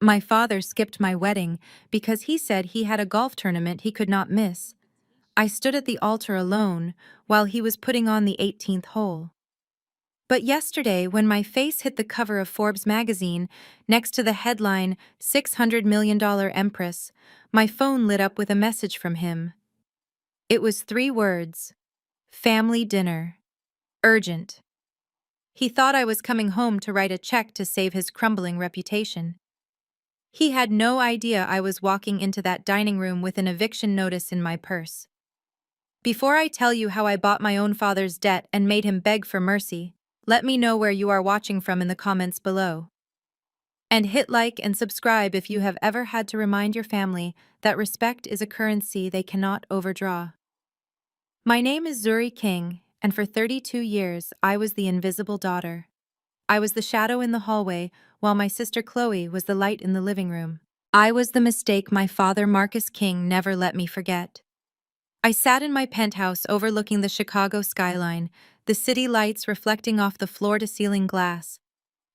My father skipped my wedding because he said he had a golf tournament he could not miss. I stood at the altar alone while he was putting on the 18th hole. But yesterday, when my face hit the cover of Forbes magazine, next to the headline, $600 million Empress, my phone lit up with a message from him. It was 3 words. Family dinner. Urgent. He thought I was coming home to write a check to save his crumbling reputation. He had no idea I was walking into that dining room with an eviction notice in my purse. Before I tell you how I bought my own father's debt and made him beg for mercy, let me know where you are watching from in the comments below. And hit like and subscribe if you have ever had to remind your family that respect is a currency they cannot overdraw. My name is Zuri King, and for 32 years I was the invisible daughter. I was the shadow in the hallway, while my sister Chloe was the light in the living room. I was the mistake my father Marcus King never let me forget. I sat in my penthouse overlooking the Chicago skyline, the city lights reflecting off the floor-to-ceiling glass.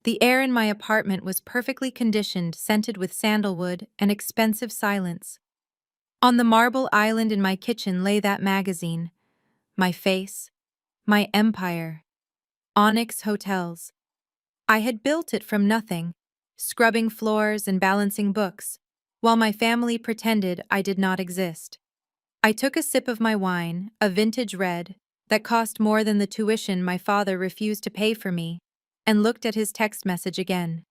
The air in my apartment was perfectly conditioned, scented with sandalwood and expensive silence. On the marble island in my kitchen lay that magazine. My face. My empire. Onyx Hotels. I had built it from nothing, scrubbing floors and balancing books, while my family pretended I did not exist. I took a sip of my wine, a vintage red, that cost more than the tuition my father refused to pay for me, and looked at his text message again.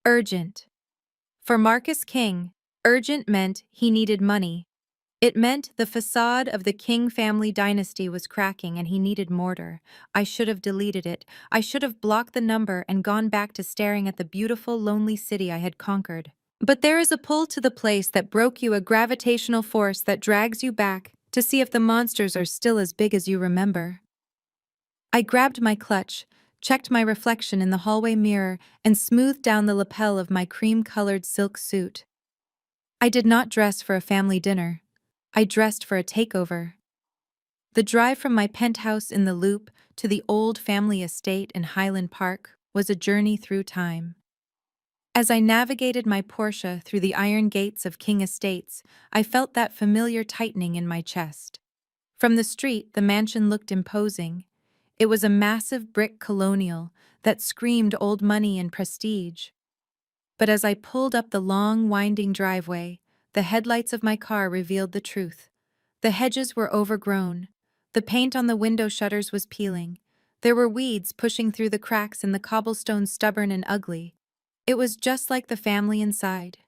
Urgent. For Marcus King, urgent meant he needed money. It meant the facade of the King family dynasty was cracking and he needed mortar. I should have deleted it. I should have blocked the number and gone back to staring at the beautiful, lonely city I had conquered. But there is a pull to the place that broke you, a gravitational force that drags you back to see if the monsters are still as big as you remember. I grabbed my clutch, checked my reflection in the hallway mirror, and smoothed down the lapel of my cream-colored silk suit. I did not dress for a family dinner. I dressed for a takeover. The drive from my penthouse in the Loop to the old family estate in Highland Park was a journey through time. As I navigated my Porsche through the iron gates of King Estates, I felt that familiar tightening in my chest. From the street, the mansion looked imposing. It was a massive brick colonial that screamed old money and prestige. But as I pulled up the long, winding driveway, the headlights of my car revealed the truth. The hedges were overgrown. The paint on the window shutters was peeling. There were weeds pushing through the cracks and the cobblestones stubborn and ugly. It was just like the family inside.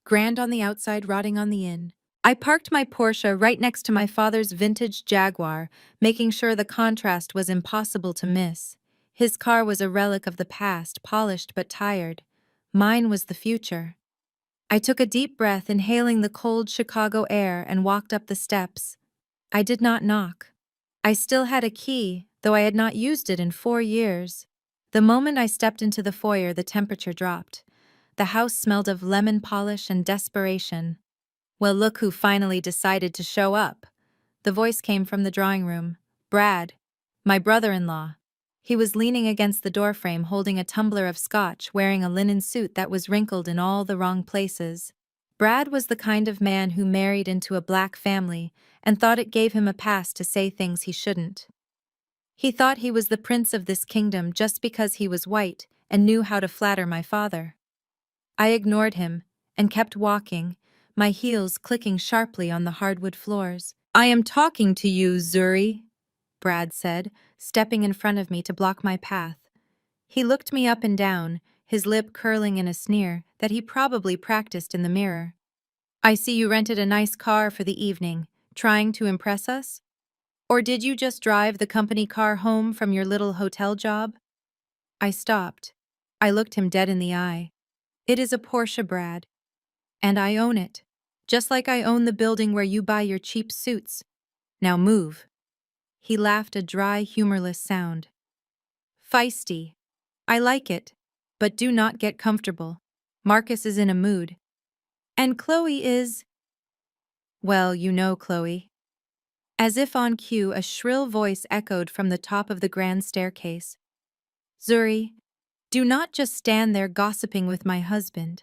Grand on the outside, rotting on the in. I parked my Porsche right next to my father's vintage Jaguar, making sure the contrast was impossible to miss. His car was a relic of the past, polished but tired. Mine was the future. I took a deep breath, inhaling the cold Chicago air, and walked up the steps. I did not knock. I still had a key, though I had not used it in 4 years. The moment I stepped into the foyer, the temperature dropped. The house smelled of lemon polish and desperation. Well, look who finally decided to show up. The voice came from the drawing room. Brad, my brother-in-law. He was leaning against the doorframe holding a tumbler of scotch, wearing a linen suit that was wrinkled in all the wrong places. Brad was the kind of man who married into a black family and thought it gave him a pass to say things he shouldn't. He thought he was the prince of this kingdom just because he was white and knew how to flatter my father. I ignored him and kept walking, my heels clicking sharply on the hardwood floors. "I am talking to you, Zuri," Brad said, stepping in front of me to block my path. He looked me up and down, his lip curling in a sneer that he probably practiced in the mirror. "I see you rented a nice car for the evening, trying to impress us? Or did you just drive the company car home from your little hotel job?" I stopped. I looked him dead in the eye. "It is a Porsche, Brad. And I own it. Just like I own the building where you buy your cheap suits. Now move." He laughed, a dry, humorless sound. "Feisty. I like it. But do not get comfortable. Marcus is in a mood. And Chloe is... well, you know Chloe." As if on cue, a shrill voice echoed from the top of the grand staircase. "Zuri, do not just stand there gossiping with my husband.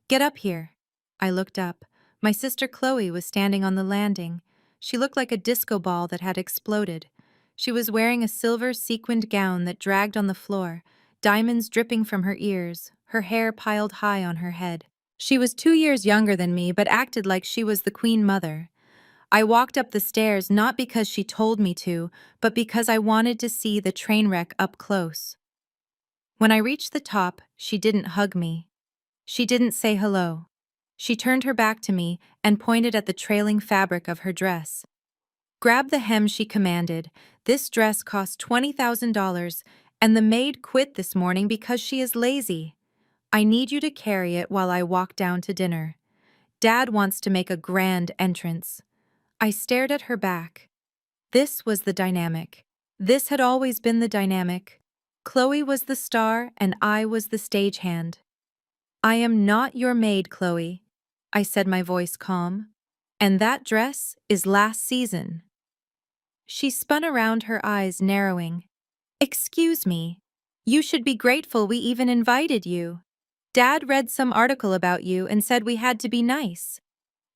Get up here. I looked up. My sister Chloe was standing on the landing. She looked like a disco ball that had exploded. She was wearing a silver sequined gown that dragged on the floor, diamonds dripping from her ears, her hair piled high on her head. She was 2 years younger than me but acted like she was the Queen Mother. I walked up the stairs not because she told me to, but because I wanted to see the train wreck up close. When I reached the top, she didn't hug me. She didn't say hello. She turned her back to me and pointed at the trailing fabric of her dress. Grab the hem, she commanded. This dress cost $20,000, and the maid quit this morning because she is lazy. I need you to carry it while I walk down to dinner. Dad wants to make a grand entrance. I stared at her back. This was the dynamic. This had always been the dynamic. Chloe was the star and I was the stagehand. I am not your maid, Chloe, I said, my voice calm. And that dress is last season. She spun around, her eyes narrowing. Excuse me. You should be grateful we even invited you. Dad read some article about you and said we had to be nice.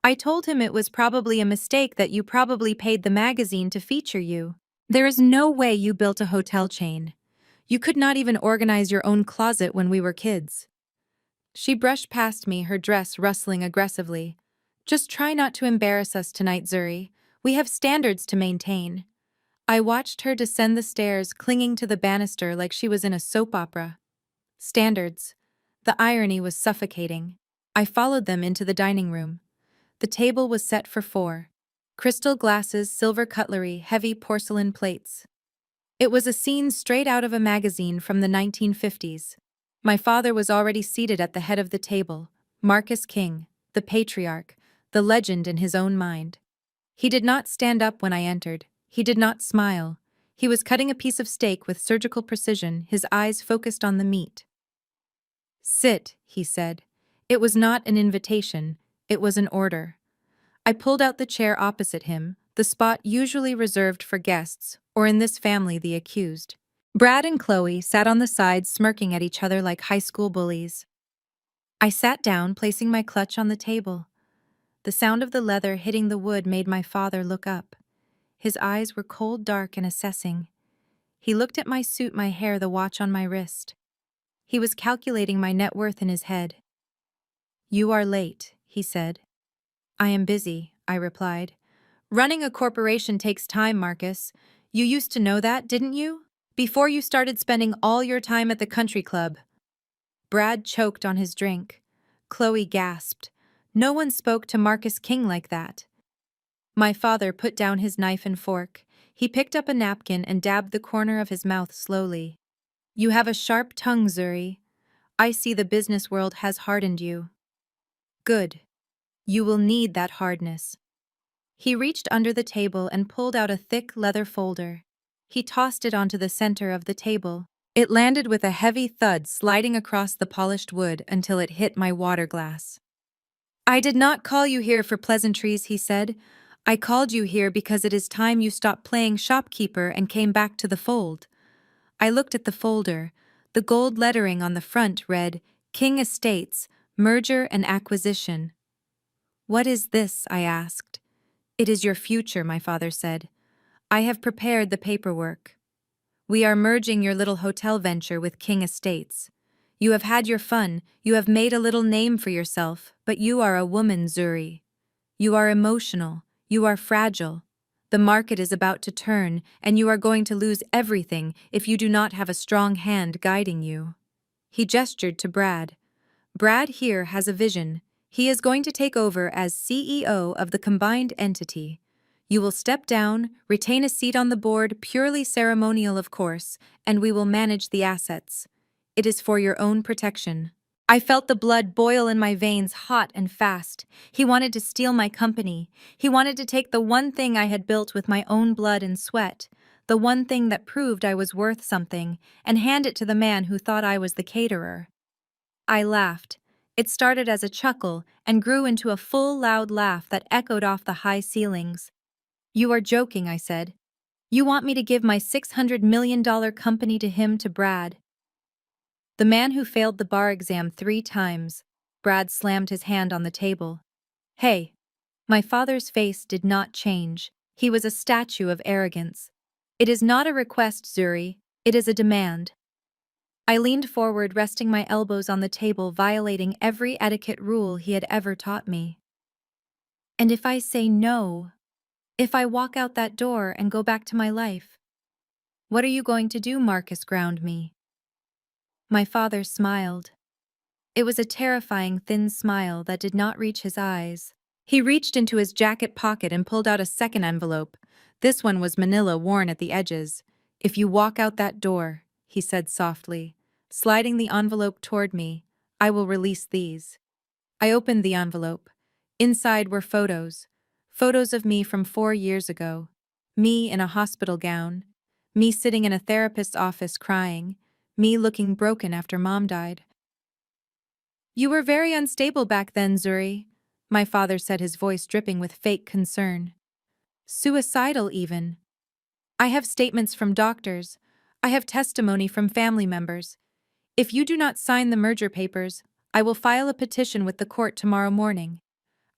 I told him it was probably a mistake that you probably paid the magazine to feature you. There is no way you built a hotel chain. You could not even organize your own closet when we were kids. She brushed past me, her dress rustling aggressively. Just try not to embarrass us tonight, Zuri. We have standards to maintain. I watched her descend the stairs, clinging to the banister like she was in a soap opera. Standards. The irony was suffocating. I followed them into the dining room. The table was set for 4. Crystal glasses, silver cutlery, heavy porcelain plates. It was a scene straight out of a magazine from the 1950s. My father was already seated at the head of the table, Marcus King, the patriarch, the legend in his own mind. He did not stand up when I entered. He did not smile. He was cutting a piece of steak with surgical precision, his eyes focused on the meat. Sit, he said. It was not an invitation, it was an order. I pulled out the chair opposite him, the spot usually reserved for guests, or in this family, the accused. Brad and Chloe sat on the sides smirking at each other like high school bullies. I sat down, placing my clutch on the table. The sound of the leather hitting the wood made my father look up. His eyes were cold, dark, and assessing. He looked at my suit, my hair, the watch on my wrist. He was calculating my net worth in his head. You are late, he said. I am busy, I replied. Running a corporation takes time, Marcus. You used to know that, didn't you? Before you started spending all your time at the country club. Brad choked on his drink. Chloe gasped. No one spoke to Marcus King like that. My father put down his knife and fork. He picked up a napkin and dabbed the corner of his mouth slowly. You have a sharp tongue, Zuri. I see the business world has hardened you. Good. You will need that hardness. He reached under the table and pulled out a thick leather folder. He tossed it onto the center of the table. It landed with a heavy thud, sliding across the polished wood until it hit my water glass. I did not call you here for pleasantries, he said. I called you here because it is time you stopped playing shopkeeper and came back to the fold. I looked at the folder. The gold lettering on the front read, King Estates, Merger and Acquisition. What is this? I asked. It is your future, my father said. I have prepared the paperwork. We are merging your little hotel venture with King Estates. You have had your fun, you have made a little name for yourself, but you are a woman, Zuri. You are emotional, you are fragile. The market is about to turn, and you are going to lose everything if you do not have a strong hand guiding you. He gestured to Brad. Brad here has a vision. He is going to take over as CEO of the combined entity. You will step down, retain a seat on the board, purely ceremonial of course, and we will manage the assets. It is for your own protection. I felt the blood boil in my veins, hot and fast. He wanted to steal my company. He wanted to take the one thing I had built with my own blood and sweat, the one thing that proved I was worth something, and hand it to the man who thought I was the caterer. I laughed. It started as a chuckle and grew into a full, loud laugh that echoed off the high ceilings. You are joking, I said. You want me to give my $600 million company to him, to Brad? The man who failed the bar exam 3 times. Brad slammed his hand on the table. Hey! My father's face did not change. He was a statue of arrogance. It is not a request, Zuri. It is a demand. I leaned forward, resting my elbows on the table, violating every etiquette rule he had ever taught me. And if I say no, if I walk out that door and go back to my life, what are you going to do? Marcus ground me. My father smiled. It was a terrifying thin smile that did not reach his eyes. He reached into his jacket pocket and pulled out a second envelope. This one was manila, worn at the edges. If you walk out that door, he said softly, sliding the envelope toward me, I will release these. I opened the envelope. Inside were photos. Photos of me from 4 years ago. Me in a hospital gown. Me sitting in a therapist's office crying. Me looking broken after Mom died. You were very unstable back then, Zuri, my father said, his voice dripping with fake concern. Suicidal, even. I have statements from doctors. I have testimony from family members. If you do not sign the merger papers, I will file a petition with the court tomorrow morning.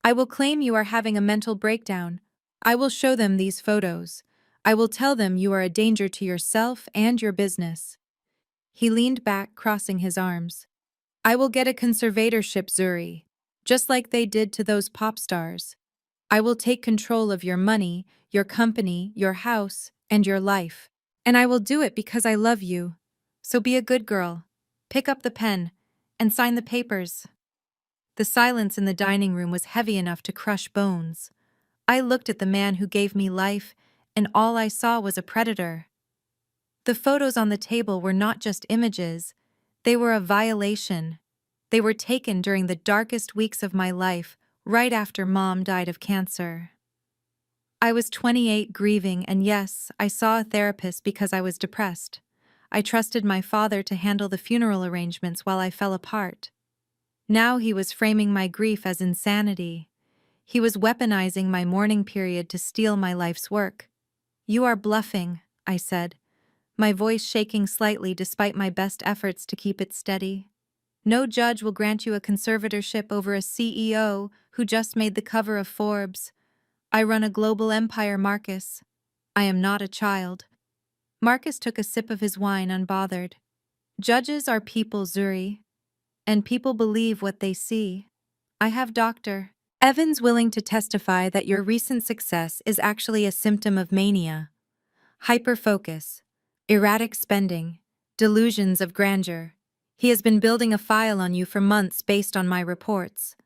I will claim you are having a mental breakdown. I will show them these photos. I will tell them you are a danger to yourself and your business. He leaned back, crossing his arms. I will get a conservatorship, Zuri, just like they did to those pop stars. I will take control of your money, your company, your house, and your life. And I will do it because I love you. So be a good girl. Pick up the pen and sign the papers. The silence in the dining room was heavy enough to crush bones. I looked at the man who gave me life, and all I saw was a predator. The photos on the table were not just images. They were a violation. They were taken during the darkest weeks of my life, right after Mom died of cancer. I was 28, grieving, and yes, I saw a therapist because I was depressed. I trusted my father to handle the funeral arrangements while I fell apart. Now he was framing my grief as insanity. He was weaponizing my mourning period to steal my life's work. You are bluffing, I said, my voice shaking slightly despite my best efforts to keep it steady. No judge will grant you a conservatorship over a CEO who just made the cover of Forbes. I run a global empire, Marcus. I am not a child. Marcus took a sip of his wine, unbothered. Judges are people, Zuri. And people believe what they see. I have Dr. Evans willing to testify that your recent success is actually a symptom of mania. Hyperfocus, erratic spending, delusions of grandeur. He has been building a file on you for months based on my reports.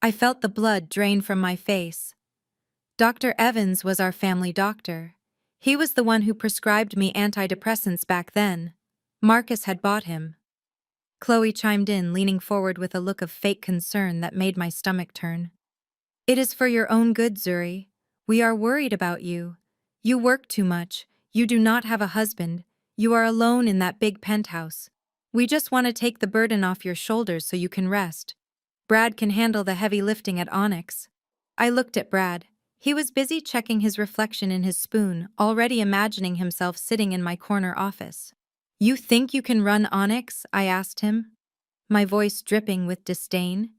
I felt the blood drain from my face. Dr. Evans was our family doctor. He was the one who prescribed me antidepressants back then. Marcus had bought him. Chloe chimed in, leaning forward with a look of fake concern that made my stomach turn. It is for your own good, Zuri. We are worried about you. You work too much. You do not have a husband. You are alone in that big penthouse. We just want to take the burden off your shoulders so you can rest. Brad can handle the heavy lifting at Onyx. I looked at Brad. He was busy checking his reflection in his spoon, already imagining himself sitting in my corner office. You think you can run Onyx? I asked him, my voice dripping with disdain.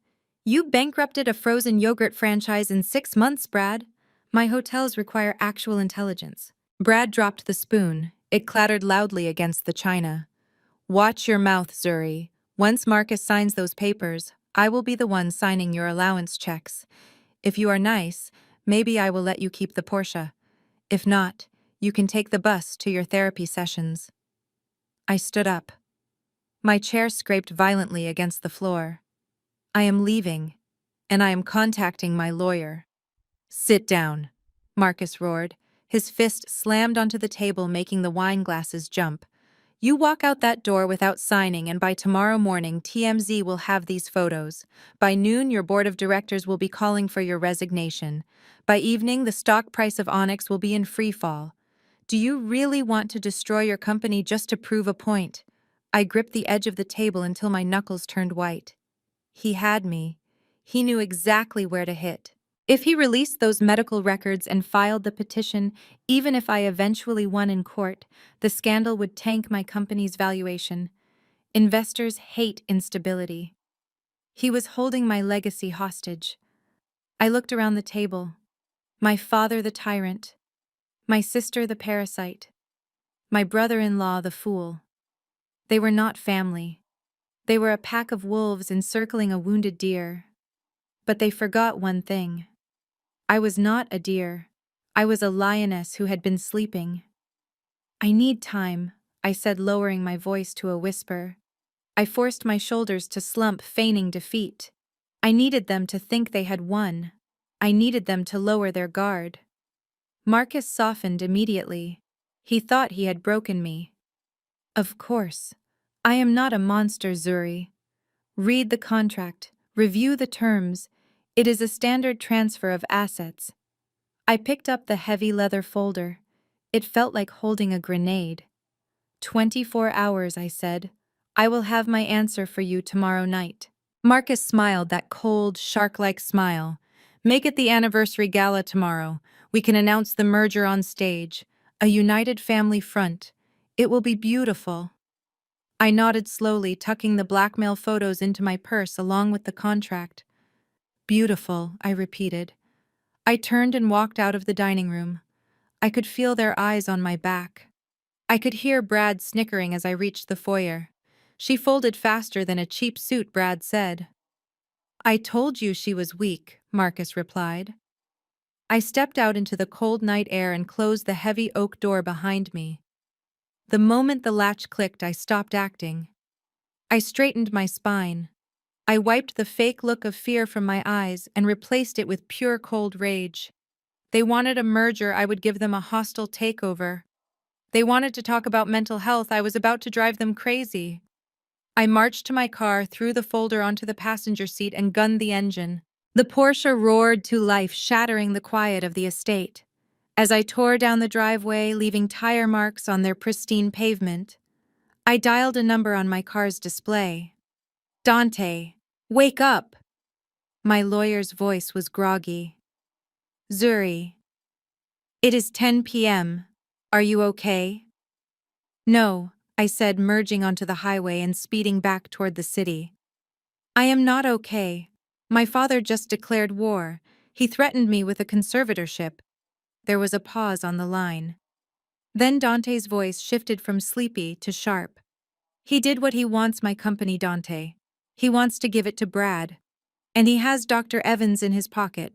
You bankrupted a frozen yogurt franchise in 6 months, Brad. My hotels require actual intelligence. Brad dropped the spoon. It clattered loudly against the china. Watch your mouth, Zuri. Once Marcus signs those papers, I will be the one signing your allowance checks. If you are nice, maybe I will let you keep the Porsche. If not, you can take the bus to your therapy sessions. I stood up. My chair scraped violently against the floor. I am leaving, and I am contacting my lawyer. Sit down, Marcus roared. His fist slammed onto the table, making the wine glasses jump. You walk out that door without signing, and by tomorrow morning, TMZ will have these photos. By noon, your board of directors will be calling for your resignation. By evening, the stock price of Onyx will be in free fall. Do you really want to destroy your company just to prove a point? I gripped the edge of the table until my knuckles turned white. He had me. He knew exactly where to hit. If he released those medical records and filed the petition, even if I eventually won in court, the scandal would tank my company's valuation. Investors hate instability. He was holding my legacy hostage. I looked around the table. My father the tyrant, my sister the parasite, my brother-in-law the fool. They were not family. They were a pack of wolves encircling a wounded deer. But they forgot one thing. I was not a deer. I was a lioness who had been sleeping. I need time, I said, lowering my voice to a whisper. I forced my shoulders to slump, feigning defeat. I needed them to think they had won. I needed them to lower their guard. Marcus softened immediately. He thought he had broken me. Of course. I am not a monster, Zuri. Read the contract, review the terms. It is a standard transfer of assets. I picked up the heavy leather folder. It felt like holding a grenade. 24 hours, I said. I will have my answer for you tomorrow night. Marcus smiled, that cold, shark-like smile. Make it the anniversary gala tomorrow. We can announce the merger on stage. A united family front. It will be beautiful. I nodded slowly, tucking the blackmail photos into my purse along with the contract. Beautiful, I repeated. I turned and walked out of the dining room. I could feel their eyes on my back. I could hear Brad snickering as I reached the foyer. She folded faster than a cheap suit, Brad said. I told you she was weak, Marcus replied. I stepped out into the cold night air and closed the heavy oak door behind me. The moment the latch clicked, I stopped acting. I straightened my spine. I wiped the fake look of fear from my eyes and replaced it with pure cold rage. They wanted a merger, I would give them a hostile takeover. They wanted to talk about mental health, I was about to drive them crazy. I marched to my car, threw the folder onto the passenger seat, and gunned the engine. The Porsche roared to life, shattering the quiet of the estate. As I tore down the driveway, leaving tire marks on their pristine pavement, I dialed a number on my car's display. Dante, wake up! My lawyer's voice was groggy. Zuri. It is 10 p.m. Are you okay? No, I said, merging onto the highway and speeding back toward the city. I am not okay. My father just declared war. He threatened me with a conservatorship. There was a pause on the line. Then Dante's voice shifted from sleepy to sharp. He did what he wants, my company, Dante. He wants to give it to Brad. And he has Dr. Evans in his pocket.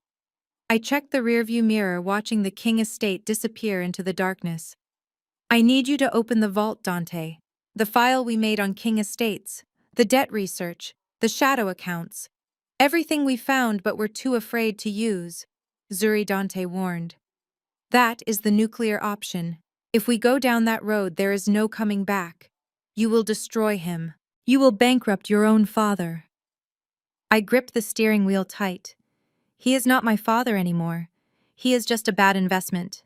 I checked the rearview mirror, watching the King estate disappear into the darkness. I need you to open the vault, Dante. The file we made on King Estates, the debt research, the shadow accounts. Everything we found but were too afraid to use, Zuri, Dante warned. That is the nuclear option. If we go down that road, there is no coming back. You will destroy him. You will bankrupt your own father. I gripped the steering wheel tight. He is not my father anymore. He is just a bad investment.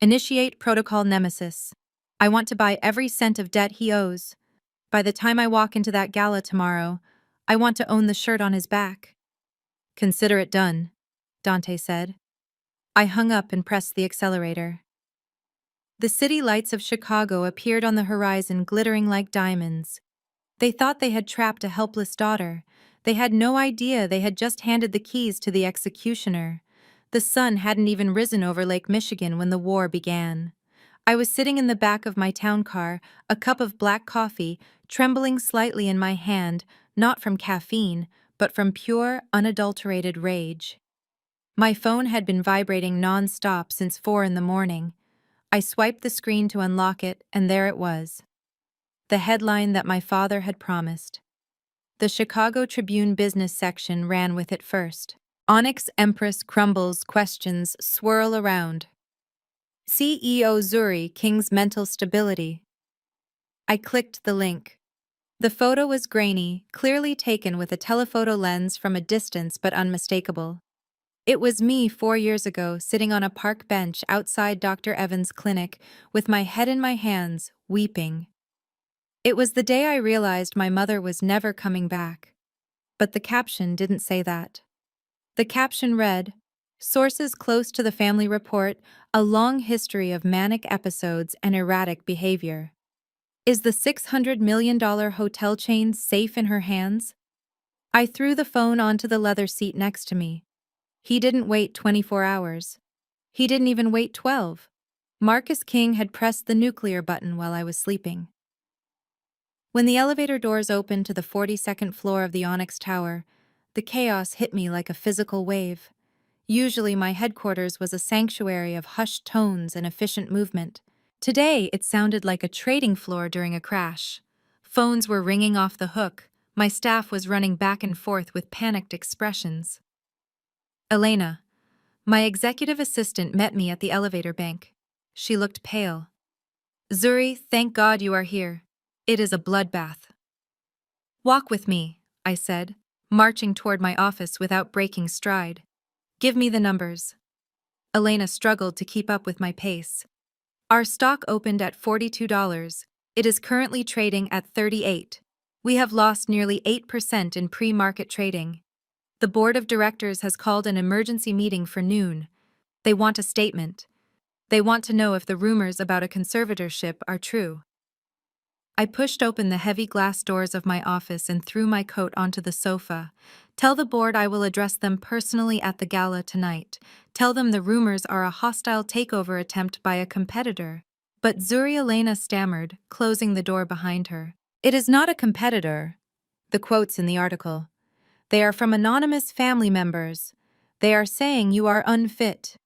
Initiate Protocol Nemesis. I want to buy every cent of debt he owes. By the time I walk into that gala tomorrow, I want to own the shirt on his back. Consider it done, Dante said. I hung up and pressed the accelerator. The city lights of Chicago appeared on the horizon, glittering like diamonds. They thought they had trapped a helpless daughter. They had no idea they had just handed the keys to the executioner. The sun hadn't even risen over Lake Michigan when the war began. I was sitting in the back of my town car, a cup of black coffee, trembling slightly in my hand, not from caffeine, but from pure, unadulterated rage. My phone had been vibrating non-stop since 4 in the morning. I swiped the screen to unlock it, and there it was. The headline that my father had promised. The Chicago Tribune business section ran with it first. Onyx Empress crumbles, questions swirl around. CEO Zuri, King's mental stability. I clicked the link. The photo was grainy, clearly taken with a telephoto lens from a distance but unmistakable. It was me 4 years ago, sitting on a park bench outside Dr. Evans' clinic, with my head in my hands, weeping. It was the day I realized my mother was never coming back. But the caption didn't say that. The caption read, "Sources close to the family report a long history of manic episodes and erratic behavior. Is the $600 million hotel chain safe in her hands?" I threw the phone onto the leather seat next to me. He didn't wait 24 hours. He didn't even wait 12. Marcus King had pressed the nuclear button while I was sleeping. When the elevator doors opened to the 42nd floor of the Onyx Tower, the chaos hit me like a physical wave. Usually my headquarters was a sanctuary of hushed tones and efficient movement. Today it sounded like a trading floor during a crash. Phones were ringing off the hook. My staff was running back and forth with panicked expressions. Elena, my executive assistant, met me at the elevator bank. She looked pale. Zuri, thank God you are here. It is a bloodbath. Walk with me, I said, marching toward my office without breaking stride. Give me the numbers. Elena struggled to keep up with my pace. Our stock opened at $42. It is currently trading at 38. We have lost nearly 8% in pre-market trading. The board of directors has called an emergency meeting for noon. They want a statement. They want to know if the rumors about a conservatorship are true. I pushed open the heavy glass doors of my office and threw my coat onto the sofa. Tell the board I will address them personally at the gala tonight. Tell them the rumors are a hostile takeover attempt by a competitor. But Zuri Elena stammered, closing the door behind her. It is not a competitor. The quotes in the article. They are from anonymous family members. They are saying you are unfit.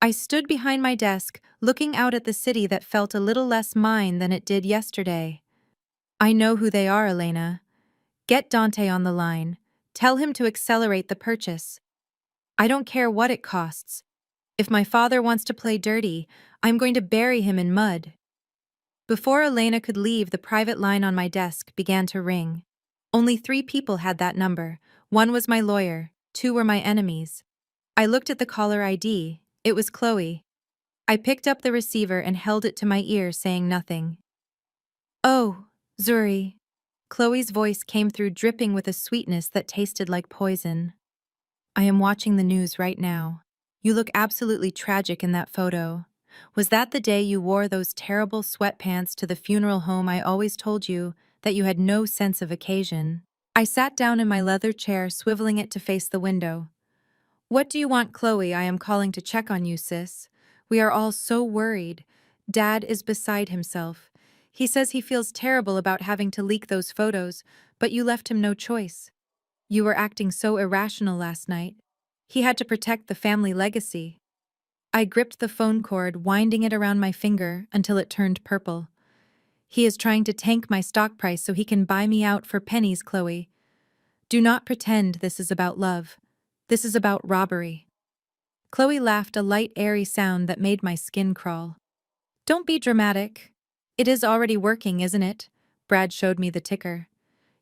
I stood behind my desk, looking out at the city that felt a little less mine than it did yesterday. I know who they are, Elena. Get Dante on the line. Tell him to accelerate the purchase. I don't care what it costs. If my father wants to play dirty, I'm going to bury him in mud. Before Elena could leave, the private line on my desk began to ring. Only 3 people had that number. 1 was my lawyer, 2 were my enemies. I looked at the caller ID. It was Chloe. I picked up the receiver and held it to my ear, saying nothing. Oh, Zuri. Chloe's voice came through, dripping with a sweetness that tasted like poison. I am watching the news right now. You look absolutely tragic in that photo. Was that the day you wore those terrible sweatpants to the funeral home I always told you that you had no sense of occasion? I sat down in my leather chair, swiveling it to face the window. What do you want, Chloe? I am calling to check on you, sis. We are all so worried. Dad is beside himself. He says he feels terrible about having to leak those photos, but you left him no choice. You were acting so irrational last night. He had to protect the family legacy. I gripped the phone cord, winding it around my finger until it turned purple. He is trying to tank my stock price so he can buy me out for pennies, Chloe. Do not pretend this is about love. This is about robbery. Chloe laughed, a light, airy sound that made my skin crawl. Don't be dramatic. It is already working, isn't it? Brad showed me the ticker.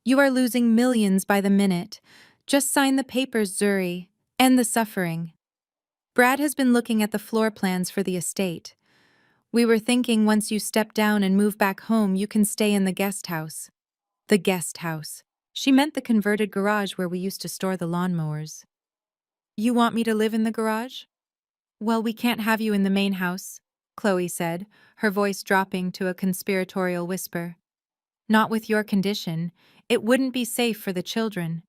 You are losing millions by the minute. Just sign the papers, Zuri. End the suffering. Brad has been looking at the floor plans for the estate. We were thinking once you step down and move back home, you can stay in the guest house. The guest house. She meant the converted garage where we used to store the lawnmowers. You want me to live in the garage? Well, we can't have you in the main house, Chloe said, her voice dropping to a conspiratorial whisper. Not with your condition. It wouldn't be safe for the children.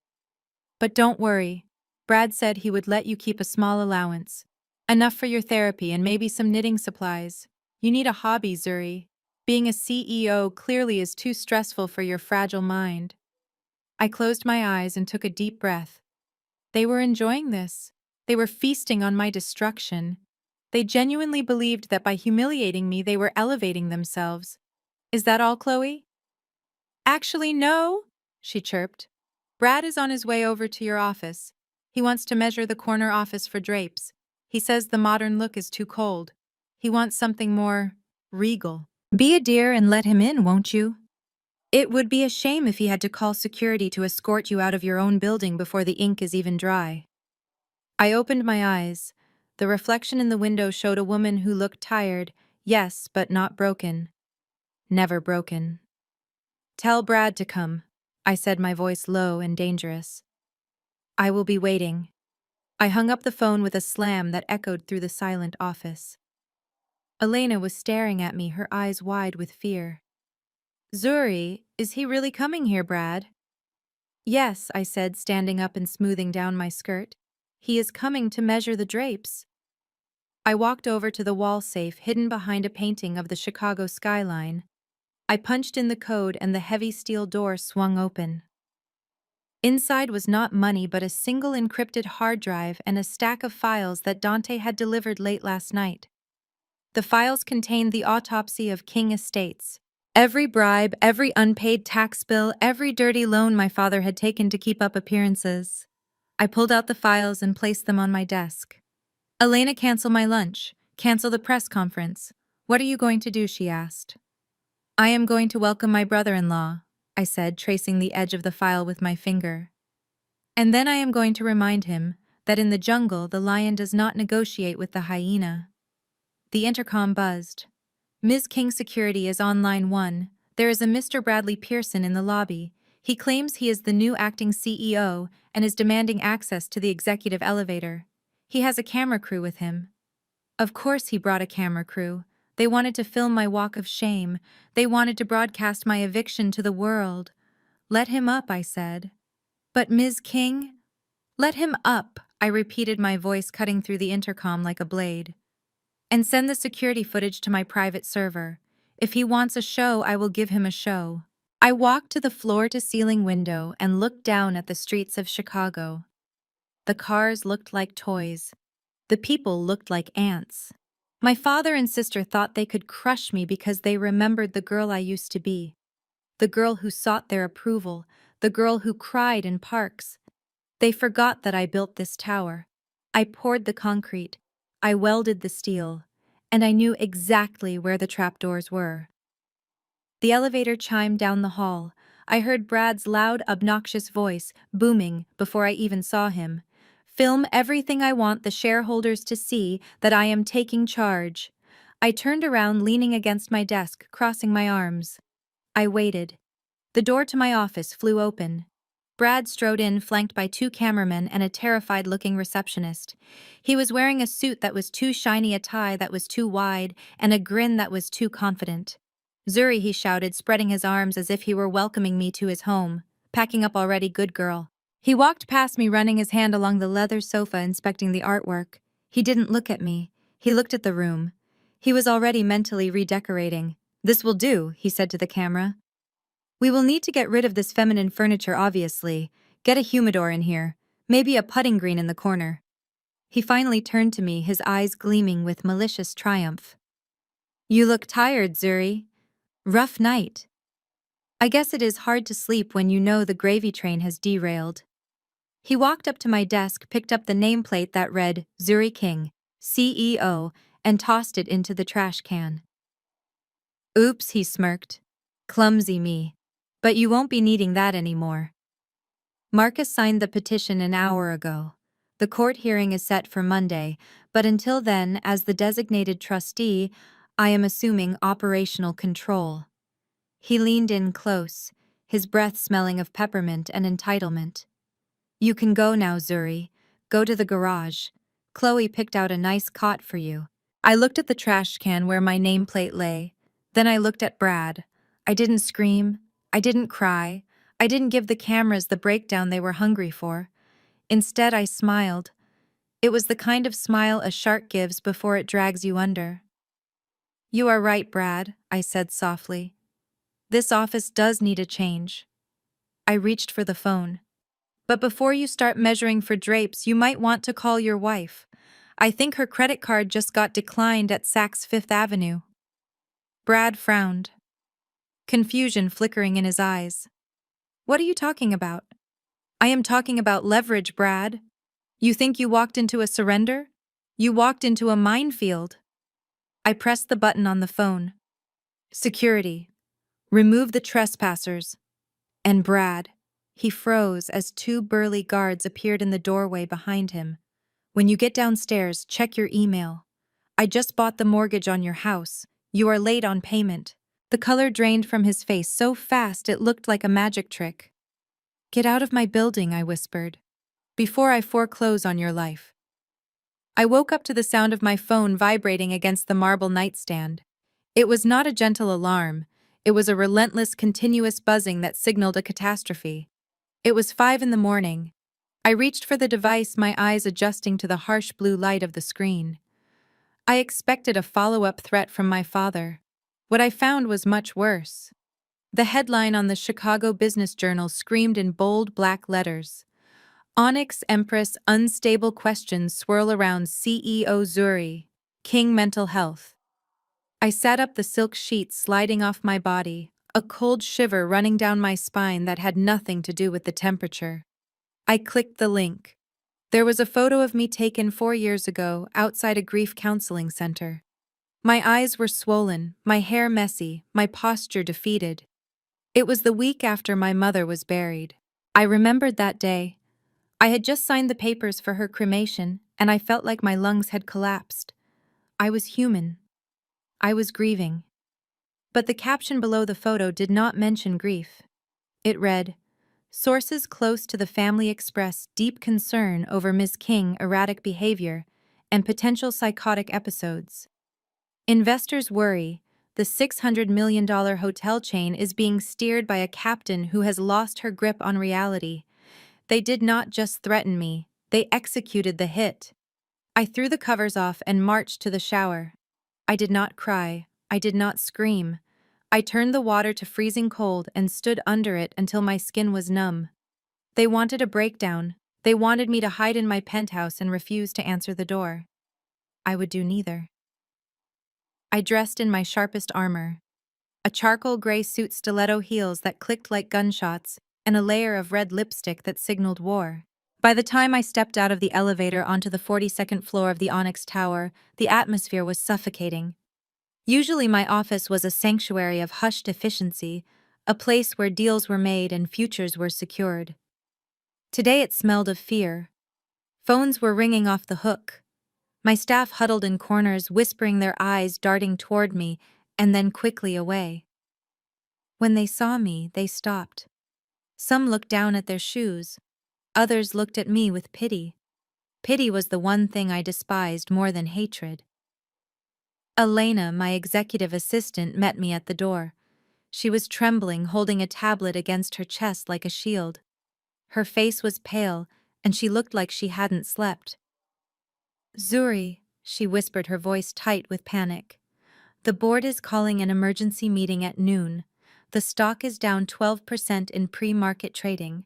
But don't worry. Brad said he would let you keep a small allowance. Enough for your therapy and maybe some knitting supplies. You need a hobby, Zuri. Being a CEO clearly is too stressful for your fragile mind. I closed my eyes and took a deep breath. They were enjoying this. They were feasting on my destruction. They genuinely believed that by humiliating me, they were elevating themselves. Is that all, Chloe? Actually, no, she chirped. Brad is on his way over to your office. He wants to measure the corner office for drapes. He says the modern look is too cold. He wants something more regal. Be a dear and let him in, won't you? It would be a shame if he had to call security to escort you out of your own building before the ink is even dry. I opened my eyes. The reflection in the window showed a woman who looked tired, yes, but not broken. Never broken. Tell Brad to come, I said, my voice low and dangerous. I will be waiting. I hung up the phone with a slam that echoed through the silent office. Elena was staring at me, her eyes wide with fear. Zuri, is he really coming here, Brad? Yes, I said, standing up and smoothing down my skirt. He is coming to measure the drapes. I walked over to the wall safe hidden behind a painting of the Chicago skyline. I punched in the code and the heavy steel door swung open. Inside was not money but a single encrypted hard drive and a stack of files that Dante had delivered late last night. The files contained the autopsy of King Estates. Every bribe, every unpaid tax bill, every dirty loan my father had taken to keep up appearances. I pulled out the files and placed them on my desk. Elena, cancel my lunch. Cancel the press conference. What are you going to do? She asked. I am going to welcome my brother-in-law, I said, tracing the edge of the file with my finger. And then I am going to remind him that in the jungle the lion does not negotiate with the hyena. The intercom buzzed. Ms. King Security is on line 1. There is a Mr. Bradley Pearson in the lobby. He claims he is the new acting CEO and is demanding access to the executive elevator. He has a camera crew with him. Of course he brought a camera crew. They wanted to film my walk of shame. They wanted to broadcast my eviction to the world. Let him up, I said. But Ms. King? Let him up, I repeated, my voice cutting through the intercom like a blade. And send the security footage to my private server. If he wants a show, I will give him a show. I walked to the floor-to-ceiling window and looked down at the streets of Chicago. The cars looked like toys. The people looked like ants. My father and sister thought they could crush me because they remembered the girl I used to be. The girl who sought their approval, the girl who cried in parks. They forgot that I built this tower. I poured the concrete. I welded the steel. And I knew exactly where the trapdoors were. The elevator chimed down the hall. I heard Brad's loud, obnoxious voice booming before I even saw him. Film everything I want the shareholders to see that I am taking charge. I turned around, leaning against my desk, crossing my arms. I waited. The door to my office flew open. Brad strode in, flanked by 2 cameramen and a terrified-looking receptionist. He was wearing a suit that was too shiny, a tie that was too wide, and a grin that was too confident. "Zuri," he shouted, spreading his arms as if he were welcoming me to his home. "Packing up already, good girl." He walked past me, running his hand along the leather sofa, inspecting the artwork. He didn't look at me. He looked at the room. He was already mentally redecorating. "This will do," he said to the camera. "We will need to get rid of this feminine furniture, obviously. Get a humidor in here. Maybe a putting green in the corner." He finally turned to me, his eyes gleaming with malicious triumph. "You look tired, Zuri. Rough night." "I guess it is hard to sleep when you know the gravy train has derailed." He walked up to my desk, picked up the nameplate that read Zuri King, CEO, and tossed it into the trash can. "Oops," he smirked. "Clumsy me. But you won't be needing that anymore." Marcus signed the petition an hour ago. The court hearing is set for Monday, but until then, as the designated trustee, I am assuming operational control. He leaned in close, his breath smelling of peppermint and entitlement. "You can go now, Zuri. Go to the garage. Chloe picked out a nice cot for you." I looked at the trash can where my nameplate lay. Then I looked at Brad. I didn't scream. I didn't cry. I didn't give the cameras the breakdown they were hungry for. Instead, I smiled. It was the kind of smile a shark gives before it drags you under. "You are right, Brad," I said softly. "This office does need a change." I reached for the phone. "But before you start measuring for drapes, you might want to call your wife. I think her credit card just got declined at Saks Fifth Avenue." Brad frowned, confusion flickering in his eyes. "What are you talking about?" "I am talking about leverage, Brad. You think you walked into a surrender? You walked into a minefield." I pressed the button on the phone. "Security. Remove the trespassers." And Brad. He froze as 2 burly guards appeared in the doorway behind him. "When you get downstairs, check your email. I just bought the mortgage on your house. You are late on payment." The color drained from his face so fast it looked like a magic trick. "Get out of my building," I whispered, "before I foreclose on your life." I woke up to the sound of my phone vibrating against the marble nightstand. It was not a gentle alarm. It was a relentless, continuous buzzing that signaled a catastrophe. It was 5 in the morning. I reached for the device, my eyes adjusting to the harsh blue light of the screen. I expected a follow-up threat from my father. What I found was much worse. The headline on the Chicago Business Journal screamed in bold black letters, Onyx Empress unstable questions swirl around CEO Zuri, King mental health. I sat up, the silk sheets sliding off my body, a cold shiver running down my spine that had nothing to do with the temperature. I clicked the link. There was a photo of me taken 4 years ago outside a grief counseling center. My eyes were swollen, my hair messy, my posture defeated. It was the week after my mother was buried. I remembered that day. I had just signed the papers for her cremation, and I felt like my lungs had collapsed. I was human. I was grieving. But the caption below the photo did not mention grief. It read, "Sources close to the family express deep concern over Ms. King's erratic behavior and potential psychotic episodes. Investors worry the $600 million hotel chain is being steered by a captain who has lost her grip on reality. They did not just threaten me, they executed the hit." I threw the covers off and marched to the shower. I did not cry. I did not scream. I turned the water to freezing cold and stood under it until my skin was numb. They wanted a breakdown. They wanted me to hide in my penthouse and refuse to answer the door. I would do neither. I dressed in my sharpest armor. A charcoal gray suit, stiletto heels that clicked like gunshots, and a layer of red lipstick that signaled war. By the time I stepped out of the elevator onto the 42nd floor of the Onyx Tower, the atmosphere was suffocating. Usually my office was a sanctuary of hushed efficiency, a place where deals were made and futures were secured. Today it smelled of fear. Phones were ringing off the hook. My staff huddled in corners, whispering, their eyes darting toward me and then quickly away. When they saw me, they stopped. Some looked down at their shoes. Others looked at me with pity. Pity was the one thing I despised more than hatred. Elena, my executive assistant, met me at the door. She was trembling, holding a tablet against her chest like a shield. Her face was pale, and she looked like she hadn't slept. "Zuri," she whispered, her voice tight with panic. "The board is calling an emergency meeting at noon. The stock is down 12% in pre-market trading.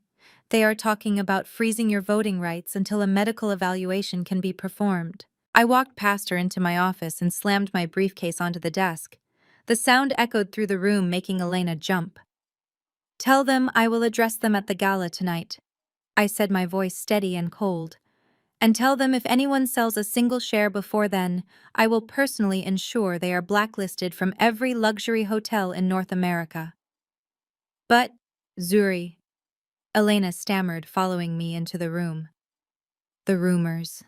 They are talking about freezing your voting rights until a medical evaluation can be performed." I walked past her into my office and slammed my briefcase onto the desk. The sound echoed through the room, making Elena jump. "Tell them I will address them at the gala tonight," I said, my voice steady and cold. "And tell them if anyone sells a single share before then, I will personally ensure they are blacklisted from every luxury hotel in North America." "But, Zuri," Elena stammered, following me into the room. "The rumors.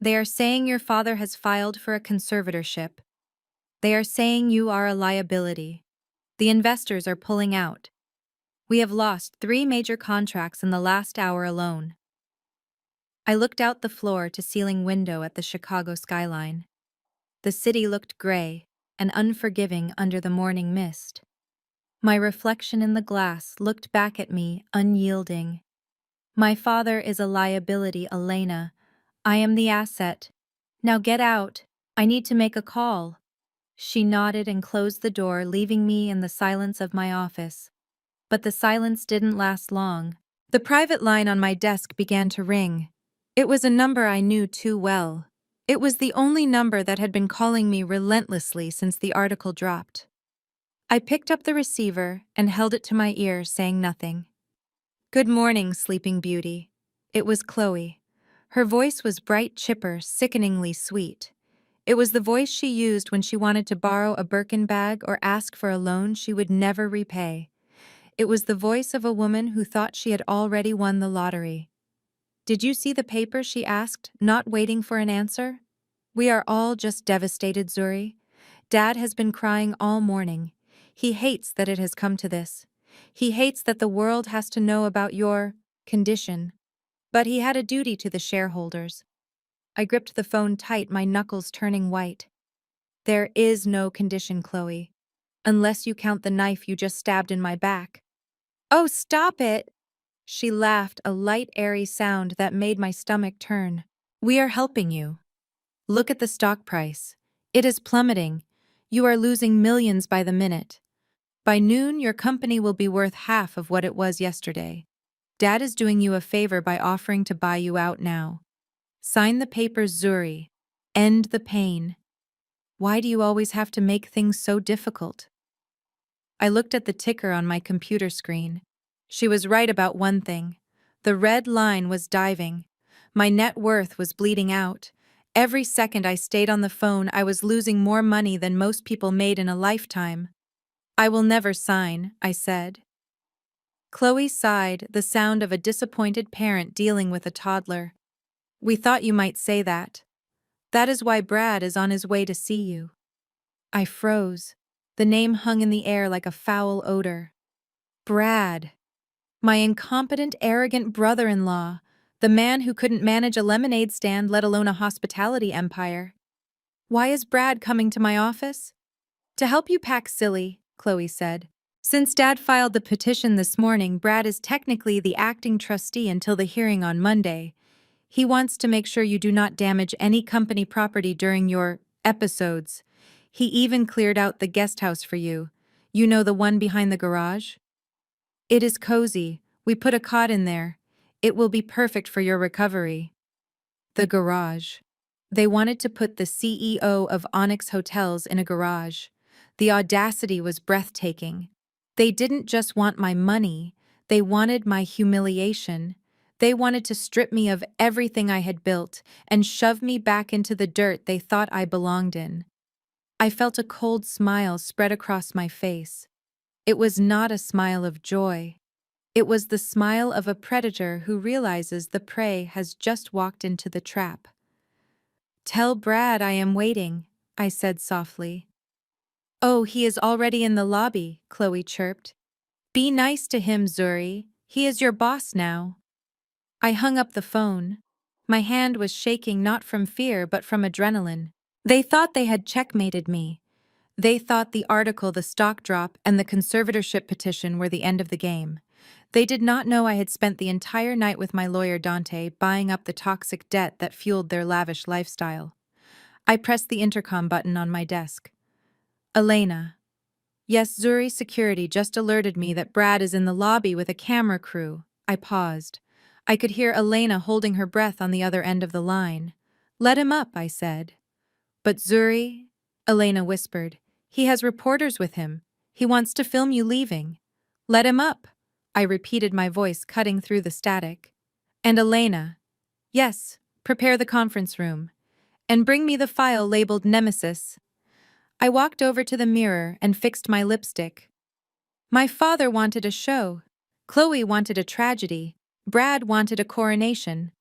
They are saying your father has filed for a conservatorship. They are saying you are a liability. The investors are pulling out. We have lost 3 major contracts in the last hour alone." I looked out the floor-to-ceiling window at the Chicago skyline. The city looked gray and unforgiving under the morning mist. My reflection in the glass looked back at me, unyielding. "My father is a liability, Elena. I am the asset. Now get out. I need to make a call." She nodded and closed the door, leaving me in the silence of my office. But the silence didn't last long. The private line on my desk began to ring. It was a number I knew too well. It was the only number that had been calling me relentlessly since the article dropped. I picked up the receiver and held it to my ear, saying nothing. "Good morning, Sleeping Beauty." It was Chloe. Her voice was bright, chipper, sickeningly sweet. It was the voice she used when she wanted to borrow a Birkin bag or ask for a loan she would never repay. It was the voice of a woman who thought she had already won the lottery. "Did you see the paper?" she asked, not waiting for an answer. "We are all just devastated, Zuri. Dad has been crying all morning. He hates that it has come to this. He hates that the world has to know about your condition. But he had a duty to the shareholders." I gripped the phone tight, my knuckles turning white. "There is no condition, Chloe. Unless you count the knife you just stabbed in my back." "Oh, stop it!" She laughed, a light, airy sound that made my stomach turn. "We are helping you. Look at the stock price. It is plummeting. You are losing millions by the minute. By noon, your company will be worth half of what it was yesterday. Dad is doing you a favor by offering to buy you out now. Sign the papers, Zuri. End the pain. Why do you always have to make things so difficult?" I looked at the ticker on my computer screen. She was right about one thing. The red line was diving. My net worth was bleeding out. Every second I stayed on the phone, I was losing more money than most people made in a lifetime. "I will never sign," I said. Chloe sighed, the sound of a disappointed parent dealing with a toddler. "We thought you might say that. That is why Brad is on his way to see you." I froze. The name hung in the air like a foul odor. Brad. My incompetent, arrogant brother-in-law. The man who couldn't manage a lemonade stand, let alone a hospitality empire. "Why is Brad coming to my office?" "To help you pack, silly," Chloe said. "Since Dad filed the petition this morning, Brad is technically the acting trustee until the hearing on Monday. He wants to make sure you do not damage any company property during your episodes. He even cleared out the guest house for you. You know, the one behind the garage? It is cozy. We put a cot in there. It will be perfect for your recovery." The garage. They wanted to put the CEO of Onyx Hotels in a garage. The audacity was breathtaking. They didn't just want my money, they wanted my humiliation. They wanted to strip me of everything I had built and shove me back into the dirt they thought I belonged in. I felt a cold smile spread across my face. It was not a smile of joy. It was the smile of a predator who realizes the prey has just walked into the trap. "Tell Brad I am waiting," I said softly. "Oh, he is already in the lobby," Chloe chirped. "Be nice to him, Zuri. He is your boss now." I hung up the phone. My hand was shaking not from fear but from adrenaline. They thought they had checkmated me. They thought the article, the stock drop, and the conservatorship petition were the end of the game. They did not know I had spent the entire night with my lawyer Dante buying up the toxic debt that fueled their lavish lifestyle. I pressed the intercom button on my desk. "Elena." "Yes, Zuri, security just alerted me that Brad is in the lobby with a camera crew." I paused. I could hear Elena holding her breath on the other end of the line. "Let him up," I said. "But Zuri," Elena whispered, "he has reporters with him. He wants to film you leaving." "Let him up," I repeated, my voice cutting through the static. And Elena, "Yes, prepare the conference room. And bring me the file labeled Nemesis." I walked over to the mirror and fixed my lipstick. My father wanted a show. Chloe wanted a tragedy. Brad wanted a coronation.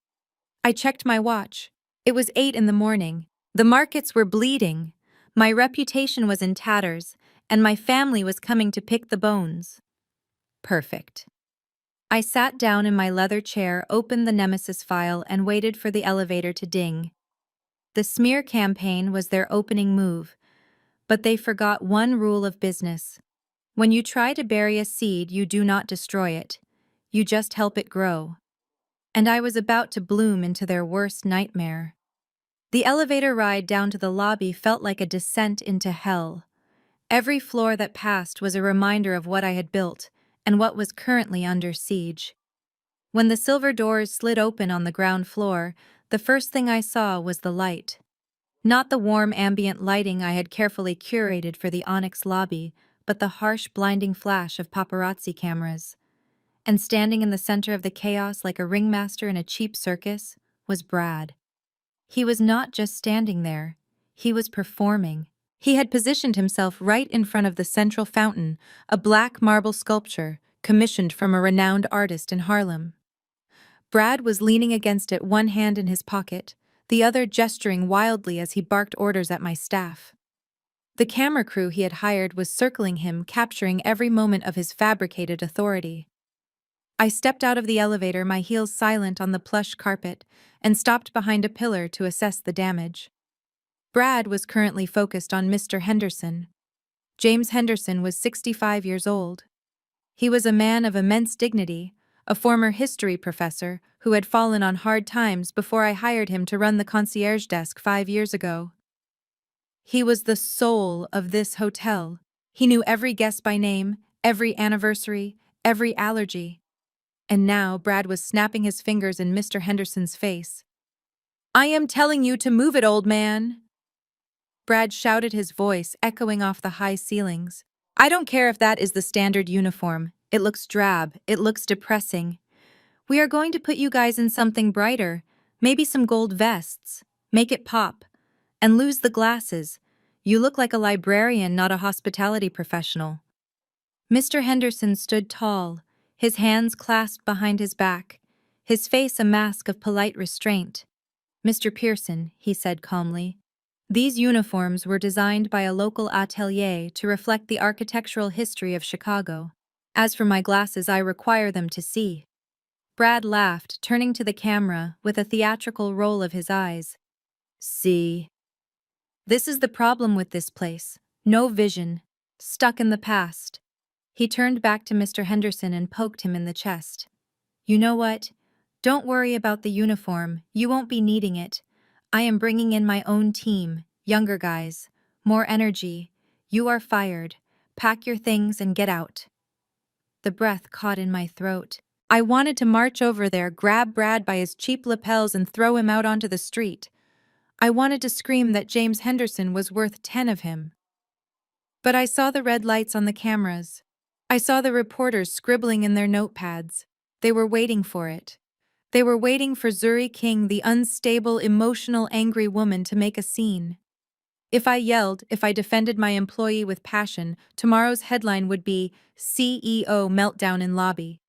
I checked my watch. It was 8 in the morning. The markets were bleeding. My reputation was in tatters, and my family was coming to pick the bones. Perfect. I sat down in my leather chair, opened the Nemesis file, and waited for the elevator to ding. The smear campaign was their opening move, but they forgot one rule of business. When you try to bury a seed, you do not destroy it. You just help it grow. And I was about to bloom into their worst nightmare. The elevator ride down to the lobby felt like a descent into hell. Every floor that passed was a reminder of what I had built and what was currently under siege. When the silver doors slid open on the ground floor, the first thing I saw was the light. Not the warm ambient lighting I had carefully curated for the Onyx lobby, but the harsh, blinding flash of paparazzi cameras. And standing in the center of the chaos like a ringmaster in a cheap circus was Brad. He was not just standing there, he was performing. He had positioned himself right in front of the central fountain, a black marble sculpture commissioned from a renowned artist in Harlem. Brad was leaning against it, one hand in his pocket, the other gesturing wildly as he barked orders at my staff. The camera crew he had hired was circling him, capturing every moment of his fabricated authority. I stepped out of the elevator, my heels silent on the plush carpet, and stopped behind a pillar to assess the damage. Brad was currently focused on Mr. Henderson. James Henderson was 65 years old. He was a man of immense dignity, a former history professor who had fallen on hard times before I hired him to run the concierge desk 5 years ago. He was the soul of this hotel. He knew every guest by name, every anniversary, every allergy. And now Brad was snapping his fingers in Mr. Henderson's face. "I am telling you to move it, old man!" Brad shouted, his voice echoing off the high ceilings. "I don't care if that is the standard uniform. It looks drab, it looks depressing. We are going to put you guys in something brighter, maybe some gold vests. Make it pop. And lose the glasses. You look like a librarian, not a hospitality professional." Mr. Henderson stood tall, his hands clasped behind his back, his face a mask of polite restraint. "Mr. Pearson," he said calmly, "these uniforms were designed by a local atelier to reflect the architectural history of Chicago. As for my glasses, I require them to see." Brad laughed, turning to the camera with a theatrical roll of his eyes. "See? This is the problem with this place. No vision. Stuck in the past." He turned back to Mr. Henderson and poked him in the chest. "You know what? Don't worry about the uniform. You won't be needing it. I am bringing in my own team, younger guys. More energy. You are fired. Pack your things and get out." The breath caught in my throat. I wanted to march over there, grab Brad by his cheap lapels and throw him out onto the street. I wanted to scream that James Henderson was worth 10 of him. But I saw the red lights on the cameras. I saw the reporters scribbling in their notepads. They were waiting for it. They were waiting for Zuri King, the unstable, emotional, angry woman, to make a scene. If I yelled, if I defended my employee with passion, tomorrow's headline would be "CEO Meltdown in Lobby."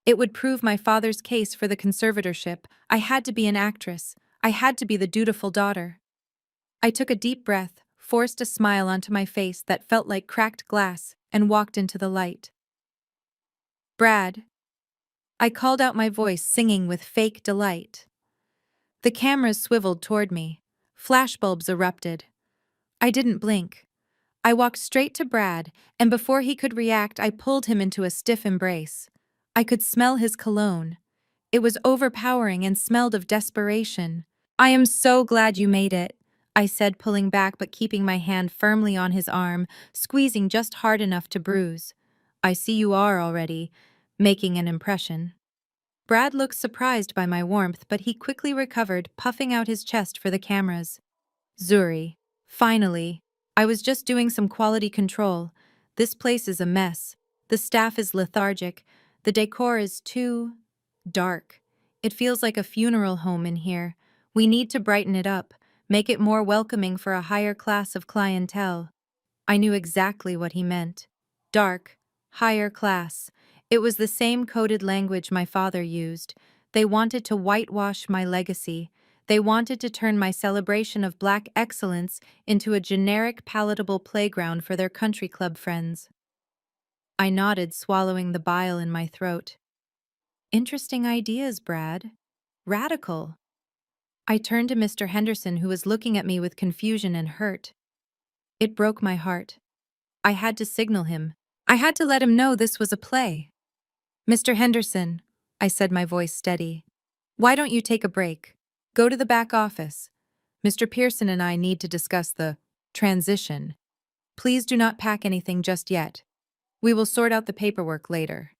It would prove my father's case for the conservatorship. I had to be an actress. I had to be the dutiful daughter. I took a deep breath, forced a smile onto my face that felt like cracked glass, and walked into the light. "Brad." I called out, my voice singing with fake delight. The cameras swiveled toward me. Flashbulbs erupted. I didn't blink. I walked straight to Brad, and before he could react, I pulled him into a stiff embrace. I could smell his cologne. It was overpowering and smelled of desperation. "I am so glad you made it," I said, pulling back but keeping my hand firmly on his arm, squeezing just hard enough to bruise. "I see you are already making an impression." Brad looked surprised by my warmth, but he quickly recovered, puffing out his chest for the cameras. "Zuri, finally. I was just doing some quality control. This place is a mess. The staff is lethargic. The decor is too dark. It feels like a funeral home in here. We need to brighten it up, make it more welcoming for a higher class of clientele." I knew exactly what he meant. Dark, higher class. It was the same coded language my father used. They wanted to whitewash my legacy. They wanted to turn my celebration of Black excellence into a generic, palatable playground for their country club friends. I nodded, swallowing the bile in my throat. "Interesting ideas, Brad. Radical." I turned to Mr. Henderson, who was looking at me with confusion and hurt. It broke my heart. I had to signal him. I had to let him know this was a play. "Mr. Henderson," I said, my voice steady, "why don't you take a break? Go to the back office. Mr. Pearson and I need to discuss the transition. Please do not pack anything just yet. We will sort out the paperwork later."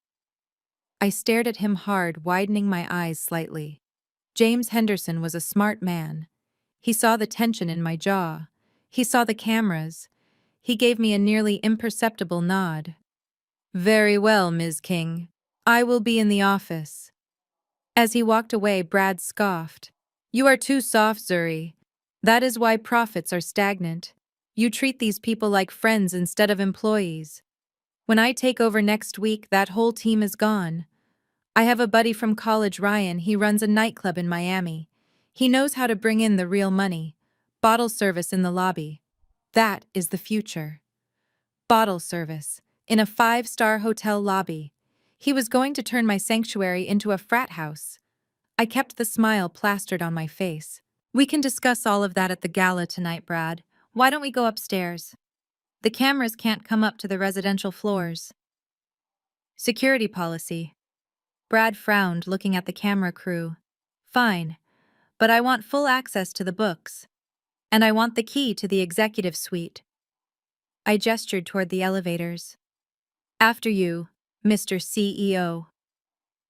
I stared at him hard, widening my eyes slightly. James Henderson was a smart man. He saw the tension in my jaw. He saw the cameras. He gave me a nearly imperceptible nod. "Very well, Ms. King. I will be in the office." As he walked away, Brad scoffed. "You are too soft, Zuri. That is why profits are stagnant. You treat these people like friends instead of employees. When I take over next week, that whole team is gone. I have a buddy from college, Ryan. He runs a nightclub in Miami. He knows how to bring in the real money. Bottle service in the lobby. That is the future. Bottle service in a 5-star hotel lobby. He was going to turn my sanctuary into a frat house." I kept the smile plastered on my face. "We can discuss all of that at the gala tonight, Brad. Why don't we go upstairs? The cameras can't come up to the residential floors." "Security policy." Brad frowned, looking at the camera crew. Fine, but I want full access to the books. And I want the key to the executive suite. I gestured toward the elevators. After you, Mr. CEO.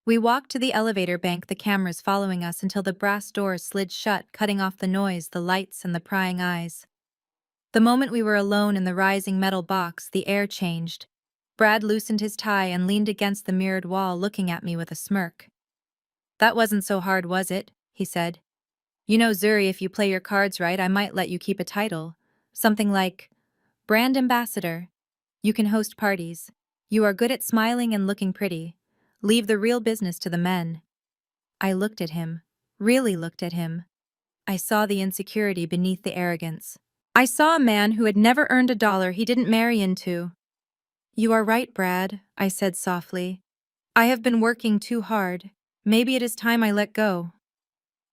We walked to the elevator bank, the cameras following us until the brass doors slid shut, cutting off the noise, the lights, and the prying eyes. The moment we were alone in the rising metal box, the air changed. Brad loosened his tie and leaned against the mirrored wall, looking at me with a smirk. That wasn't so hard, was it? He said. You know, Zuri, if you play your cards right, I might let you keep a title. Something like Brand Ambassador. You can host parties. You are good at smiling and looking pretty. Leave the real business to the men. I looked at him. Really looked at him. I saw the insecurity beneath the arrogance. I saw a man who had never earned a dollar he didn't marry into. You are right, Brad, I said softly. I have been working too hard. Maybe it is time I let go.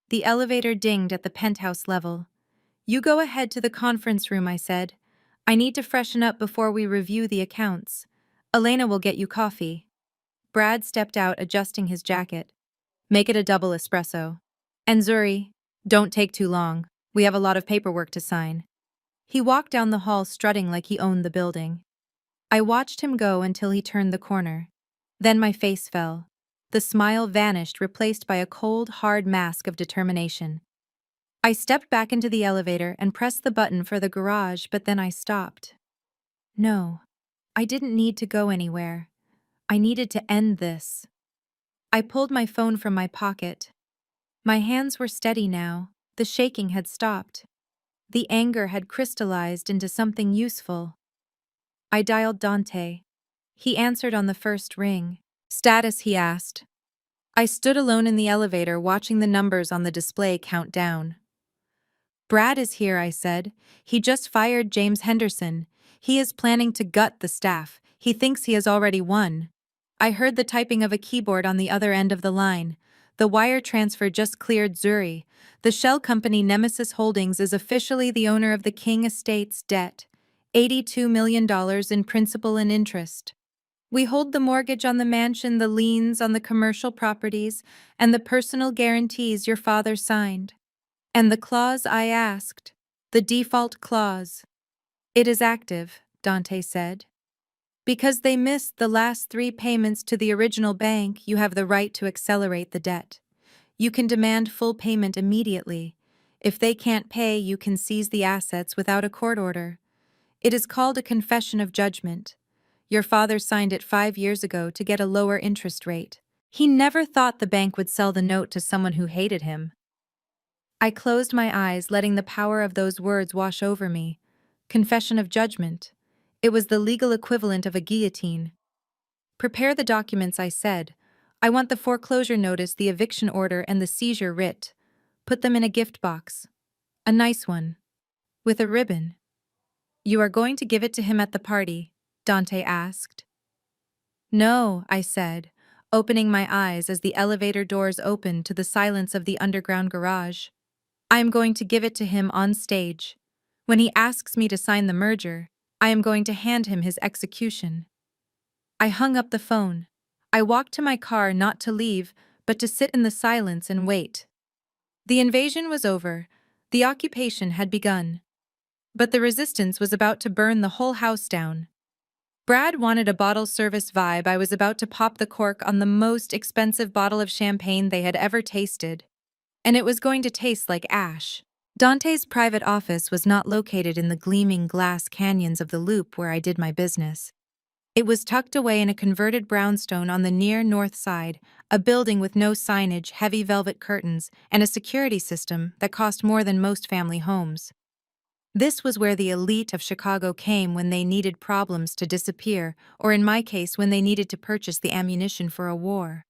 The elevator dinged at the penthouse level. You go ahead to the conference room, I said. I need to freshen up before we review the accounts. Elena will get you coffee. Brad stepped out, adjusting his jacket. Make it a double espresso. And Zuri, don't take too long. We have a lot of paperwork to sign. He walked down the hall, strutting like he owned the building. I watched him go until he turned the corner. Then my face fell. The smile vanished, replaced by a cold, hard mask of determination. I stepped back into the elevator and pressed the button for the garage, but then I stopped. No, I didn't need to go anywhere. I needed to end this. I pulled my phone from my pocket. My hands were steady now. The shaking had stopped. The anger had crystallized into something useful. I dialed Dante. He answered on the first ring. Status, he asked. I stood alone in the elevator, watching the numbers on the display count down. Brad is here, I said. He just fired James Henderson. He is planning to gut the staff. He thinks he has already won. I heard the typing of a keyboard on the other end of the line. The wire transfer just cleared Zuri. The shell company Nemesis Holdings is officially the owner of the King Estate's debt. $82 million in principal and interest. We hold the mortgage on the mansion, the liens on the commercial properties, and the personal guarantees your father signed. And the clause I asked, the default clause. It is active, Dante said. Because they missed the last 3 payments to the original bank, you have the right to accelerate the debt. You can demand full payment immediately. If they can't pay, you can seize the assets without a court order. It is called a confession of judgment. Your father signed it 5 years ago to get a lower interest rate. He never thought the bank would sell the note to someone who hated him. I closed my eyes, letting the power of those words wash over me. Confession of judgment. It was the legal equivalent of a guillotine. Prepare the documents, I said. I want the foreclosure notice, the eviction order, and the seizure writ. Put them in a gift box. A nice one. With a ribbon. You are going to give it to him at the party? Dante asked. No, I said, opening my eyes as the elevator doors opened to the silence of the underground garage. I am going to give it to him on stage. When he asks me to sign the merger, I am going to hand him his execution. I hung up the phone. I walked to my car, not to leave, but to sit in the silence and wait. The invasion was over. The occupation had begun. But the resistance was about to burn the whole house down. Brad wanted a bottle service vibe. I was about to pop the cork on the most expensive bottle of champagne they had ever tasted. And it was going to taste like ash. Dante's private office was not located in the gleaming glass canyons of the Loop where I did my business. It was tucked away in a converted brownstone on the near north side, a building with no signage, heavy velvet curtains, and a security system that cost more than most family homes. This was where the elite of Chicago came when they needed problems to disappear, or in my case, when they needed to purchase the ammunition for a war.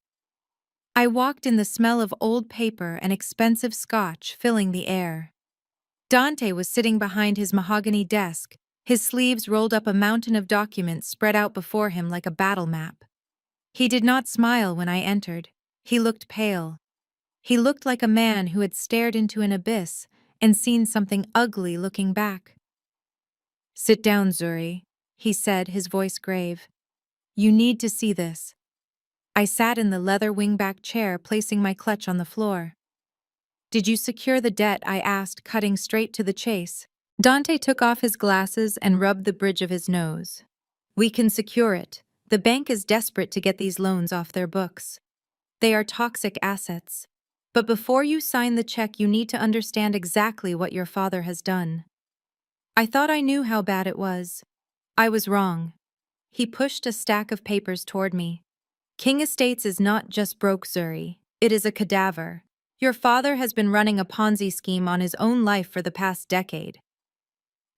I walked in the smell of old paper and expensive scotch filling the air. Dante was sitting behind his mahogany desk, his sleeves rolled up, a mountain of documents spread out before him like a battle map. He did not smile when I entered. He looked pale. He looked like a man who had stared into an abyss and seen something ugly looking back. Sit down, Zuri, he said, his voice grave. You need to see this. I sat in the leather wingback chair, placing my clutch on the floor. Did you secure the debt? I asked, cutting straight to the chase. Dante took off his glasses and rubbed the bridge of his nose. We can secure it. The bank is desperate to get these loans off their books. They are toxic assets. But before you sign the check, you need to understand exactly what your father has done. I thought I knew how bad it was. I was wrong. He pushed a stack of papers toward me. King Estates is not just broke, Zuri. It is a cadaver. Your father has been running a Ponzi scheme on his own life for the past decade.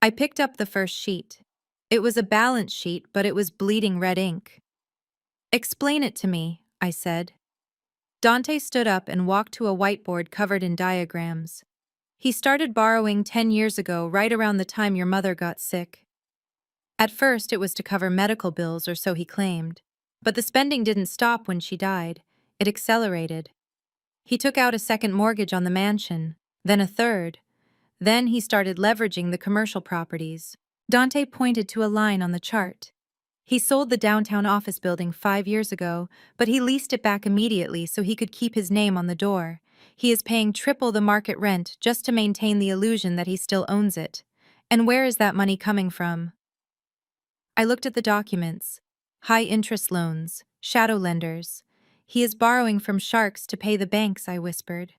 I picked up the first sheet. It was a balance sheet, but it was bleeding red ink. Explain it to me, I said. Dante stood up and walked to a whiteboard covered in diagrams. He started borrowing 10 years ago, right around the time your mother got sick. At first, it was to cover medical bills, or so he claimed. But the spending didn't stop when she died. It accelerated. He took out a second mortgage on the mansion, then a third. Then he started leveraging the commercial properties. Dante pointed to a line on the chart. He sold the downtown office building 5 years ago, but he leased it back immediately so he could keep his name on the door. He is paying triple the market rent just to maintain the illusion that he still owns it. And where is that money coming from? I looked at the documents. High-interest loans, shadow lenders. He is borrowing from sharks to pay the banks, I whispered.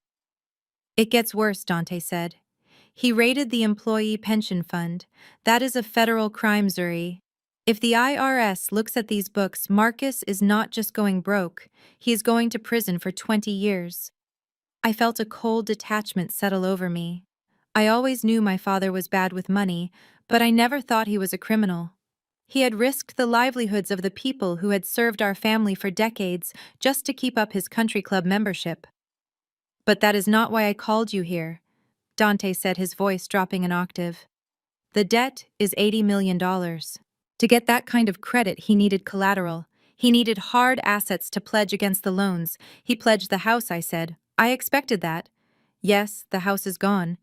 It gets worse, Dante said. He raided the employee pension fund. That is a federal crime, Zuri. If the IRS looks at these books, Marcus is not just going broke, he is going to prison for 20 years. I felt a cold detachment settle over me. I always knew my father was bad with money, but I never thought he was a criminal. He had risked the livelihoods of the people who had served our family for decades just to keep up his country club membership. But that is not why I called you here, Dante said, his voice dropping an octave. The debt is $80 million. To get that kind of credit, he needed collateral. He needed hard assets to pledge against the loans. He pledged the house, I said. I expected that. Yes, the house is gone.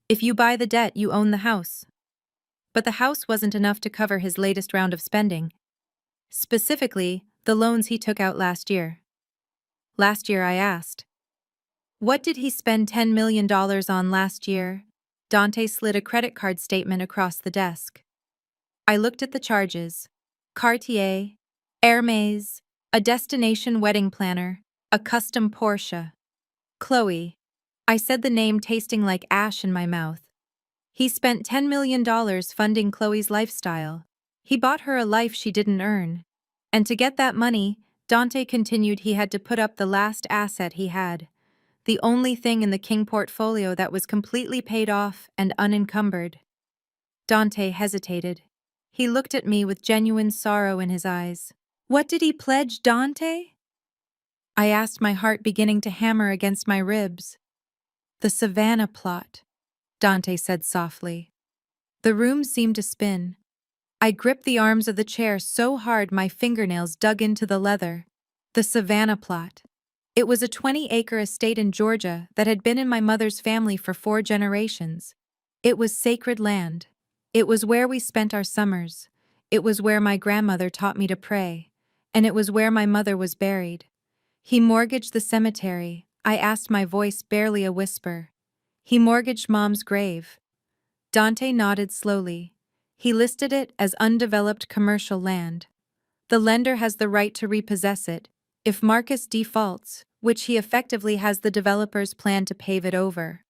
If you buy the debt, you own the house. But the house wasn't enough to cover his latest round of spending. Specifically, the loans he took out last year. Last year, I asked. What did he spend $10 million on last year? Dante slid a credit card statement across the desk. I looked at the charges. Cartier, Hermes, a destination wedding planner, a custom Porsche. Chloe. I said the name, tasting like ash in my mouth. He spent $10 million funding Chloe's lifestyle. He bought her a life she didn't earn. And to get that money, Dante continued, he had to put up the last asset he had. The only thing in the King portfolio that was completely paid off and unencumbered. Dante hesitated. He looked at me with genuine sorrow in his eyes. What did he pledge, Dante? I asked, my heart beginning to hammer against my ribs. The Savannah plot, Dante said softly. The room seemed to spin. I gripped the arms of the chair so hard my fingernails dug into the leather. The Savannah plot. It was a 20-acre estate in Georgia that had been in my mother's family for 4 generations. It was sacred land. It was where we spent our summers. It was where my grandmother taught me to pray. And it was where my mother was buried. He mortgaged the cemetery, I asked, my voice barely a whisper. He mortgaged Mom's grave. Dante nodded slowly. He listed it as undeveloped commercial land. The lender has the right to repossess it if Marcus defaults, which he effectively has the developers plan to pave it over.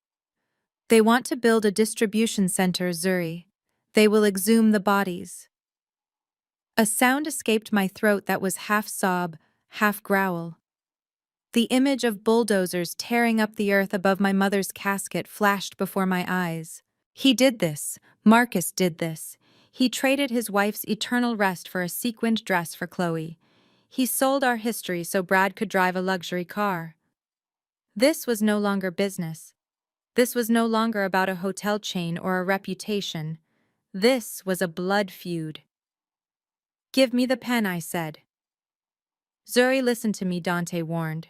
They want to build a distribution center, Zuri. They will exhume the bodies. A sound escaped my throat that was half sob, half growl. The image of bulldozers tearing up the earth above my mother's casket flashed before my eyes. He did this. Marcus did this. He traded his wife's eternal rest for a sequined dress for Chloe. He sold our history so Brad could drive a luxury car. This was no longer business. This was no longer about a hotel chain or a reputation. This was a blood feud. Give me the pen, I said. Zuri, listen to me, Dante warned.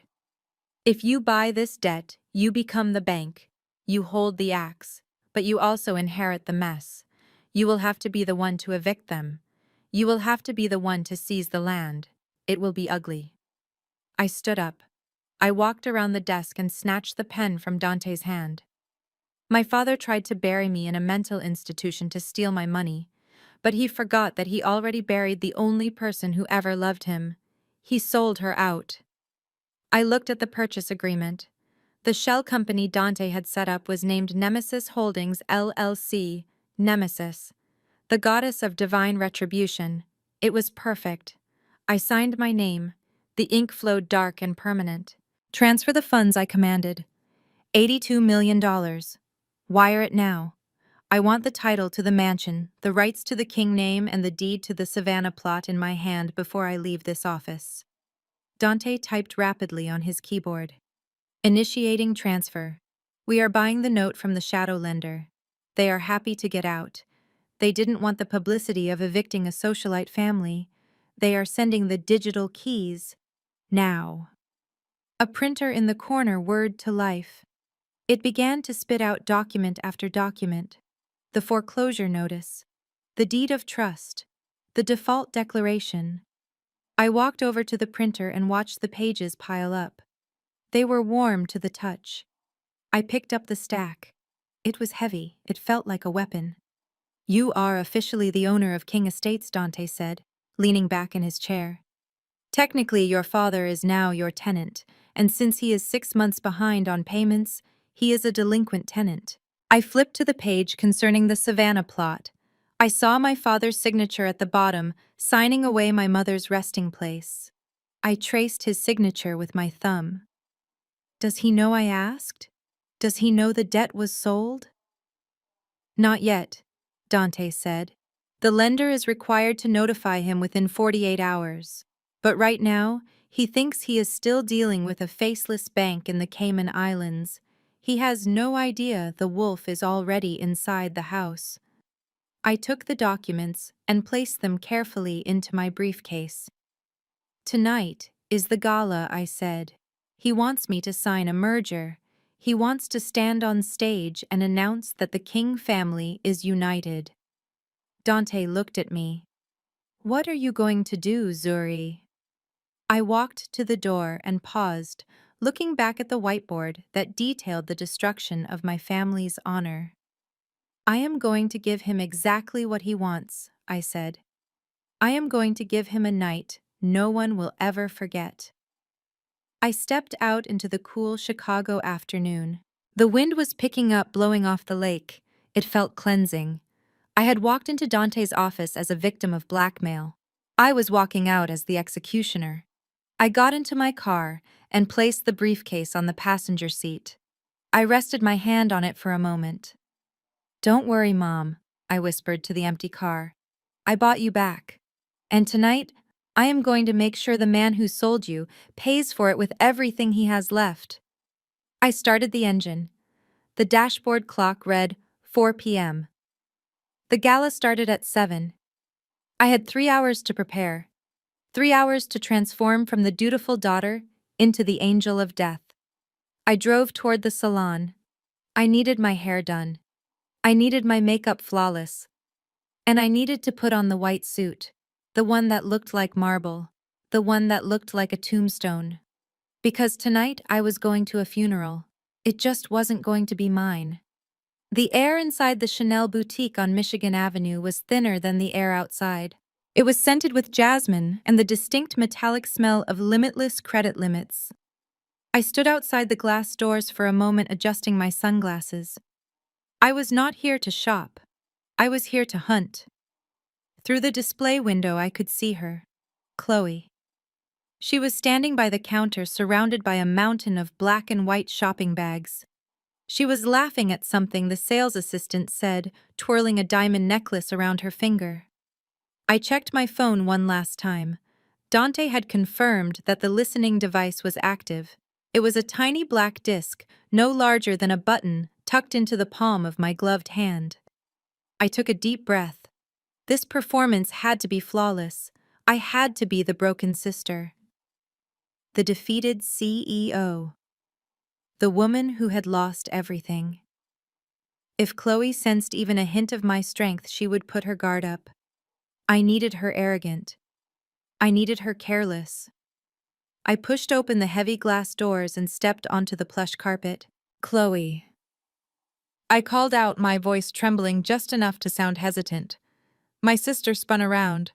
If you buy this debt, you become the bank. You hold the axe, but you also inherit the mess. You will have to be the one to evict them. You will have to be the one to seize the land. It will be ugly. I stood up. I walked around the desk and snatched the pen from Dante's hand. My father tried to bury me in a mental institution to steal my money, but he forgot that he already buried the only person who ever loved him. He sold her out. I looked at the purchase agreement. The shell company Dante had set up was named Nemesis Holdings LLC, Nemesis, the goddess of divine retribution. It was perfect. I signed my name. The ink flowed dark and permanent. Transfer the funds, I commanded. $82 million. Wire it now. I want the title to the mansion, the rights to the king name, and the deed to the Savannah plot in my hand before I leave this office. Dante typed rapidly on his keyboard. Initiating transfer. We are buying the note from the shadow lender. They are happy to get out. They didn't want the publicity of evicting a socialite family. They are sending the digital keys. Now. A printer in the corner whirred to life. It began to spit out document after document. The foreclosure notice. The deed of trust. The default declaration. I walked over to the printer and watched the pages pile up. They were warm to the touch. I picked up the stack. It was heavy. It felt like a weapon. You are officially the owner of King Estates, Dante said, leaning back in his chair. Technically, your father is now your tenant, and since he is 6 months behind on payments, he is a delinquent tenant. I flipped to the page concerning the Savannah plot. I saw my father's signature at the bottom, signing away my mother's resting place. I traced his signature with my thumb. Does he know I asked? Does he know the debt was sold? Not yet, Dante said. The lender is required to notify him within 48 hours. But right now, he thinks he is still dealing with a faceless bank in the Cayman Islands. He has no idea the wolf is already inside the house. I took the documents and placed them carefully into my briefcase. Tonight is the gala, I said. He wants me to sign a merger. He wants to stand on stage and announce that the King family is united. Dante looked at me. What are you going to do, Zuri? I walked to the door and paused, looking back at the whiteboard that detailed the destruction of my family's honor. I am going to give him exactly what he wants, I said. I am going to give him a night no one will ever forget. I stepped out into the cool Chicago afternoon. The wind was picking up, blowing off the lake. It felt cleansing. I had walked into Dante's office as a victim of blackmail. I was walking out as the executioner. I got into my car and placed the briefcase on the passenger seat. I rested my hand on it for a moment. Don't worry, Mom, I whispered to the empty car. I bought you back. And tonight, I am going to make sure the man who sold you pays for it with everything he has left. I started the engine. The dashboard clock read 4 p.m. The gala started at 7. I had 3 hours to prepare. 3 hours to transform from the dutiful daughter into the angel of death. I drove toward the salon. I needed my hair done. I needed my makeup flawless. And I needed to put on the white suit, the one that looked like marble, the one that looked like a tombstone. Because tonight I was going to a funeral. It just wasn't going to be mine. The air inside the Chanel boutique on Michigan Avenue was thinner than the air outside. It was scented with jasmine and the distinct metallic smell of limitless credit limits. I stood outside the glass doors for a moment, adjusting my sunglasses. I was not here to shop. I was here to hunt. Through the display window I could see her, Chloe. She was standing by the counter surrounded by a mountain of black and white shopping bags. She was laughing at something the sales assistant said, twirling a diamond necklace around her finger. I checked my phone one last time. Dante had confirmed that the listening device was active. It was a tiny black disc, no larger than a button, tucked into the palm of my gloved hand. I took a deep breath. This performance had to be flawless. I had to be the broken sister. The defeated CEO. The woman who had lost everything. If Chloe sensed even a hint of my strength, she would put her guard up. I needed her arrogant. I needed her careless. I pushed open the heavy glass doors and stepped onto the plush carpet. Chloe. I called out, my voice trembling just enough to sound hesitant. My sister spun around.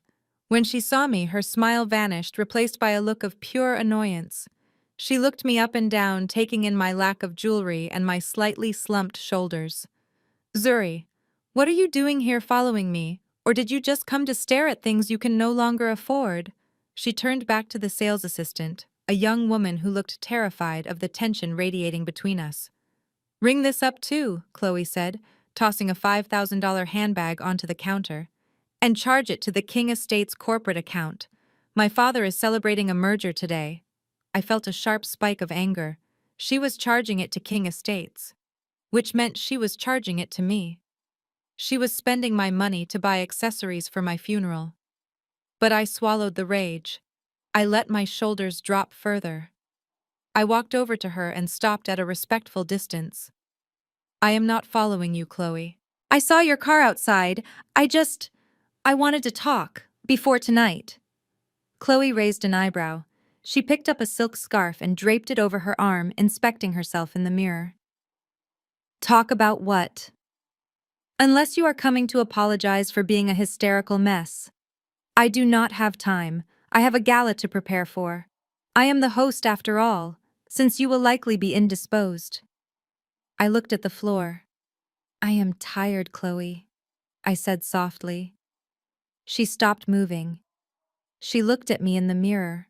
When she saw me, her smile vanished, replaced by a look of pure annoyance. She looked me up and down, taking in my lack of jewelry and my slightly slumped shoulders. Zuri, what are you doing here following me? Or did you just come to stare at things you can no longer afford? She turned back to the sales assistant, a young woman who looked terrified of the tension radiating between us. Ring this up too, Chloe said, tossing a $5,000 handbag onto the counter. And charge it to the King Estates corporate account. My father is celebrating a merger today. I felt a sharp spike of anger. She was charging it to King Estates, which meant she was charging it to me. She was spending my money to buy accessories for my funeral. But I swallowed the rage. I let my shoulders drop further. I walked over to her and stopped at a respectful distance. I am not following you, Chloe. I saw your car outside. I wanted to talk, before tonight. Chloe raised an eyebrow. She picked up a silk scarf and draped it over her arm, inspecting herself in the mirror. Talk about what? Unless you are coming to apologize for being a hysterical mess. I do not have time. I have a gala to prepare for. I am the host after all, since you will likely be indisposed. I looked at the floor. I am tired, Chloe, I said softly. She stopped moving. She looked at me in the mirror,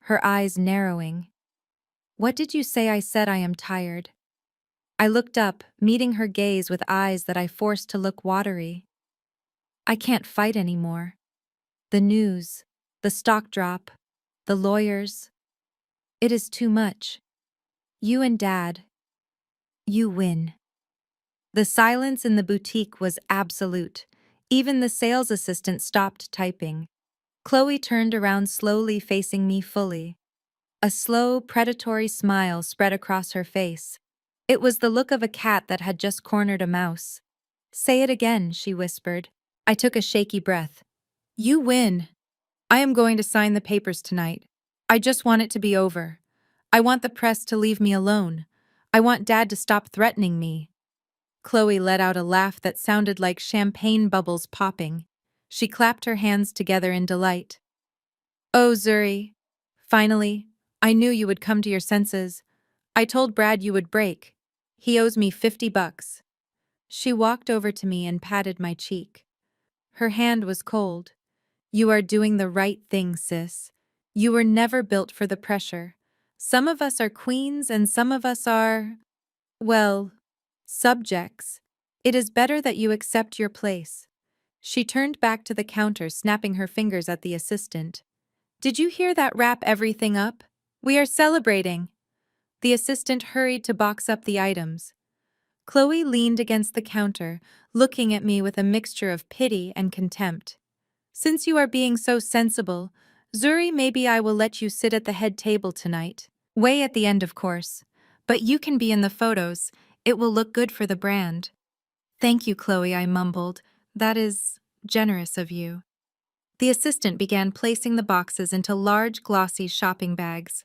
her eyes narrowing. What did you say? I said I am tired. I looked up, meeting her gaze with eyes that I forced to look watery. I can't fight anymore. The news, the stock drop, the lawyers. It is too much. You and Dad. You win. The silence in the boutique was absolute. Even the sales assistant stopped typing. Chloe turned around slowly, facing me fully. A slow, predatory smile spread across her face. It was the look of a cat that had just cornered a mouse. Say it again, she whispered. I took a shaky breath. You win. I am going to sign the papers tonight. I just want it to be over. I want the press to leave me alone. I want Dad to stop threatening me. Chloe let out a laugh that sounded like champagne bubbles popping. She clapped her hands together in delight. Oh, Zuri. Finally, I knew you would come to your senses. I told Brad you would break. He owes me $50. She walked over to me and patted my cheek. Her hand was cold. You are doing the right thing, sis. You were never built for the pressure. Some of us are queens and some of us are, well, subjects. It is better that you accept your place. She turned back to the counter, snapping her fingers at the assistant. Did you hear that? Wrap everything up? We are celebrating. The assistant hurried to box up the items. Chloe leaned against the counter, looking at me with a mixture of pity and contempt. Since you are being so sensible, Zuri, maybe I will let you sit at the head table tonight. Way at the end, of course. But you can be in the photos. It will look good for the brand. Thank you, Chloe, I mumbled. That is generous of you. The assistant began placing the boxes into large, glossy shopping bags.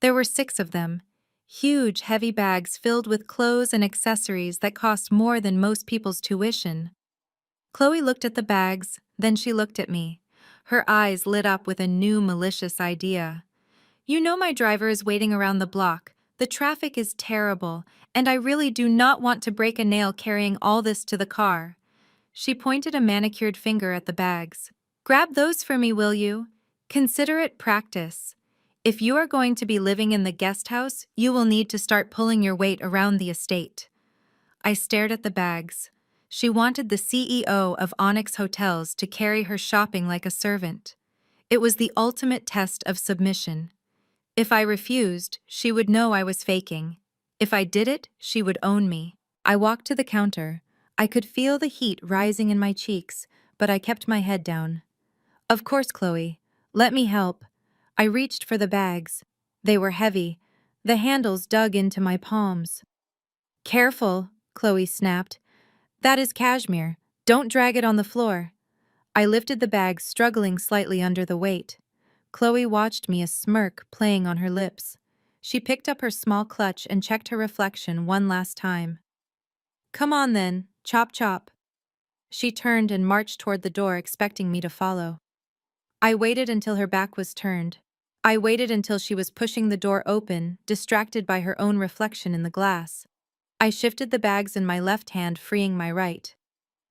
There were 6 of them. Huge, heavy bags filled with clothes and accessories that cost more than most people's tuition. Chloe looked at the bags, then she looked at me. Her eyes lit up with a new malicious idea. You know my driver is waiting around the block. The traffic is terrible, and I really do not want to break a nail carrying all this to the car. She pointed a manicured finger at the bags. Grab those for me, will you? Consider it practice. If you are going to be living in the guest house, you will need to start pulling your weight around the estate. I stared at the bags. She wanted the CEO of Onyx Hotels to carry her shopping like a servant. It was the ultimate test of submission. If I refused, she would know I was faking. If I did it, she would own me. I walked to the counter. I could feel the heat rising in my cheeks, but I kept my head down. Of course, Chloe. Let me help. I reached for the bags. They were heavy. The handles dug into my palms. Careful, Chloe snapped. That is cashmere. Don't drag it on the floor. I lifted the bag, struggling slightly under the weight. Chloe watched me, a smirk playing on her lips. She picked up her small clutch and checked her reflection one last time. "Come on then, chop chop." She turned and marched toward the door, expecting me to follow. I waited until her back was turned. I waited until she was pushing the door open, distracted by her own reflection in the glass. I shifted the bags in my left hand, freeing my right.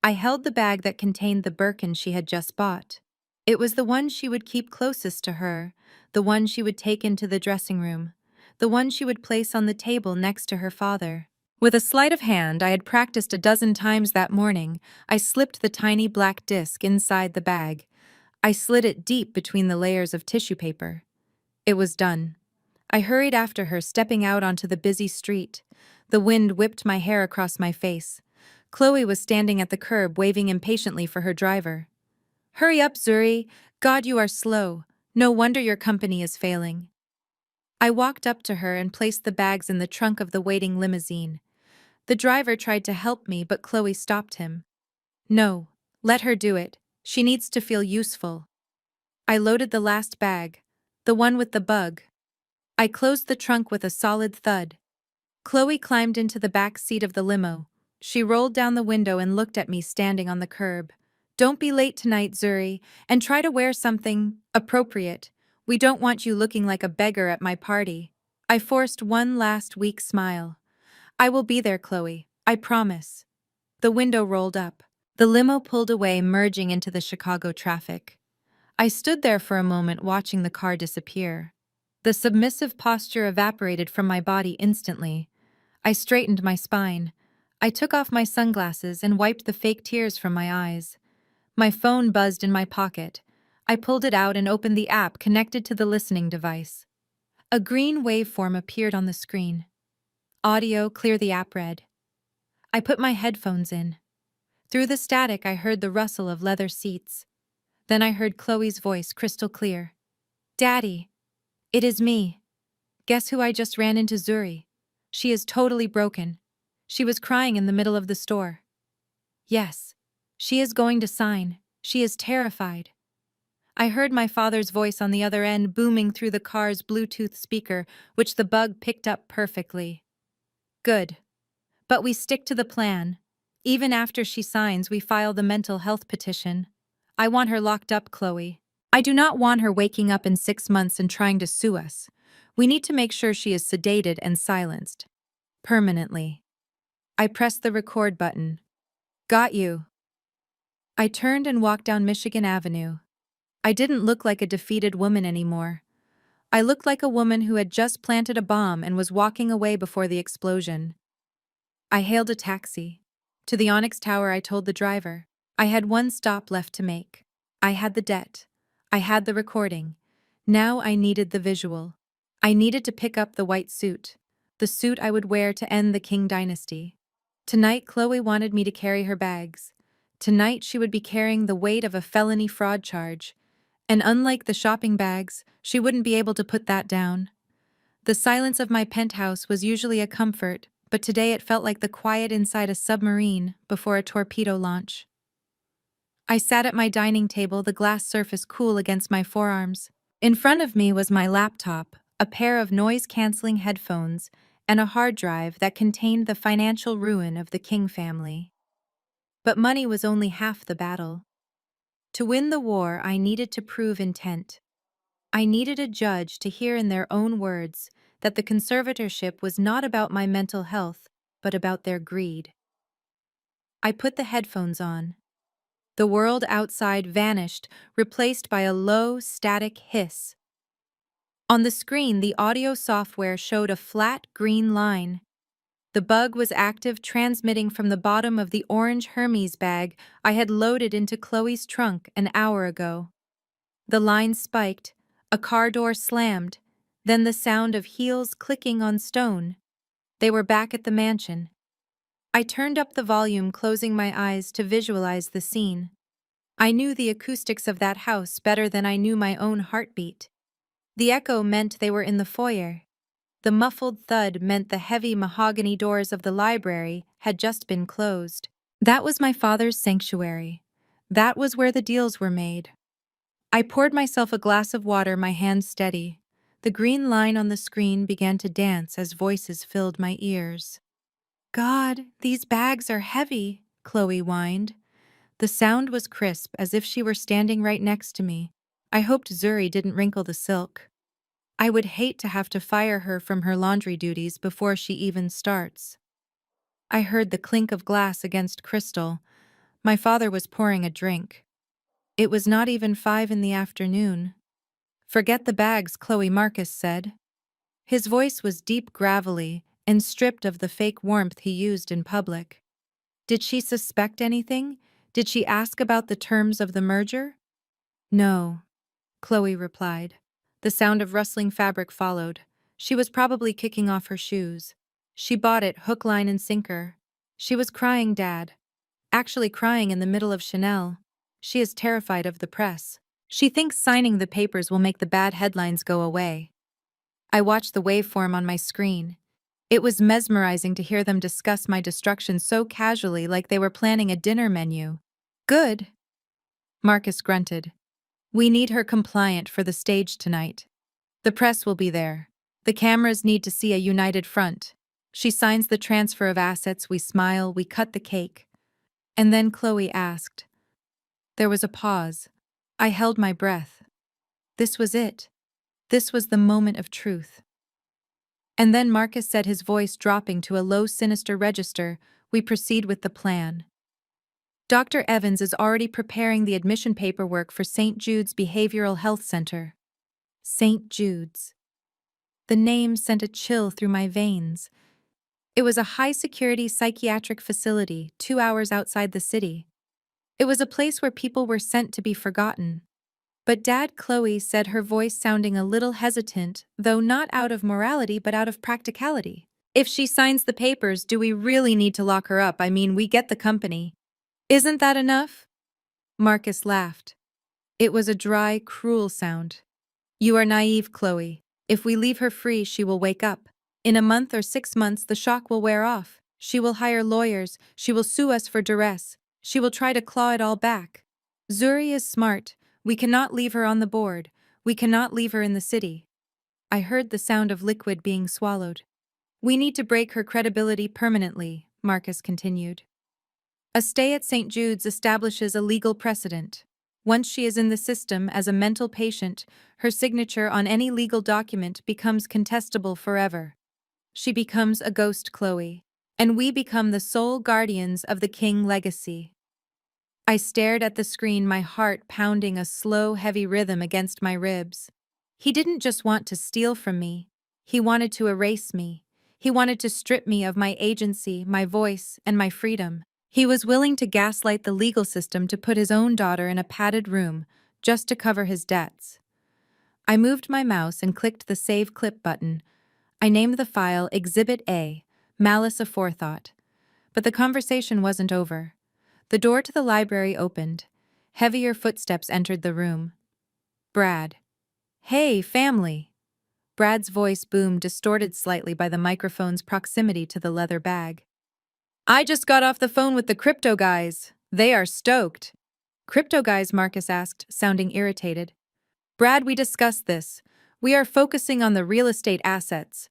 I held the bag that contained the Birkin she had just bought. It was the one she would keep closest to her, the one she would take into the dressing room, the one she would place on the table next to her father. With a sleight of hand I had practiced a dozen times that morning, I slipped the tiny black disc inside the bag. I slid it deep between the layers of tissue paper. It was done. I hurried after her, stepping out onto the busy street. The wind whipped my hair across my face. Chloe was standing at the curb, waving impatiently for her driver. "Hurry up, Zuri. God, you are slow. No wonder your company is failing." I walked up to her and placed the bags in the trunk of the waiting limousine. The driver tried to help me, but Chloe stopped him. "No, let her do it. She needs to feel useful." I loaded the last bag, the one with the bug. I closed the trunk with a solid thud. Chloe climbed into the back seat of the limo. She rolled down the window and looked at me standing on the curb. "Don't be late tonight, Zuri, and try to wear something appropriate. We don't want you looking like a beggar at my party." I forced one last weak smile. "I will be there, Chloe. I promise." The window rolled up. The limo pulled away, merging into the Chicago traffic. I stood there for a moment, watching the car disappear. The submissive posture evaporated from my body instantly. I straightened my spine. I took off my sunglasses and wiped the fake tears from my eyes. My phone buzzed in my pocket. I pulled it out and opened the app connected to the listening device. A green waveform appeared on the screen. "Audio clear," the app read. I put my headphones in. Through the static, I heard the rustle of leather seats. Then I heard Chloe's voice, crystal clear. "Daddy, it is me. Guess who I just ran into? Zuri. She is totally broken. She was crying in the middle of the store." "Yes. She is going to sign. She is terrified." I heard my father's voice on the other end, booming through the car's Bluetooth speaker, which the bug picked up perfectly. "Good. But we stick to the plan. Even after she signs, we file the mental health petition. I want her locked up, Chloe. I do not want her waking up in 6 months and trying to sue us. We need to make sure she is sedated and silenced. Permanently." I pressed the record button. "Got you." I turned and walked down Michigan Avenue. I didn't look like a defeated woman anymore. I looked like a woman who had just planted a bomb and was walking away before the explosion. I hailed a taxi. To the Onyx Tower, I told the driver. I had one stop left to make. I had the debt. I had the recording. Now I needed the visual. I needed to pick up the white suit. The suit I would wear to end the King dynasty. Tonight, Chloe wanted me to carry her bags. Tonight, she would be carrying the weight of a felony fraud charge. And unlike the shopping bags, she wouldn't be able to put that down. The silence of my penthouse was usually a comfort, but today it felt like the quiet inside a submarine before a torpedo launch. I sat at my dining table, the glass surface cool against my forearms. In front of me was my laptop, a pair of noise-canceling headphones, and a hard drive that contained the financial ruin of the King family. But money was only half the battle. To win the war, I needed to prove intent. I needed a judge to hear in their own words that the conservatorship was not about my mental health, but about their greed. I put the headphones on. The world outside vanished, replaced by a low, static hiss. On the screen, the audio software showed a flat, green line. The bug was active, transmitting from the bottom of the orange Hermes bag I had loaded into Chloe's trunk an hour ago. The line spiked, a car door slammed, then the sound of heels clicking on stone. They were back at the mansion. I turned up the volume, closing my eyes to visualize the scene. I knew the acoustics of that house better than I knew my own heartbeat. The echo meant they were in the foyer. The muffled thud meant the heavy mahogany doors of the library had just been closed. That was my father's sanctuary. That was where the deals were made. I poured myself a glass of water, my hands steady. The green line on the screen began to dance as voices filled my ears. God, these bags are heavy, Chloe whined. The sound was crisp, as if she were standing right next to me. I hoped Zuri didn't wrinkle the silk. I would hate to have to fire her from her laundry duties before she even starts. I heard the clink of glass against crystal. My father was pouring a drink. It was not even 5 in the afternoon. Forget the bags, Chloe Marcus said. His voice was deep gravelly and stripped of the fake warmth he used in public. Did she suspect anything? Did she ask about the terms of the merger? No, Chloe replied. The sound of rustling fabric followed. She was probably kicking off her shoes. She bought it hook, line, and sinker. She was crying, Dad. Actually crying in the middle of Chanel. She is terrified of the press. She thinks signing the papers will make the bad headlines go away. I watched the waveform on my screen. It was mesmerizing to hear them discuss my destruction so casually, like they were planning a dinner menu. Good, Marcus grunted. We need her compliant for the stage tonight. The press will be there. The cameras need to see a united front. She signs the transfer of assets, we smile, we cut the cake. And then Chloe asked. There was a pause. I held my breath. This was it. This was the moment of truth. And then Marcus said, his voice dropping to a low, sinister register, we proceed with the plan. Dr. Evans is already preparing the admission paperwork for St. Jude's Behavioral Health Center. St. Jude's. The name sent a chill through my veins. It was a high-security psychiatric facility 2 hours outside the city. It was a place where people were sent to be forgotten. But Dad, Chloe said, her voice sounding a little hesitant, though not out of morality but out of practicality. If she signs the papers, do we really need to lock her up? I mean, we get the company. Isn't that enough? Marcus laughed. It was a dry, cruel sound. You are naive, Chloe. If we leave her free, she will wake up. In a month or 6 months, the shock will wear off. She will hire lawyers. She will sue us for duress. She will try to claw it all back. Zuri is smart. We cannot leave her on the board. We cannot leave her in the city. I heard the sound of liquid being swallowed. We need to break her credibility permanently, Marcus continued. A stay at St. Jude's establishes a legal precedent. Once she is in the system as a mental patient, her signature on any legal document becomes contestable forever. She becomes a ghost, Chloe, and we become the sole guardians of the King legacy. I stared at the screen, my heart pounding a slow, heavy rhythm against my ribs. He didn't just want to steal from me. He wanted to erase me. He wanted to strip me of my agency, my voice, and my freedom. He was willing to gaslight the legal system to put his own daughter in a padded room just to cover his debts. I moved my mouse and clicked the Save Clip button. I named the file Exhibit A, Malice Aforethought. But the conversation wasn't over. The door to the library opened. Heavier footsteps entered the room. Brad. Hey, family. Brad's voice boomed, distorted slightly by the microphone's proximity to the leather bag. I just got off the phone with the crypto guys. They are stoked. Crypto guys? Marcus asked, sounding irritated. Brad, we discussed this. We are focusing on the real estate assets.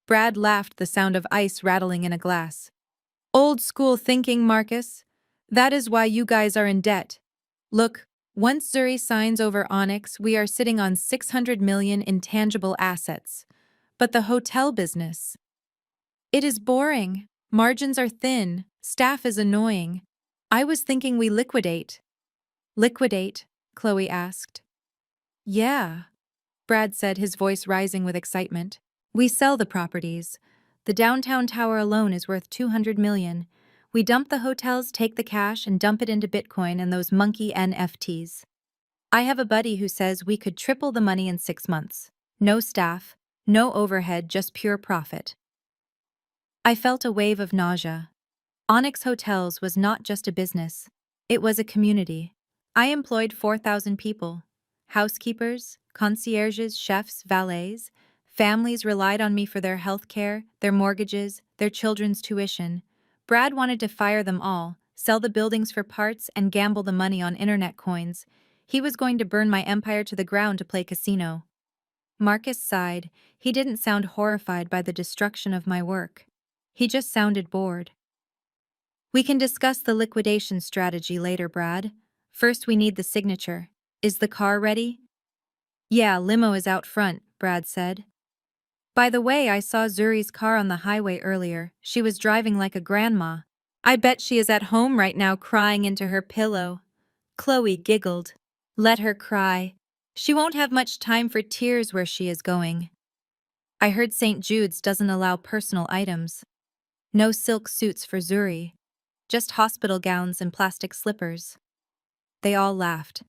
Brad laughed, the sound of ice rattling in a glass. Old school thinking, Marcus. That is why you guys are in debt. Look, once Zuri signs over Onyx, we are sitting on 600 million in tangible assets. But the hotel business. It is boring. Margins are thin. Staff is annoying. I was thinking we liquidate. Liquidate? Chloe asked. Yeah, Brad said, his voice rising with excitement. We sell the properties. The downtown tower alone is worth 200 million. We dump the hotels, take the cash, and dump it into Bitcoin and those monkey NFTs. I have a buddy who says we could triple the money in 6 months. No staff, no overhead, just pure profit. I felt a wave of nausea. Onyx Hotels was not just a business. It was a community. I employed 4,000 people. Housekeepers, concierges, chefs, valets. Families relied on me for their health care, their mortgages, their children's tuition. Brad wanted to fire them all, sell the buildings for parts, and gamble the money on internet coins. He was going to burn my empire to the ground to play casino. Marcus sighed. He didn't sound horrified by the destruction of my work. He just sounded bored. We can discuss the liquidation strategy later, Brad. First, we need the signature. Is the car ready? Yeah, limo is out front, Brad said. By the way, I saw Zuri's car on the highway earlier. She was driving like a grandma. I bet she is at home right now crying into her pillow. Chloe giggled. Let her cry. She won't have much time for tears where she is going. I heard St. Jude's doesn't allow personal items. No silk suits for Zuri. Just hospital gowns and plastic slippers. They all laughed.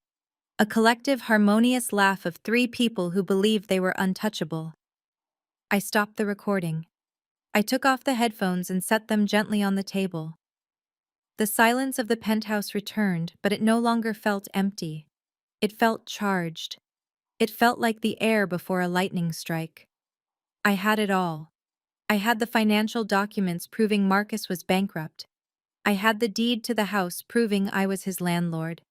A collective harmonious laugh of 3 people who believed they were untouchable. I stopped the recording. I took off the headphones and set them gently on the table. The silence of the penthouse returned, but it no longer felt empty. It felt charged. It felt like the air before a lightning strike. I had it all. I had the financial documents proving Marcus was bankrupt. I had the deed to the house proving I was his landlord.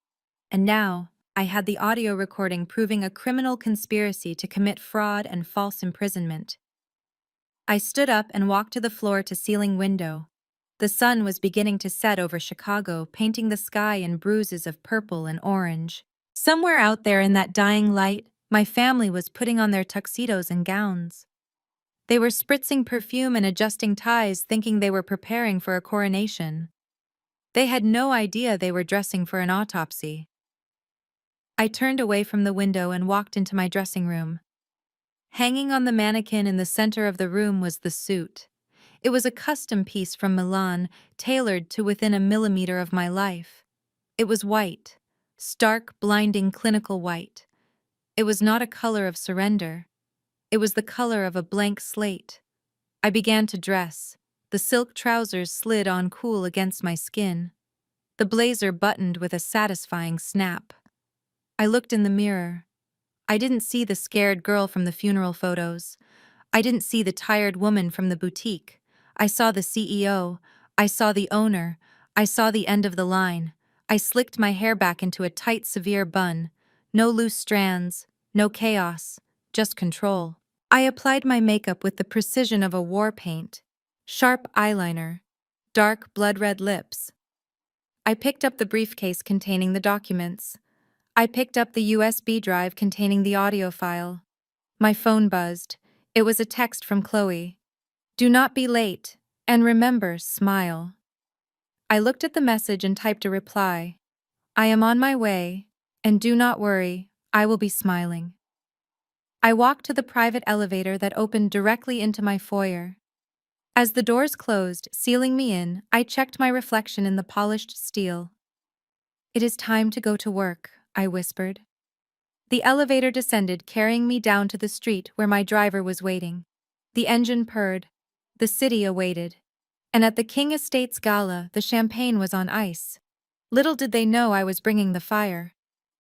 And now, I had the audio recording proving a criminal conspiracy to commit fraud and false imprisonment. I stood up and walked to the floor-to-ceiling window. The sun was beginning to set over Chicago, painting the sky in bruises of purple and orange. Somewhere out there in that dying light, my family was putting on their tuxedos and gowns. They were spritzing perfume and adjusting ties, thinking they were preparing for a coronation. They had no idea they were dressing for an autopsy. I turned away from the window and walked into my dressing room. Hanging on the mannequin in the center of the room was the suit. It was a custom piece from Milan, tailored to within a millimeter of my life. It was white, stark, blinding, clinical white. It was not a color of surrender. It was the color of a blank slate. I began to dress. The silk trousers slid on cool against my skin. The blazer buttoned with a satisfying snap. I looked in the mirror. I didn't see the scared girl from the funeral photos. I didn't see the tired woman from the boutique. I saw the CEO. I saw the owner. I saw the end of the line. I slicked my hair back into a tight, severe bun. No loose strands, no chaos, just control. I applied my makeup with the precision of a war paint. Sharp eyeliner. Dark, blood-red lips. I picked up the briefcase containing the documents. I picked up the USB drive containing the audio file. My phone buzzed. It was a text from Chloe. Do not be late, and remember, smile. I looked at the message and typed a reply. I am on my way, and do not worry, I will be smiling. I walked to the private elevator that opened directly into my foyer. As the doors closed, sealing me in, I checked my reflection in the polished steel. It is time to go to work, I whispered. The elevator descended, carrying me down to the street where my driver was waiting. The engine purred. The city awaited. And at the King Estates Gala, the champagne was on ice. Little did they know I was bringing the fire.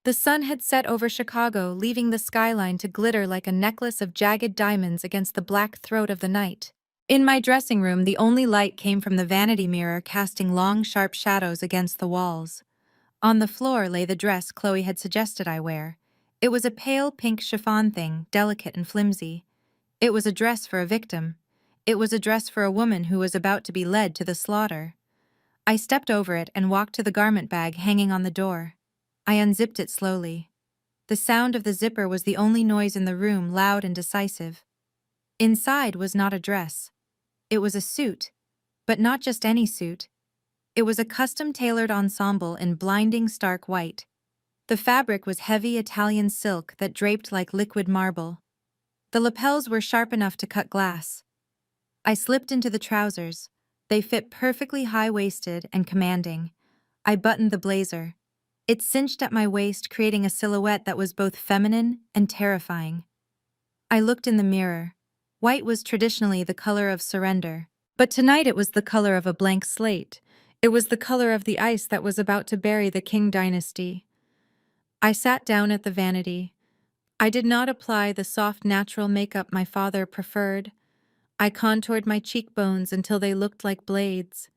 The sun had set over Chicago, leaving the skyline to glitter like a necklace of jagged diamonds against the black throat of the night. In my dressing room, the only light came from the vanity mirror, casting long, sharp shadows against the walls. On the floor lay the dress Chloe had suggested I wear. It was a pale pink chiffon thing, delicate and flimsy. It was a dress for a victim. It was a dress for a woman who was about to be led to the slaughter. I stepped over it and walked to the garment bag hanging on the door. I unzipped it slowly. The sound of the zipper was the only noise in the room, loud and decisive. Inside was not a dress. It was a suit, but not just any suit. It was a custom-tailored ensemble in blinding stark white. The fabric was heavy Italian silk that draped like liquid marble. The lapels were sharp enough to cut glass. I slipped into the trousers. They fit perfectly high-waisted and commanding. I buttoned the blazer. It cinched at my waist, creating a silhouette that was both feminine and terrifying. I looked in the mirror. White was traditionally the color of surrender, but tonight it was the color of a blank slate. It was the color of the ice that was about to bury the King dynasty. I sat down at the vanity. I did not apply the soft, natural makeup my father preferred. I contoured my cheekbones until they looked like blades.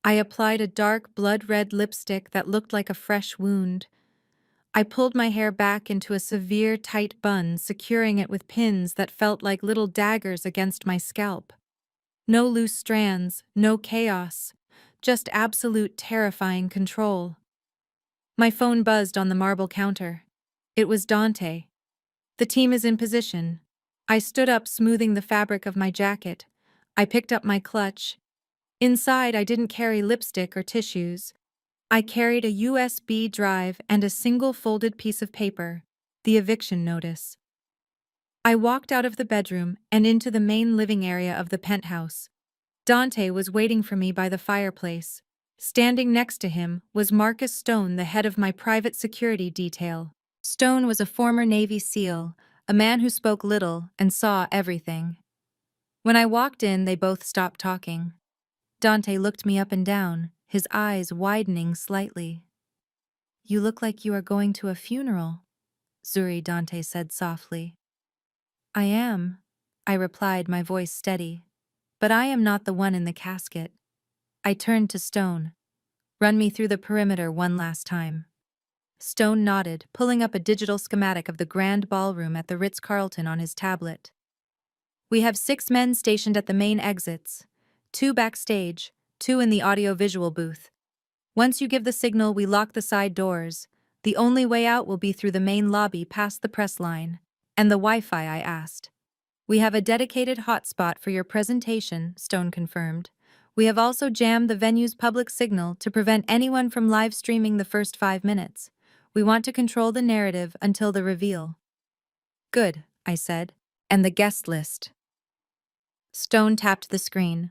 I applied a dark, blood-red lipstick that looked like a fresh wound. I pulled my hair back into a severe tight bun, securing it with pins that felt like little daggers against my scalp. No loose strands, no chaos, just absolute terrifying control. My phone buzzed on the marble counter. It was Dante. The team is in position. I stood up, smoothing the fabric of my jacket. I picked up my clutch. Inside, I didn't carry lipstick or tissues. I carried a USB drive and a single folded piece of paper, the eviction notice. I walked out of the bedroom and into the main living area of the penthouse. Dante was waiting for me by the fireplace. Standing next to him was Marcus Stone, the head of my private security detail. Stone was a former Navy SEAL, a man who spoke little and saw everything. When I walked in, they both stopped talking. Dante looked me up and down, his eyes widening slightly. "You look like you are going to a funeral," Zuri, Dante said softly. "I am," I replied, my voice steady. "But I am not the one in the casket." I turned to Stone. "Run me through the perimeter one last time." Stone nodded, pulling up a digital schematic of the grand ballroom at the Ritz-Carlton on his tablet. "We have 6 men stationed at the main exits, 2 backstage, 2 in the audio-visual booth. Once you give the signal, we lock the side doors. The only way out will be through the main lobby past the press line. And the Wi-Fi," I asked. "We have a dedicated hotspot for your presentation," Stone confirmed. "We have also jammed the venue's public signal to prevent anyone from live streaming the first 5 minutes. We want to control the narrative until the reveal." "Good," I said. "And the guest list?" Stone tapped the screen.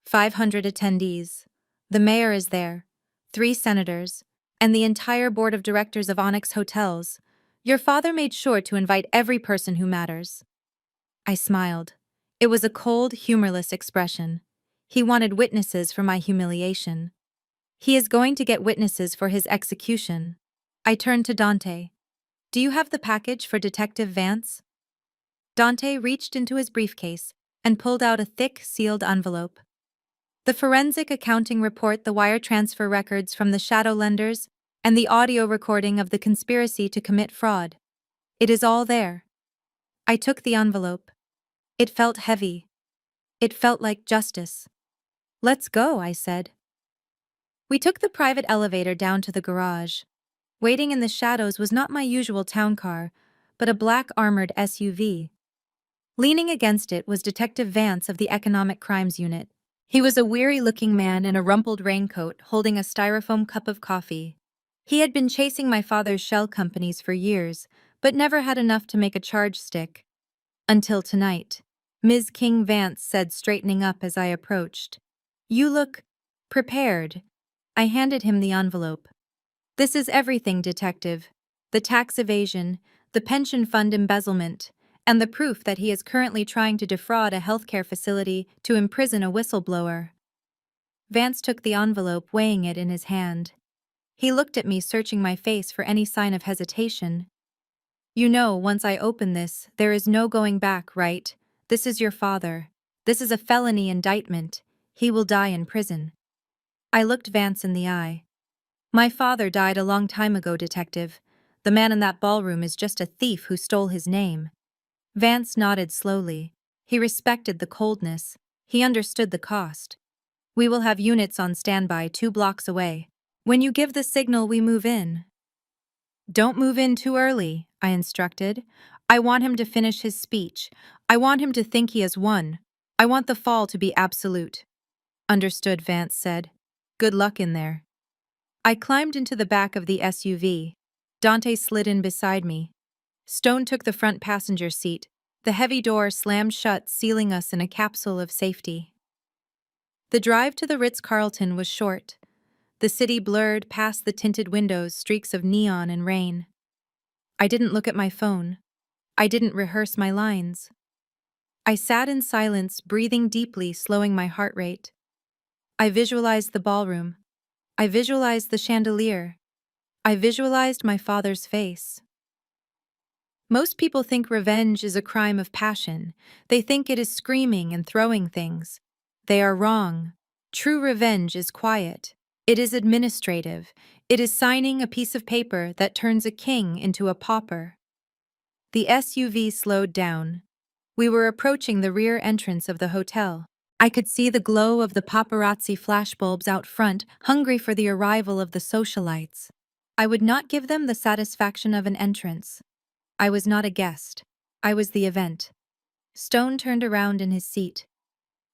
500 attendees. The mayor is there, 3 senators, and the entire board of directors of Onyx Hotels. Your father made sure to invite every person who matters." I smiled. It was a cold, humorless expression. He wanted witnesses for my humiliation. He is going to get witnesses for his execution. I turned to Dante. "Do you have the package for Detective Vance?" Dante reached into his briefcase and pulled out a thick, sealed envelope. "The forensic accounting report, the wire transfer records from the shadow lenders, and the audio recording of the conspiracy to commit fraud. It is all there." I took the envelope. It felt heavy. It felt like justice. "Let's go," I said. We took the private elevator down to the garage. Waiting in the shadows was not my usual town car, but a black armored SUV. Leaning against it was Detective Vance of the Economic Crimes Unit. He was a weary-looking man in a rumpled raincoat holding a styrofoam cup of coffee. He had been chasing my father's shell companies for years, but never had enough to make a charge stick. Until tonight. Ms. King, Vance said, straightening up as I approached. "You look prepared." I handed him the envelope. "This is everything, Detective. The tax evasion, the pension fund embezzlement, and the proof that he is currently trying to defraud a healthcare facility to imprison a whistleblower." Vance took the envelope, weighing it in his hand. He looked at me, searching my face for any sign of hesitation. "You know, once I open this, there is no going back, right? This is your father. This is a felony indictment. He will die in prison." I looked Vance in the eye. "My father died a long time ago, Detective. The man in that ballroom is just a thief who stole his name." Vance nodded slowly. He respected the coldness. He understood the cost. "We will have units on standby 2 blocks away. When you give the signal, we move in." "Don't move in too early," I instructed. "I want him to finish his speech. I want him to think he has won. I want the fall to be absolute." "Understood," Vance said. "Good luck in there." I climbed into the back of the SUV. Dante slid in beside me. Stone took the front passenger seat. The heavy door slammed shut, sealing us in a capsule of safety. The drive to the Ritz-Carlton was short. The city blurred past the tinted windows, streaks of neon and rain. I didn't look at my phone. I didn't rehearse my lines. I sat in silence, breathing deeply, slowing my heart rate. I visualized the ballroom. I visualized the chandelier. I visualized my father's face. Most people think revenge is a crime of passion. They think it is screaming and throwing things. They are wrong. True revenge is quiet. It is administrative. It is signing a piece of paper that turns a king into a pauper. The SUV slowed down. We were approaching the rear entrance of the hotel. I could see the glow of the paparazzi flashbulbs out front, hungry for the arrival of the socialites. I would not give them the satisfaction of an entrance. I was not a guest. I was the event. Stone turned around in his seat.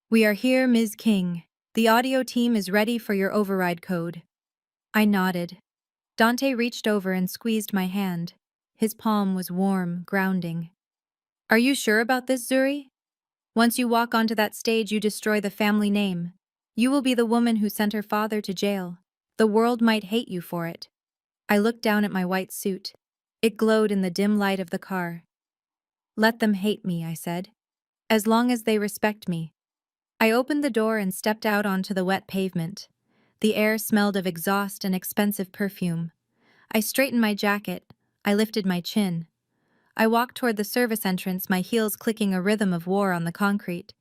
"We are here, Ms. King. The audio team is ready for your override code." I nodded. Dante reached over and squeezed my hand. His palm was warm, grounding. "Are you sure about this, Zuri? Once you walk onto that stage, you destroy the family name. You will be the woman who sent her father to jail. The world might hate you for it." I looked down at my white suit. It glowed in the dim light of the car. "Let them hate me," I said. "As long as they respect me." I opened the door and stepped out onto the wet pavement. The air smelled of exhaust and expensive perfume. I straightened my jacket. I lifted my chin. I walked toward the service entrance, my heels clicking a rhythm of war on the concrete.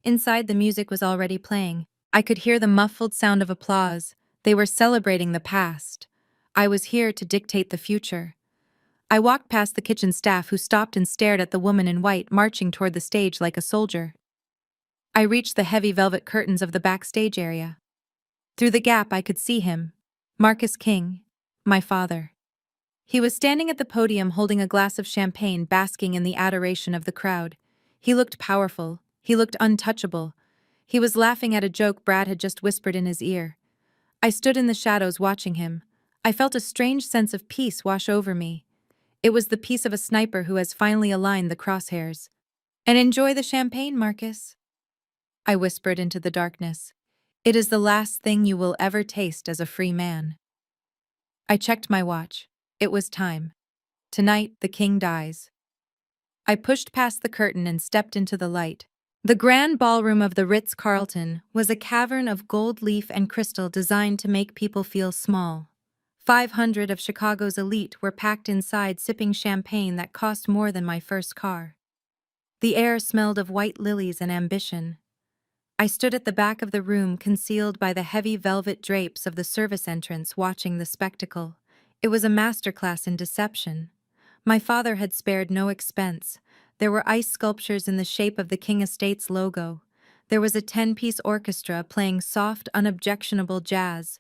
Inside, the music was already playing. I could hear the muffled sound of applause. They were celebrating the past. I was here to dictate the future. I walked past the kitchen staff, who stopped and stared at the woman in white marching toward the stage like a soldier. I reached the heavy velvet curtains of the backstage area. Through the gap, I could see him. Marcus King, my father. He was standing at the podium holding a glass of champagne, basking in the adoration of the crowd. He looked powerful. He looked untouchable. He was laughing at a joke Brad had just whispered in his ear. I stood in the shadows watching him. I felt a strange sense of peace wash over me. It was the peace of a sniper who has finally aligned the crosshairs. "And enjoy the champagne, Marcus," I whispered into the darkness. "It is the last thing you will ever taste as a free man." I checked my watch. It was time. Tonight, the king dies. I pushed past the curtain and stepped into the light. The grand ballroom of the Ritz-Carlton was a cavern of gold leaf and crystal designed to make people feel small. 500 of Chicago's elite were packed inside, sipping champagne that cost more than my first car. The air smelled of white lilies and ambition. I stood at the back of the room, concealed by the heavy velvet drapes of the service entrance, watching the spectacle. It was a masterclass in deception. My father had spared no expense. There were ice sculptures in the shape of the King Estate's logo. There was a 10-piece orchestra playing soft, unobjectionable jazz.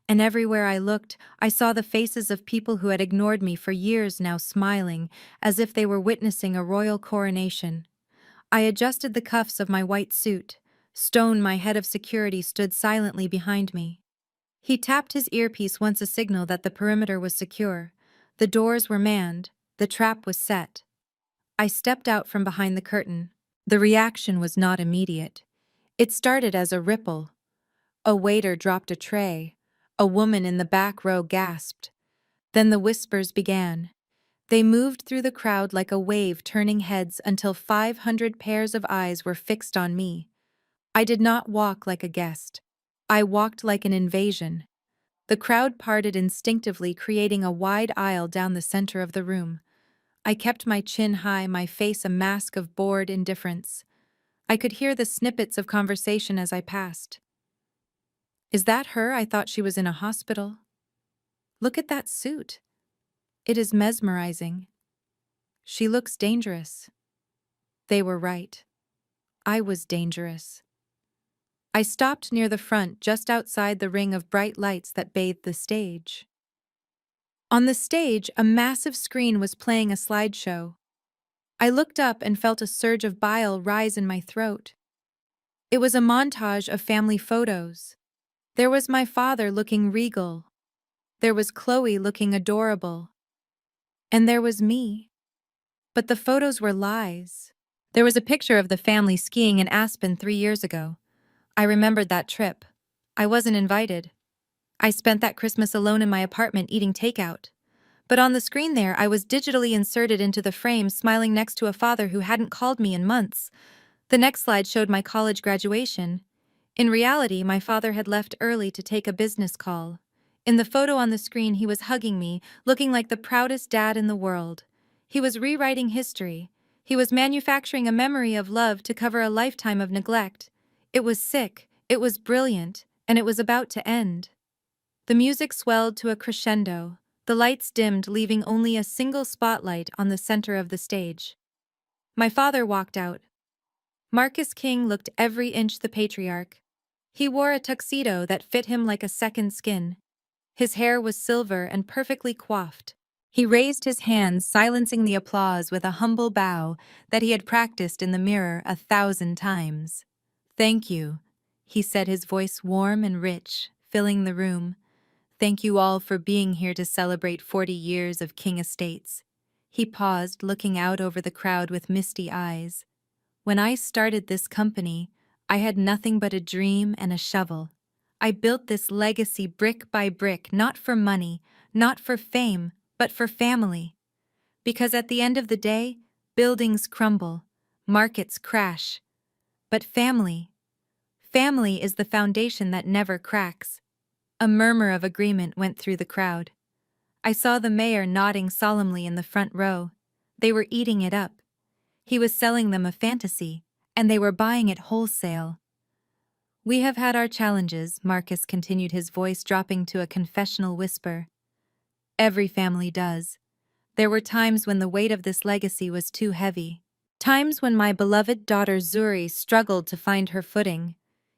And everywhere I looked, I saw the faces of people who had ignored me for years, now smiling, as if they were witnessing a royal coronation. I adjusted the cuffs of my white suit. Stone, my head of security, stood silently behind me. He tapped his earpiece once, a signal that the perimeter was secure. The doors were manned. The trap was set. I stepped out from behind the curtain. The reaction was not immediate. It started as a ripple. A waiter dropped a tray. A woman in the back row gasped. Then the whispers began. They moved through the crowd like a wave, turning heads until 500 pairs of eyes were fixed on me. I did not walk like a guest. I walked like an invasion. The crowd parted instinctively, creating a wide aisle down the center of the room. I kept my chin high, my face a mask of bored indifference. I could hear the snippets of conversation as I passed. "Is that her? I thought she was in a hospital. Look at that suit. It is mesmerizing. She looks dangerous." They were right. I was dangerous. I stopped near the front, just outside the ring of bright lights that bathed the stage. On the stage, a massive screen was playing a slideshow. I looked up and felt a surge of bile rise in my throat. It was a montage of family photos. There was my father looking regal. There was Chloe looking adorable. And there was me. But the photos were lies. There was a picture of the family skiing in Aspen 3 years ago. I remembered that trip. I wasn't invited. I spent that Christmas alone in my apartment eating takeout. But on the screen there, I was digitally inserted into the frame, smiling next to a father who hadn't called me in months. The next slide showed my college graduation. In reality, my father had left early to take a business call. In the photo on the screen, he was hugging me, looking like the proudest dad in the world. He was rewriting history. He was manufacturing a memory of love to cover a lifetime of neglect. It was sick, it was brilliant, and it was about to end. The music swelled to a crescendo. The lights dimmed, leaving only a single spotlight on the center of the stage. My father walked out. Marcus King looked every inch the patriarch. He wore a tuxedo that fit him like a second skin. His hair was silver and perfectly coiffed. He raised his hands, silencing the applause with a humble bow that he had practiced in the mirror 1,000 times. "Thank you," he said, his voice warm and rich, filling the room. "Thank you all for being here to celebrate 40 years of King Estates." He paused, looking out over the crowd with misty eyes. "When I started this company, I had nothing but a dream and a shovel. I built this legacy brick by brick, not for money, not for fame, but for family. Because at the end of the day, buildings crumble, markets crash. But family is the foundation that never cracks." A murmur of agreement went through the crowd. I saw the mayor nodding solemnly in the front row. They were eating it up. He was selling them a fantasy, and they were buying it wholesale. "We have had our challenges," Marcus continued, his voice dropping to a confessional whisper. "Every family does. There were times when the weight of this legacy was too heavy. Times when my beloved daughter Zuri struggled to find her footing."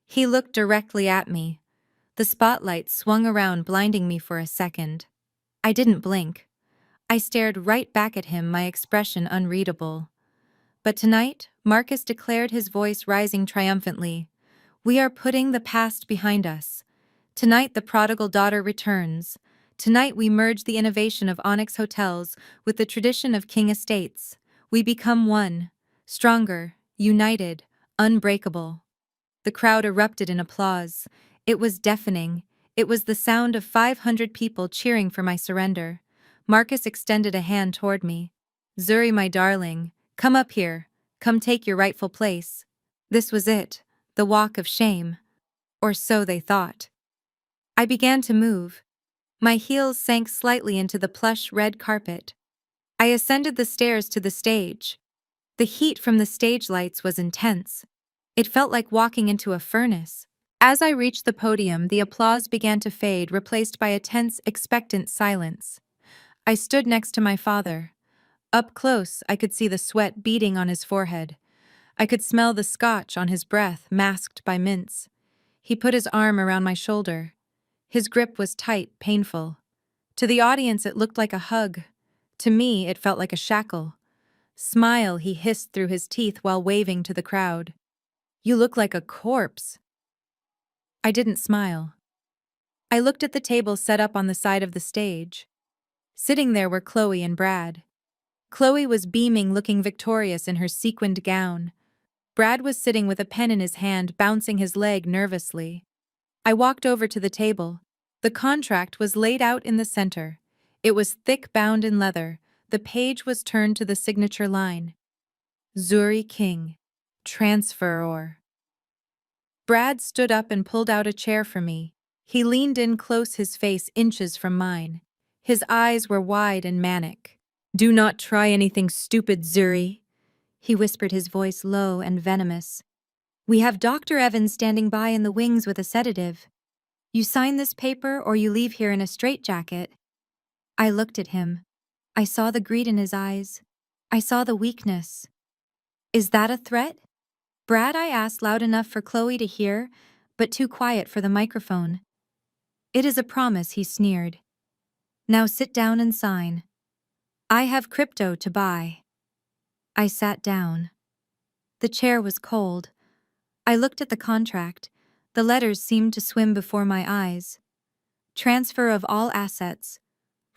He looked directly at me. The spotlight swung around, blinding me for a second. I didn't blink. I stared right back at him, my expression unreadable. "But tonight," Marcus declared, his voice rising triumphantly, "we are putting the past behind us. Tonight the prodigal daughter returns. Tonight we merge the innovation of Onyx Hotels with the tradition of King Estates. We become one, stronger, united, unbreakable." The crowd erupted in applause. It was deafening. It was the sound of 500 people cheering for my surrender. Marcus extended a hand toward me. "Zuri, my darling, come up here. Come take your rightful place." This was it, the walk of shame. Or so they thought. I began to move. My heels sank slightly into the plush red carpet. I ascended the stairs to the stage. The heat from the stage lights was intense. It felt like walking into a furnace. As I reached the podium, the applause began to fade, replaced by a tense, expectant silence. I stood next to my father. Up close, I could see the sweat beading on his forehead. I could smell the scotch on his breath, masked by mints. He put his arm around my shoulder. His grip was tight, painful. To the audience, it looked like a hug. To me, it felt like a shackle. "Smile," he hissed through his teeth while waving to the crowd. "You look like a corpse." I didn't smile. I looked at the table set up on the side of the stage. Sitting there were Chloe and Brad. Chloe was beaming, looking victorious in her sequined gown. Brad was sitting with a pen in his hand, bouncing his leg nervously. I walked over to the table. The contract was laid out in the center. It was thick, bound in leather. The page was turned to the signature line. "Zuri King, transferor." Brad stood up and pulled out a chair for me. He leaned in close, his face inches from mine. His eyes were wide and manic. "Do not try anything stupid, Zuri," he whispered, his voice low and venomous. "We have Dr. Evans standing by in the wings with a sedative. You sign this paper or you leave here in a straitjacket." I looked at him. I saw the greed in his eyes. I saw the weakness. "Is that a threat?" "Brad," I asked, loud enough for Chloe to hear, but too quiet for the microphone. "It is a promise," he sneered. "Now sit down and sign. I have crypto to buy." I sat down. The chair was cold. I looked at the contract. The letters seemed to swim before my eyes. Transfer of all assets.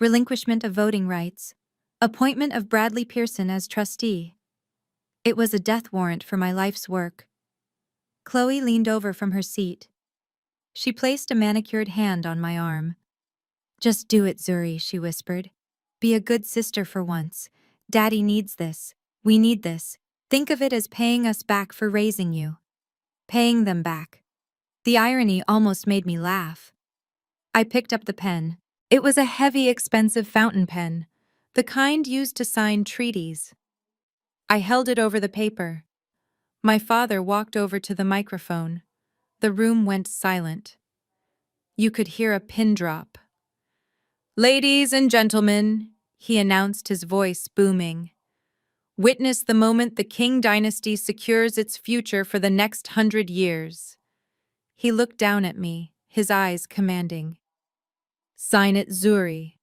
Relinquishment of voting rights. Appointment of Bradley Pearson as trustee. It was a death warrant for my life's work. Chloe leaned over from her seat. She placed a manicured hand on my arm. "Just do it, Zuri," she whispered. "Be a good sister for once. Daddy needs this. We need this. Think of it as paying us back for raising you." Paying them back. The irony almost made me laugh. I picked up the pen. It was a heavy, expensive fountain pen, the kind used to sign treaties. I held it over the paper. My father walked over to the microphone. The room went silent. You could hear a pin drop. "Ladies and gentlemen," he announced, his voice booming. "Witness the moment the King dynasty secures its future for the next 100 years." He looked down at me, his eyes commanding. "Sign it, Zuri."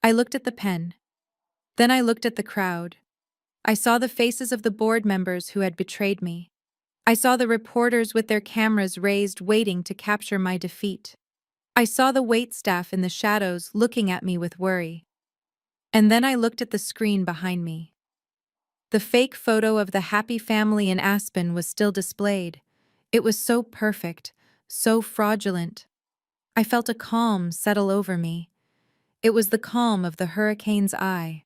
I looked at the pen. Then I looked at the crowd. I saw the faces of the board members who had betrayed me. I saw the reporters with their cameras raised waiting to capture my defeat. I saw the waitstaff in the shadows looking at me with worry. And then I looked at the screen behind me. The fake photo of the happy family in Aspen was still displayed. It was so perfect, so fraudulent. I felt a calm settle over me. It was the calm of the hurricane's eye.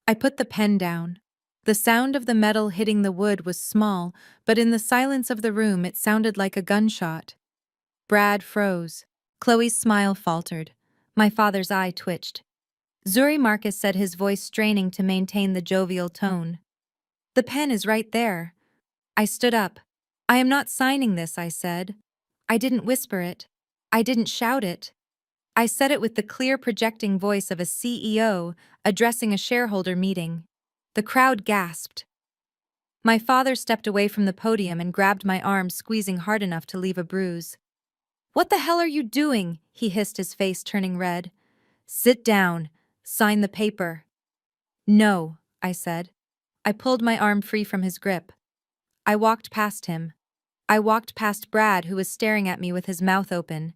I put the pen down. The sound of the metal hitting the wood was small, but in the silence of the room it sounded like a gunshot. Brad froze. Chloe's smile faltered. My father's eye twitched. Zuri Marcus said, his voice straining to maintain the jovial tone. "The pen is right there." I stood up. "I am not signing this," I said. I didn't whisper it. I didn't shout it. I said it with the clear projecting voice of a CEO addressing a shareholder meeting. The crowd gasped. My father stepped away from the podium and grabbed my arm, squeezing hard enough to leave a bruise. "What the hell are you doing?" he hissed, his face turning red. "Sit down. Sign the paper." "No," I said. I pulled my arm free from his grip. I walked past him. I walked past Brad, who was staring at me with his mouth open.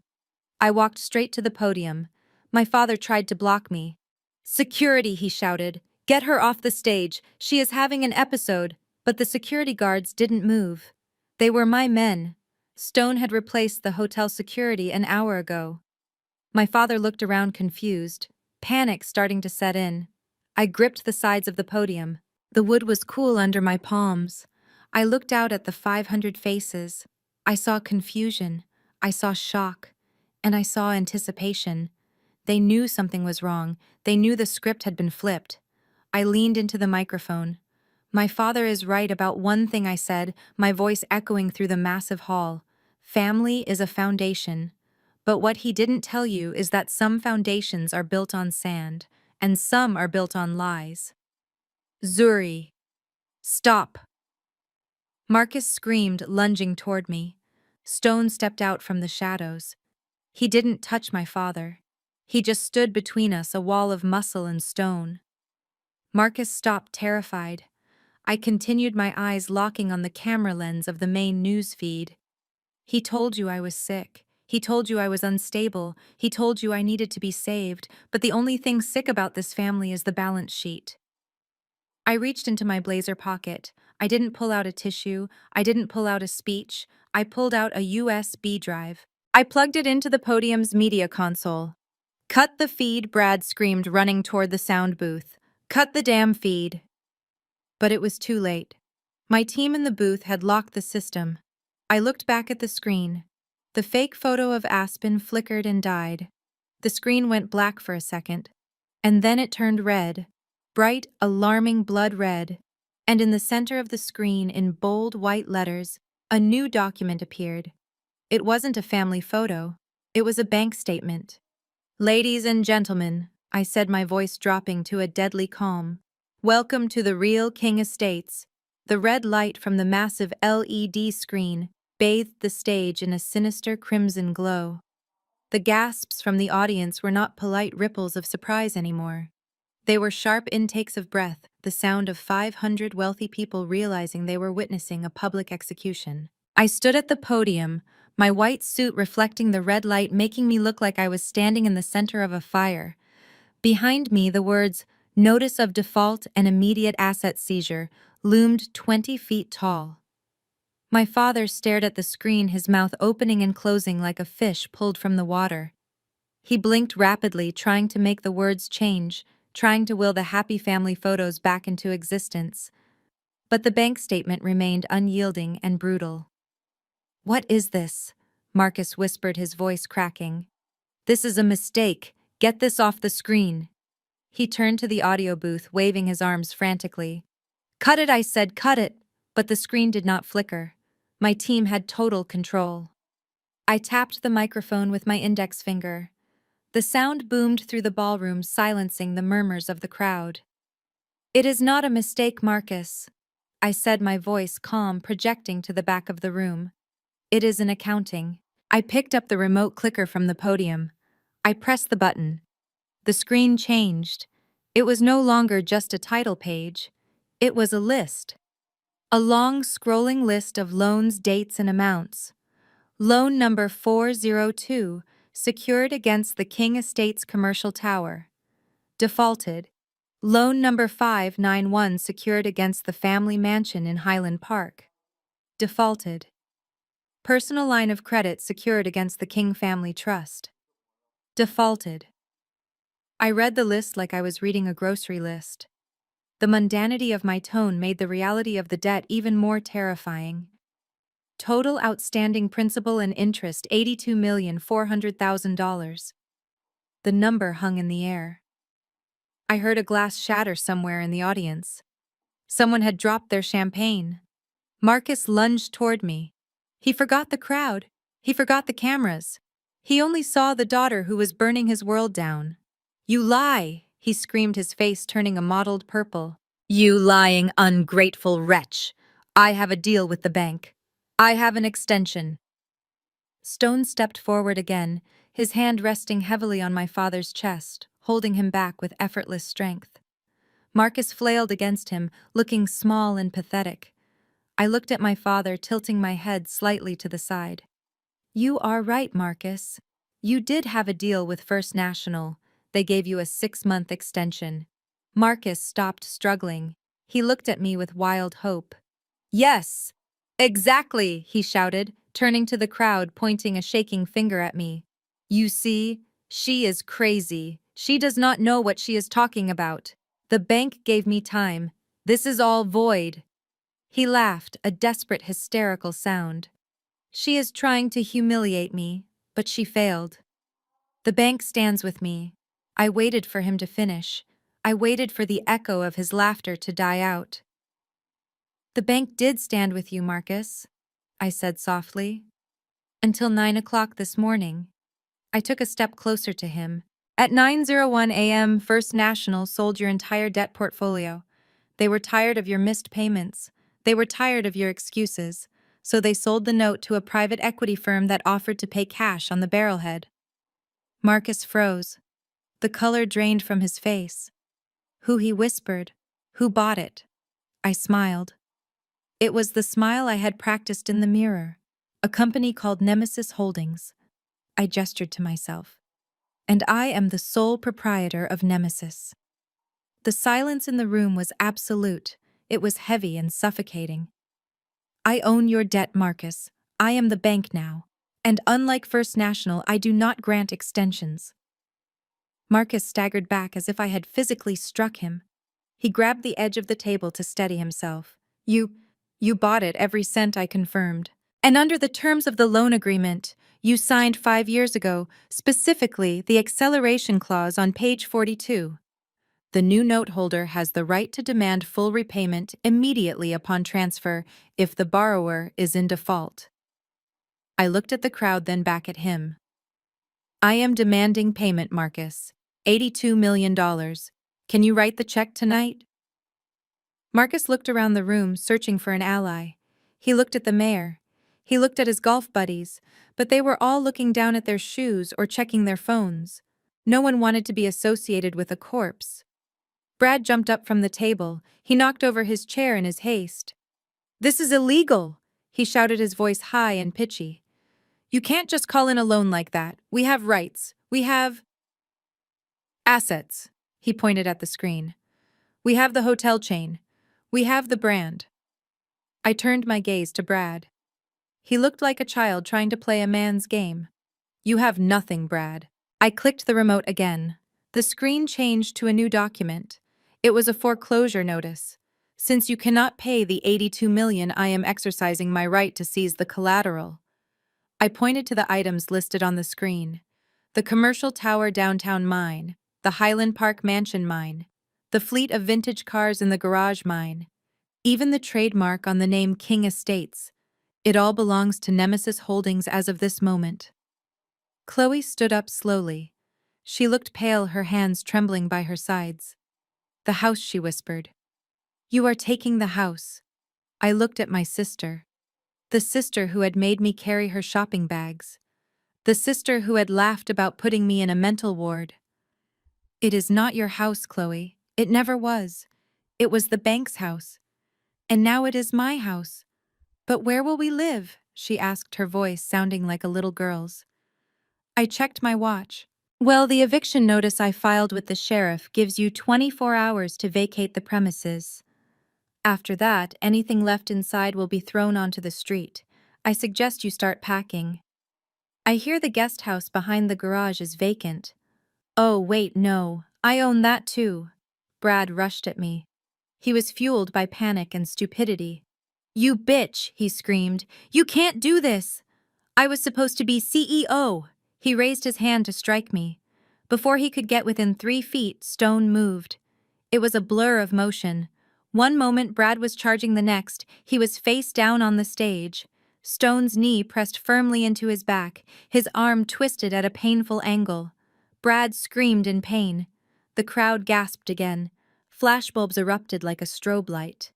I walked straight to the podium. My father tried to block me. "Security," he shouted. "Get her off the stage. She is having an episode." But the security guards didn't move. They were my men. Stone had replaced the hotel security an hour ago. My father looked around confused, panic starting to set in. I gripped the sides of the podium. The wood was cool under my palms. I looked out at the 500 faces. I saw confusion. I saw shock. And I saw anticipation. They knew something was wrong. They knew the script had been flipped. I leaned into the microphone. "My father is right about one thing," I said, my voice echoing through the massive hall. "Family is a foundation. But what he didn't tell you is that some foundations are built on sand, and some are built on lies." "Zuri, stop!" Marcus screamed, lunging toward me. Stone stepped out from the shadows. He didn't touch my father. He just stood between us, a wall of muscle and stone. Marcus stopped, terrified. I continued, my eyes locking on the camera lens of the main news feed. "He told you I was sick. He told you I was unstable. He told you I needed to be saved, but the only thing sick about this family is the balance sheet." I reached into my blazer pocket. I didn't pull out a tissue. I didn't pull out a speech. I pulled out a USB drive. I plugged it into the podium's media console. "Cut the feed," Brad screamed, running toward the sound booth. "Cut the damn feed." But it was too late. My team in the booth had locked the system. I looked back at the screen. The fake photo of Aspen flickered and died. The screen went black for a second. And then it turned red. Bright, alarming blood red. And in the center of the screen, in bold white letters, a new document appeared. It wasn't a family photo. It was a bank statement. "Ladies and gentlemen," I said, my voice dropping to a deadly calm, "welcome to the real King Estates." The red light from the massive LED screen bathed the stage in a sinister crimson glow. The gasps from the audience were not polite ripples of surprise anymore. They were sharp intakes of breath, the sound of 500 wealthy people realizing they were witnessing a public execution. I stood at the podium, my white suit reflecting the red light, making me look like I was standing in the center of a fire. Behind me, the words, "Notice of default and immediate asset seizure," loomed 20 feet tall. My father stared at the screen, his mouth opening and closing like a fish pulled from the water. He blinked rapidly, trying to make the words change, trying to will the happy family photos back into existence. But the bank statement remained unyielding and brutal. "What is this?" Marcus whispered, his voice cracking. "This is a mistake. Get this off the screen." He turned to the audio booth, waving his arms frantically. "Cut it," I said, "cut it." But the screen did not flicker. My team had total control. I tapped the microphone with my index finger. The sound boomed through the ballroom, silencing the murmurs of the crowd. "It is not a mistake, Marcus," I said, my voice calm, projecting to the back of the room. "It is an accounting." I picked up the remote clicker from the podium. I pressed the button. The screen changed. It was no longer just a title page. It was a list. A long, scrolling list of loans, dates, and amounts. Loan number 402, secured against the King Estates Commercial Tower. Defaulted. Loan number 591, secured against the family mansion in Highland Park. Defaulted. Personal line of credit secured against the King Family Trust. Defaulted. I read the list like I was reading a grocery list. The mundanity of my tone made the reality of the debt even more terrifying. Total outstanding principal and interest $82,400,000. The number hung in the air. I heard a glass shatter somewhere in the audience. Someone had dropped their champagne. Marcus lunged toward me. He forgot the crowd. He forgot the cameras. He only saw the daughter who was burning his world down. "You lie!" he screamed, his face turning a mottled purple. "You lying, ungrateful wretch! I have a deal with the bank. I have an extension." Stone stepped forward again, his hand resting heavily on my father's chest, holding him back with effortless strength. Marcus flailed against him, looking small and pathetic. I looked at my father, tilting my head slightly to the side. "You are right, Marcus. You did have a deal with First National. They gave you a 6-month extension." Marcus stopped struggling. He looked at me with wild hope. "Yes, exactly," he shouted, turning to the crowd, pointing a shaking finger at me. "You see, she is crazy. She does not know what she is talking about. The bank gave me time. This is all void." He laughed, a desperate, hysterical sound. "She is trying to humiliate me, but she failed. The bank stands with me." I waited for him to finish. I waited for the echo of his laughter to die out. "The bank did stand with you, Marcus," I said softly. "Until 9 o'clock this morning." I took a step closer to him. "At 9:01 a.m., First National sold your entire debt portfolio. They were tired of your missed payments. They were tired of your excuses. So they sold the note to a private equity firm that offered to pay cash on the barrelhead." Marcus froze. The color drained from his face. "Who?" he whispered. "Who bought it?" I smiled. It was the smile I had practiced in the mirror. "A company called Nemesis Holdings." I gestured to myself. "And I am the sole proprietor of Nemesis." The silence in the room was absolute. It was heavy and suffocating. "I own your debt, Marcus. I am the bank now. And unlike First National, I do not grant extensions." Marcus staggered back as if I had physically struck him. He grabbed the edge of the table to steady himself. You bought it, every cent," I confirmed. "And under the terms of the loan agreement you signed 5 years ago, specifically the acceleration clause on page 42. The new note holder has the right to demand full repayment immediately upon transfer if the borrower is in default." I looked at the crowd, then back at him. "I am demanding payment, Marcus. $82 million. Can you write the check tonight?" Marcus looked around the room, searching for an ally. He looked at the mayor. He looked at his golf buddies, but they were all looking down at their shoes or checking their phones. No one wanted to be associated with a corpse. Brad jumped up from the table. He knocked over his chair in his haste. "This is illegal!" he shouted, his voice high and pitchy. "You can't just call in a loan like that. We have rights. We have assets." He pointed at the screen. "We have the hotel chain. We have the brand." I turned my gaze to Brad. He looked like a child trying to play a man's game. "You have nothing, Brad." I clicked the remote again. The screen changed to a new document. It was a foreclosure notice. "Since you cannot pay the $82 million, I am exercising my right to seize the collateral." I pointed to the items listed on the screen. The commercial tower downtown mine, the Highland Park mansion mine, the fleet of vintage cars in the garage mine, even the trademark on the name King Estates. It all belongs to Nemesis Holdings as of this moment. Chloe stood up slowly. She looked pale, her hands trembling by her sides. The house, she whispered. You are taking the house. I looked at my sister. The sister who had made me carry her shopping bags. The sister who had laughed about putting me in a mental ward. It is not your house, Chloe. It never was. It was the bank's house. And now it is my house. But where will we live? She asked, her voice sounding like a little girl's. I checked my watch. Well, the eviction notice I filed with the sheriff gives you 24 hours to vacate the premises. After that, anything left inside will be thrown onto the street. I suggest you start packing. I hear the guest house behind the garage is vacant. Oh, wait, no. I own that too. Brad rushed at me. He was fueled by panic and stupidity. You bitch, he screamed. You can't do this. I was supposed to be CEO. He raised his hand to strike me. Before he could get within 3 feet, Stone moved. It was a blur of motion. One moment Brad was charging, the next, he was face down on the stage. Stone's knee pressed firmly into his back, his arm twisted at a painful angle. Brad screamed in pain. The crowd gasped again. Flashbulbs erupted like a strobe light.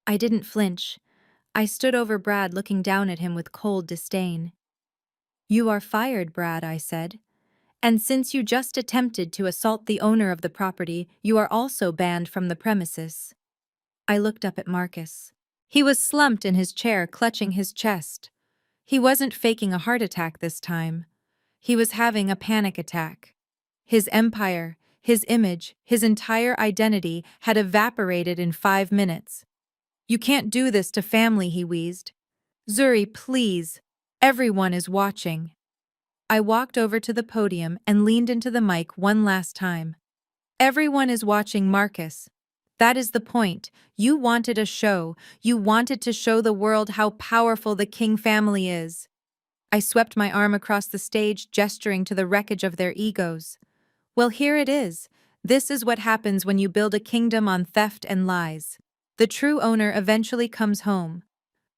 I didn't flinch. I stood over Brad, looking down at him with cold disdain. You are fired, Brad, I said. And since you just attempted to assault the owner of the property, you are also banned from the premises. I looked up at Marcus. He was slumped in his chair, clutching his chest. He wasn't faking a heart attack this time. He was having a panic attack. His empire, his image, his entire identity had evaporated in 5 minutes. You can't do this to family, he wheezed. Zuri, please. Everyone is watching. I walked over to the podium and leaned into the mic one last time. Everyone is watching, Marcus. That is the point. You wanted a show. You wanted to show the world how powerful the King family is. I swept my arm across the stage, gesturing to the wreckage of their egos. Well, here it is. This is what happens when you build a kingdom on theft and lies. The true owner eventually comes home.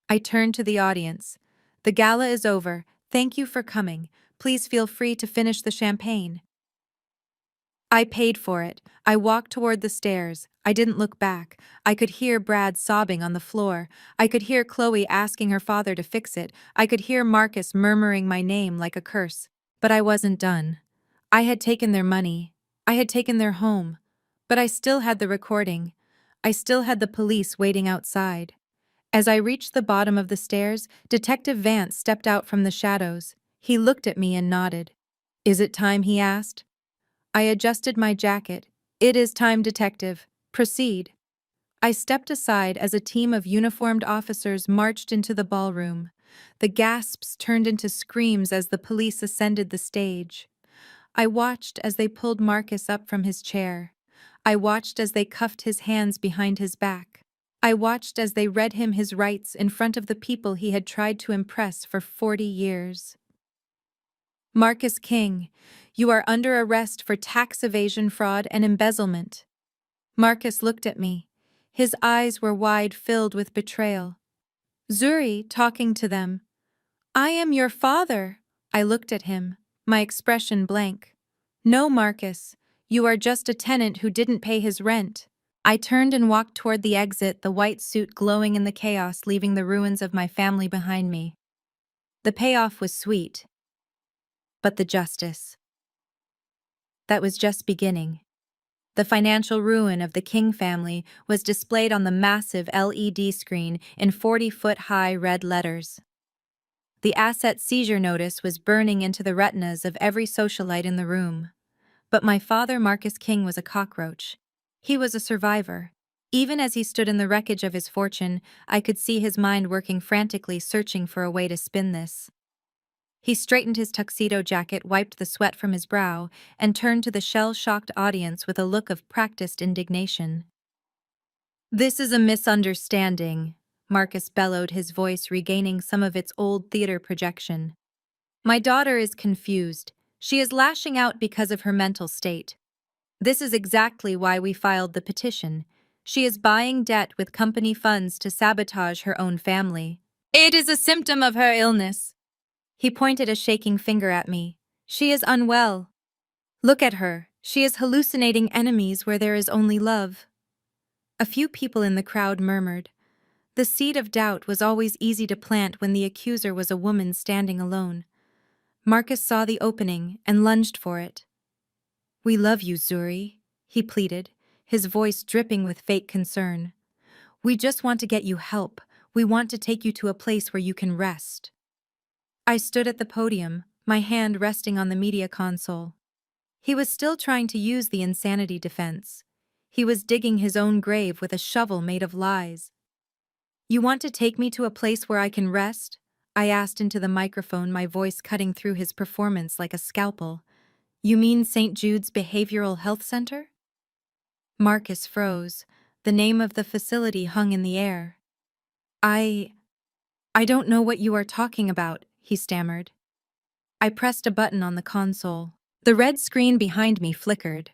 I turned to the audience. The gala is over. Thank you for coming. Please feel free to finish the champagne. I paid for it. I walked toward the stairs. I didn't look back. I could hear Brad sobbing on the floor. I could hear Chloe asking her father to fix it. I could hear Marcus murmuring my name like a curse. But I wasn't done. I had taken their money. I had taken their home. But I still had the recording. I still had the police waiting outside. As I reached the bottom of the stairs, Detective Vance stepped out from the shadows. He looked at me and nodded. Is it time? He asked. I adjusted my jacket. It is time, Detective. Proceed. I stepped aside as a team of uniformed officers marched into the ballroom. The gasps turned into screams as the police ascended the stage. I watched as they pulled Marcus up from his chair. I watched as they cuffed his hands behind his back. I watched as they read him his rights in front of the people he had tried to impress for 40 years. Marcus King, you are under arrest for tax evasion, fraud, and embezzlement. Marcus looked at me. His eyes were wide, filled with betrayal. Zuri, talking to them. I am your father. I looked at him, my expression blank. No, Marcus, you are just a tenant who didn't pay his rent. I turned and walked toward the exit, the white suit glowing in the chaos, leaving the ruins of my family behind me. The payoff was sweet. But the justice. That was just beginning. The financial ruin of the King family was displayed on the massive LED screen in 40-foot-high red letters. The asset seizure notice was burning into the retinas of every socialite in the room. But my father, Marcus King, was a cockroach. He was a survivor. Even as he stood in the wreckage of his fortune, I could see his mind working frantically, searching for a way to spin this. He straightened his tuxedo jacket, wiped the sweat from his brow, and turned to the shell-shocked audience with a look of practiced indignation. This is a misunderstanding, Marcus bellowed, his voice regaining some of its old theater projection. My daughter is confused. She is lashing out because of her mental state. This is exactly why we filed the petition. She is buying debt with company funds to sabotage her own family. It is a symptom of her illness. He pointed a shaking finger at me. She is unwell. Look at her. She is hallucinating enemies where there is only love. A few people in the crowd murmured. The seed of doubt was always easy to plant when the accuser was a woman standing alone. Marcus saw the opening and lunged for it. We love you, Zuri, he pleaded, his voice dripping with fake concern. We just want to get you help. We want to take you to a place where you can rest. I stood at the podium, my hand resting on the media console. He was still trying to use the insanity defense. He was digging his own grave with a shovel made of lies. You want to take me to a place where I can rest? I asked into the microphone, my voice cutting through his performance like a scalpel. You mean St. Jude's Behavioral Health Center? Marcus froze. The name of the facility hung in the air. I don't know what you are talking about, he stammered. I pressed a button on the console. The red screen behind me flickered.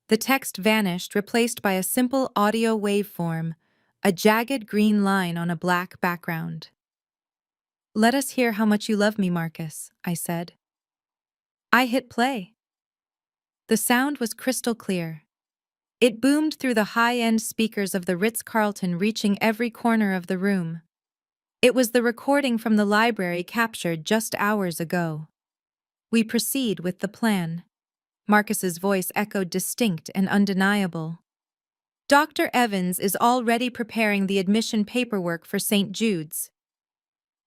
The text vanished, replaced by a simple audio waveform, a jagged green line on a black background. Let us hear how much you love me, Marcus, I said. I hit play. The sound was crystal clear. It boomed through the high-end speakers of the Ritz-Carlton, reaching every corner of the room. It was the recording from the library captured just hours ago. We proceed with the plan. Marcus's voice echoed distinct and undeniable. Dr. Evans is already preparing the admission paperwork for St. Jude's.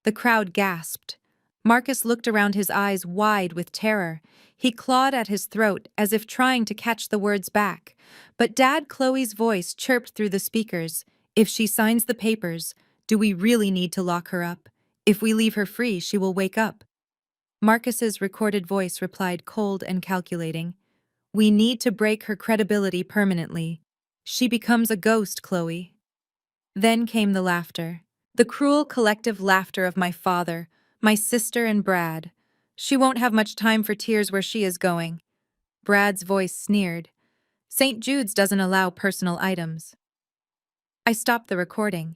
The crowd gasped. Marcus looked around, his eyes wide with terror. He clawed at his throat as if trying to catch the words back. But Dad Chloe's voice chirped through the speakers. If she signs the papers, do we really need to lock her up? If we leave her free, she will wake up. Marcus's recorded voice replied, cold and calculating. We need to break her credibility permanently. She becomes a ghost, Chloe. Then came the laughter. The cruel collective laughter of my father, my sister, and Brad. She won't have much time for tears where she is going. Brad's voice sneered. St. Jude's doesn't allow personal items. I stopped the recording.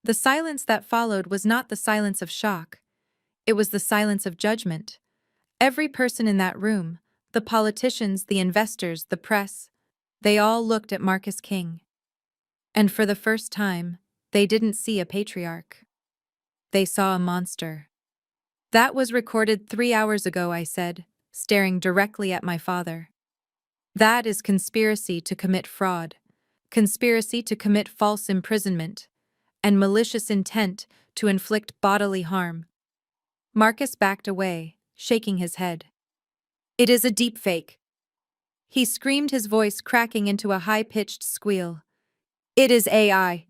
The silence that followed was not the silence of shock. It was the silence of judgment. Every person in that room, the politicians, the investors, the press, they all looked at Marcus King. And for the first time, they didn't see a patriarch. They saw a monster. That was recorded 3 hours ago, I said, staring directly at my father. That is conspiracy to commit fraud, conspiracy to commit false imprisonment, and malicious intent to inflict bodily harm. Marcus backed away, shaking his head. It is a deepfake. He screamed, his voice cracking into a high-pitched squeal. It is AI.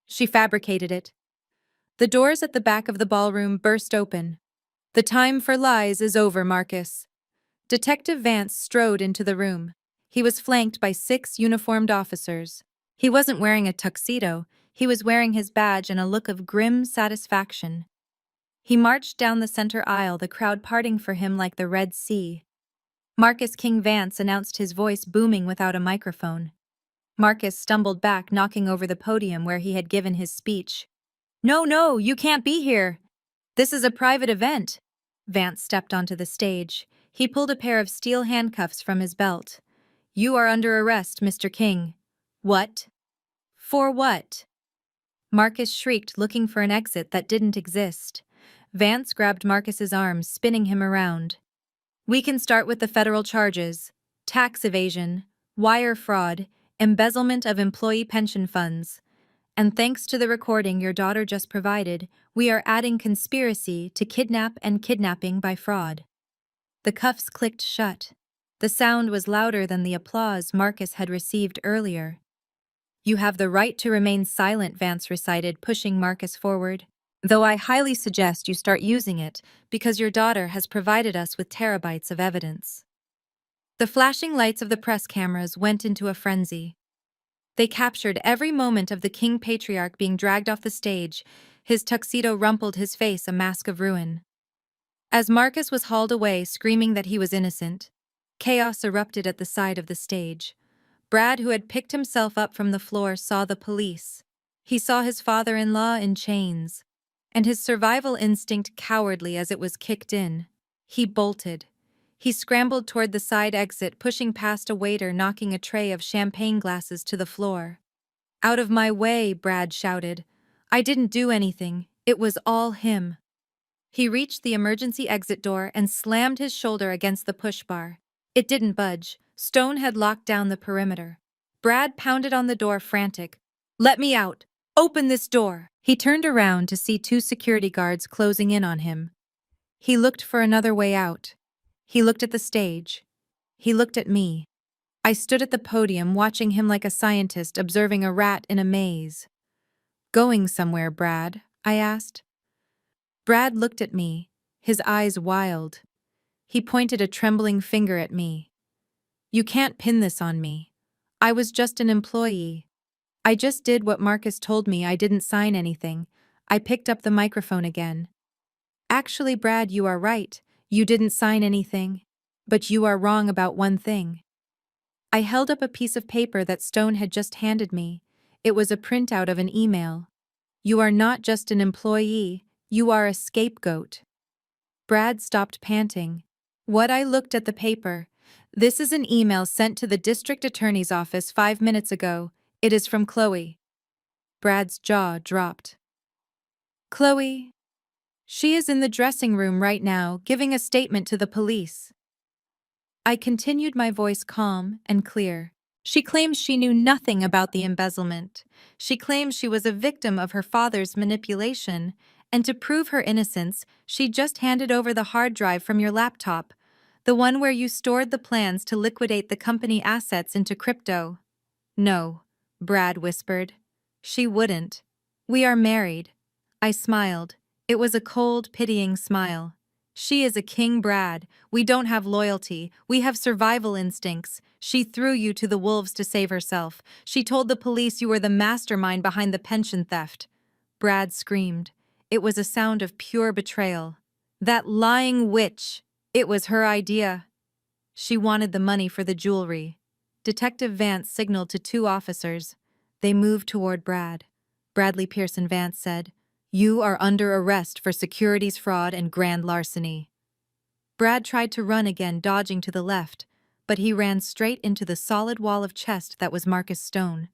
She fabricated it. The doors at the back of the ballroom burst open. The time for lies is over, Marcus. Detective Vance strode into the room. He was flanked by 6 uniformed officers. He wasn't wearing a tuxedo. He was wearing his badge and a look of grim satisfaction. He marched down the center aisle, the crowd parting for him like the Red Sea. Marcus King Vance announced, his voice booming without a microphone. Marcus stumbled back, knocking over the podium where he had given his speech. No, you can't be here. This is a private event. Vance stepped onto the stage. He pulled a pair of steel handcuffs from his belt. You are under arrest, Mr. King. What? For what? Marcus shrieked, looking for an exit that didn't exist. Vance grabbed Marcus's arms, spinning him around. We can start with the federal charges: tax evasion, wire fraud, embezzlement of employee pension funds. And thanks to the recording your daughter just provided, we are adding conspiracy to kidnap and kidnapping by fraud. The cuffs clicked shut. The sound was louder than the applause Marcus had received earlier. You have the right to remain silent, Vance recited, pushing Marcus forward. Though I highly suggest you start using it, because your daughter has provided us with terabytes of evidence. The flashing lights of the press cameras went into a frenzy. They captured every moment of the King Patriarch being dragged off the stage, his tuxedo rumpled, his face a mask of ruin. As Marcus was hauled away, screaming that he was innocent, chaos erupted at the side of the stage. Brad, who had picked himself up from the floor, saw the police. He saw his father-in-law in chains. and his survival instinct cowardly as it was kicked in. He bolted. He scrambled toward the side exit, pushing past a waiter knocking a tray of champagne glasses to the floor. "Out of my way," Brad shouted. "I didn't do anything. It was all him." He reached the emergency exit door and slammed his shoulder against the push bar. It didn't budge. Stone had locked down the perimeter. Brad pounded on the door, frantic. "Let me out! Open this door!" He turned around to see two security guards closing in on him. He looked for another way out. He looked at the stage. He looked at me. I stood at the podium watching him like a scientist observing a rat in a maze. "Going somewhere, Brad?" I asked. Brad looked at me, his eyes wild. He pointed a trembling finger at me. "You can't pin this on me. I was just an employee. I just did what Marcus told me. I didn't sign anything." I picked up the microphone again. "Actually, Brad, you are right. You didn't sign anything. But you are wrong about one thing." I held up a piece of paper that Stone had just handed me. It was a printout of an email. "You are not just an employee, you are a scapegoat." Brad stopped panting. What? I looked at the paper. "This is an email sent to the district attorney's office 5 minutes ago. It is from Chloe." Brad's jaw dropped. "Chloe? She is in the dressing room right now, giving a statement to the police." I continued, my voice calm and clear. "She claims she knew nothing about the embezzlement. She claims she was a victim of her father's manipulation, and to prove her innocence, she just handed over the hard drive from your laptop, the one where you stored the plans to liquidate the company assets into crypto." "No," Brad whispered. "She wouldn't. We are married." I smiled. It was a cold, pitying smile. "She is a king, Brad. We don't have loyalty. We have survival instincts. She threw you to the wolves to save herself. She told the police you were the mastermind behind the pension theft." Brad screamed. It was a sound of pure betrayal. "That lying witch! It was her idea." "She wanted the money for the jewelry." Detective Vance signaled to two officers. They moved toward Brad. Bradley Pearson Vance said, "You are under arrest for securities fraud and grand larceny." Brad tried to run again, dodging to the left, but he ran straight into the solid wall of chest that was Marcus Stone.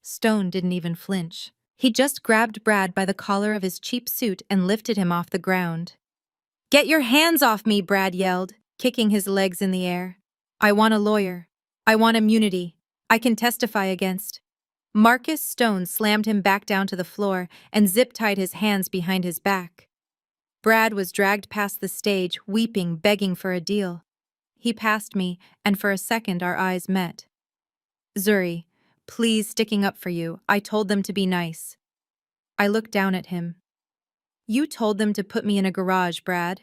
Stone didn't even flinch. He just grabbed Brad by the collar of his cheap suit and lifted him off the ground. "Get your hands off me," Brad yelled, kicking his legs in the air. "I want a lawyer. I want immunity. I can testify against." Marcus Stone slammed him back down to the floor and zip-tied his hands behind his back. Brad was dragged past the stage, weeping, begging for a deal. He passed me, and for a second our eyes met. "Zuri, please, sticking up for you. I told them to be nice." I looked down at him. "You told them to put me in a garage, Brad."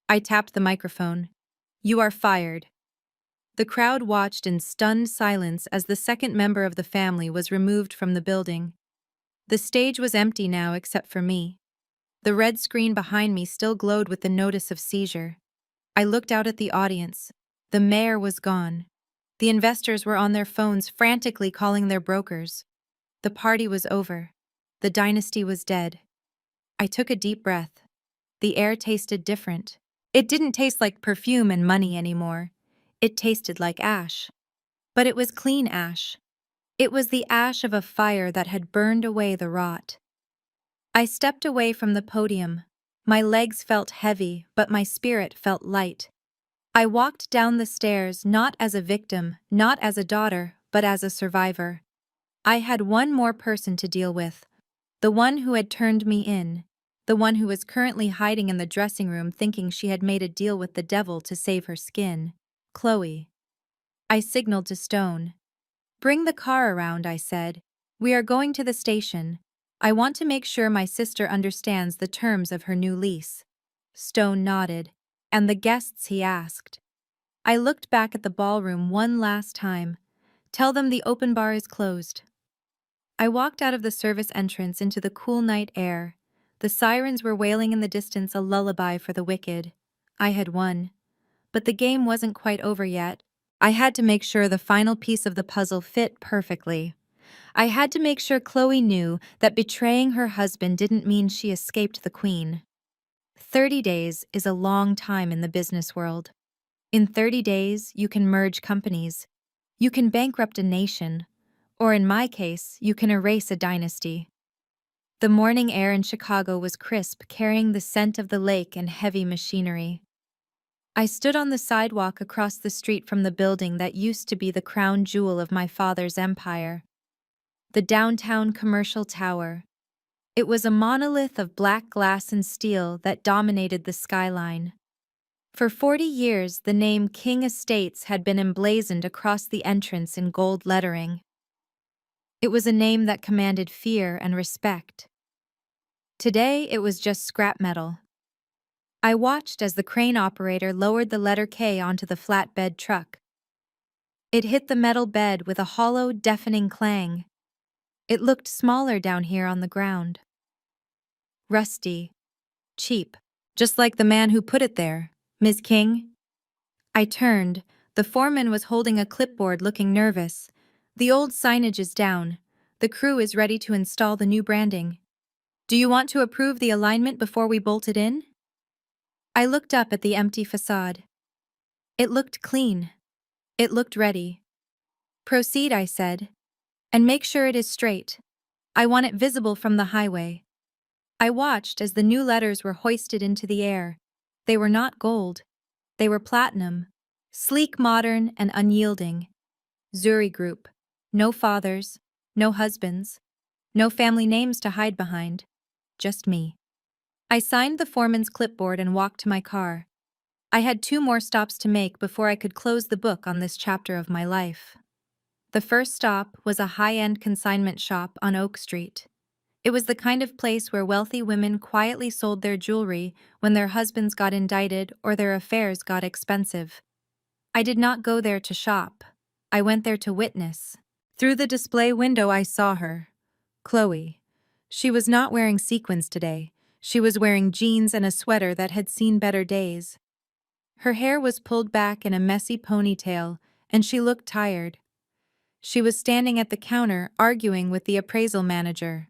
I tapped the microphone. "You are fired." The crowd watched in stunned silence as the second member of the family was removed from the building. The stage was empty now except for me. The red screen behind me still glowed with the notice of seizure. I looked out at the audience. The mayor was gone. The investors were on their phones frantically calling their brokers. The party was over. The dynasty was dead. I took a deep breath. The air tasted different. It didn't taste like perfume and money anymore. It tasted like ash. But it was clean ash. It was the ash of a fire that had burned away the rot. I stepped away from the podium. My legs felt heavy, but my spirit felt light. I walked down the stairs not as a victim, not as a daughter, but as a survivor. I had one more person to deal with. The one who had turned me in. The one who was currently hiding in the dressing room thinking she had made a deal with the devil to save her skin. Chloe. I signaled to Stone. "Bring the car around," I said. "We are going to the station. I want to make sure my sister understands the terms of her new lease." Stone nodded. "And the guests?" he asked. I looked back at the ballroom one last time. "Tell them the open bar is closed." I walked out of the service entrance into the cool night air. The sirens were wailing in the distance, a lullaby for the wicked. I had won. But the game wasn't quite over yet. I had to make sure the final piece of the puzzle fit perfectly. I had to make sure Chloe knew that betraying her husband didn't mean she escaped the queen. 30 days is a long time in the business world. In 30 days, you can merge companies. You can bankrupt a nation. Or in my case, you can erase a dynasty. The morning air in Chicago was crisp, carrying the scent of the lake and heavy machinery. I stood on the sidewalk across the street from the building that used to be the crown jewel of my father's empire. The downtown commercial tower. It was a monolith of black glass and steel that dominated the skyline. For 40 years, the name King Estates had been emblazoned across the entrance in gold lettering. It was a name that commanded fear and respect. Today, it was just scrap metal. I watched as the crane operator lowered the letter K onto the flatbed truck. It hit the metal bed with a hollow, deafening clang. It looked smaller down here on the ground. Rusty. Cheap. Just like the man who put it there, Ms. King. I turned. The foreman was holding a clipboard looking nervous. The old signage is down. The crew is ready to install the new branding. Do you want to approve the alignment before we bolt it in? I looked up at the empty facade. It looked clean. It looked ready. Proceed, I said. And make sure it is straight. I want it visible from the highway. I watched as the new letters were hoisted into the air. They were not gold. They were platinum. Sleek, modern, and unyielding. Zuri Group. No fathers. No husbands. No family names to hide behind. Just me. I signed the foreman's clipboard and walked to my car. I had 2 more stops to make before I could close the book on this chapter of my life. The first stop was a high-end consignment shop on Oak Street. It was the kind of place where wealthy women quietly sold their jewelry when their husbands got indicted or their affairs got expensive. I did not go there to shop. I went there to witness. Through the display window I saw her. Chloe. She was not wearing sequins today. She was wearing jeans and a sweater that had seen better days. Her hair was pulled back in a messy ponytail, and she looked tired. She was standing at the counter, arguing with the appraisal manager.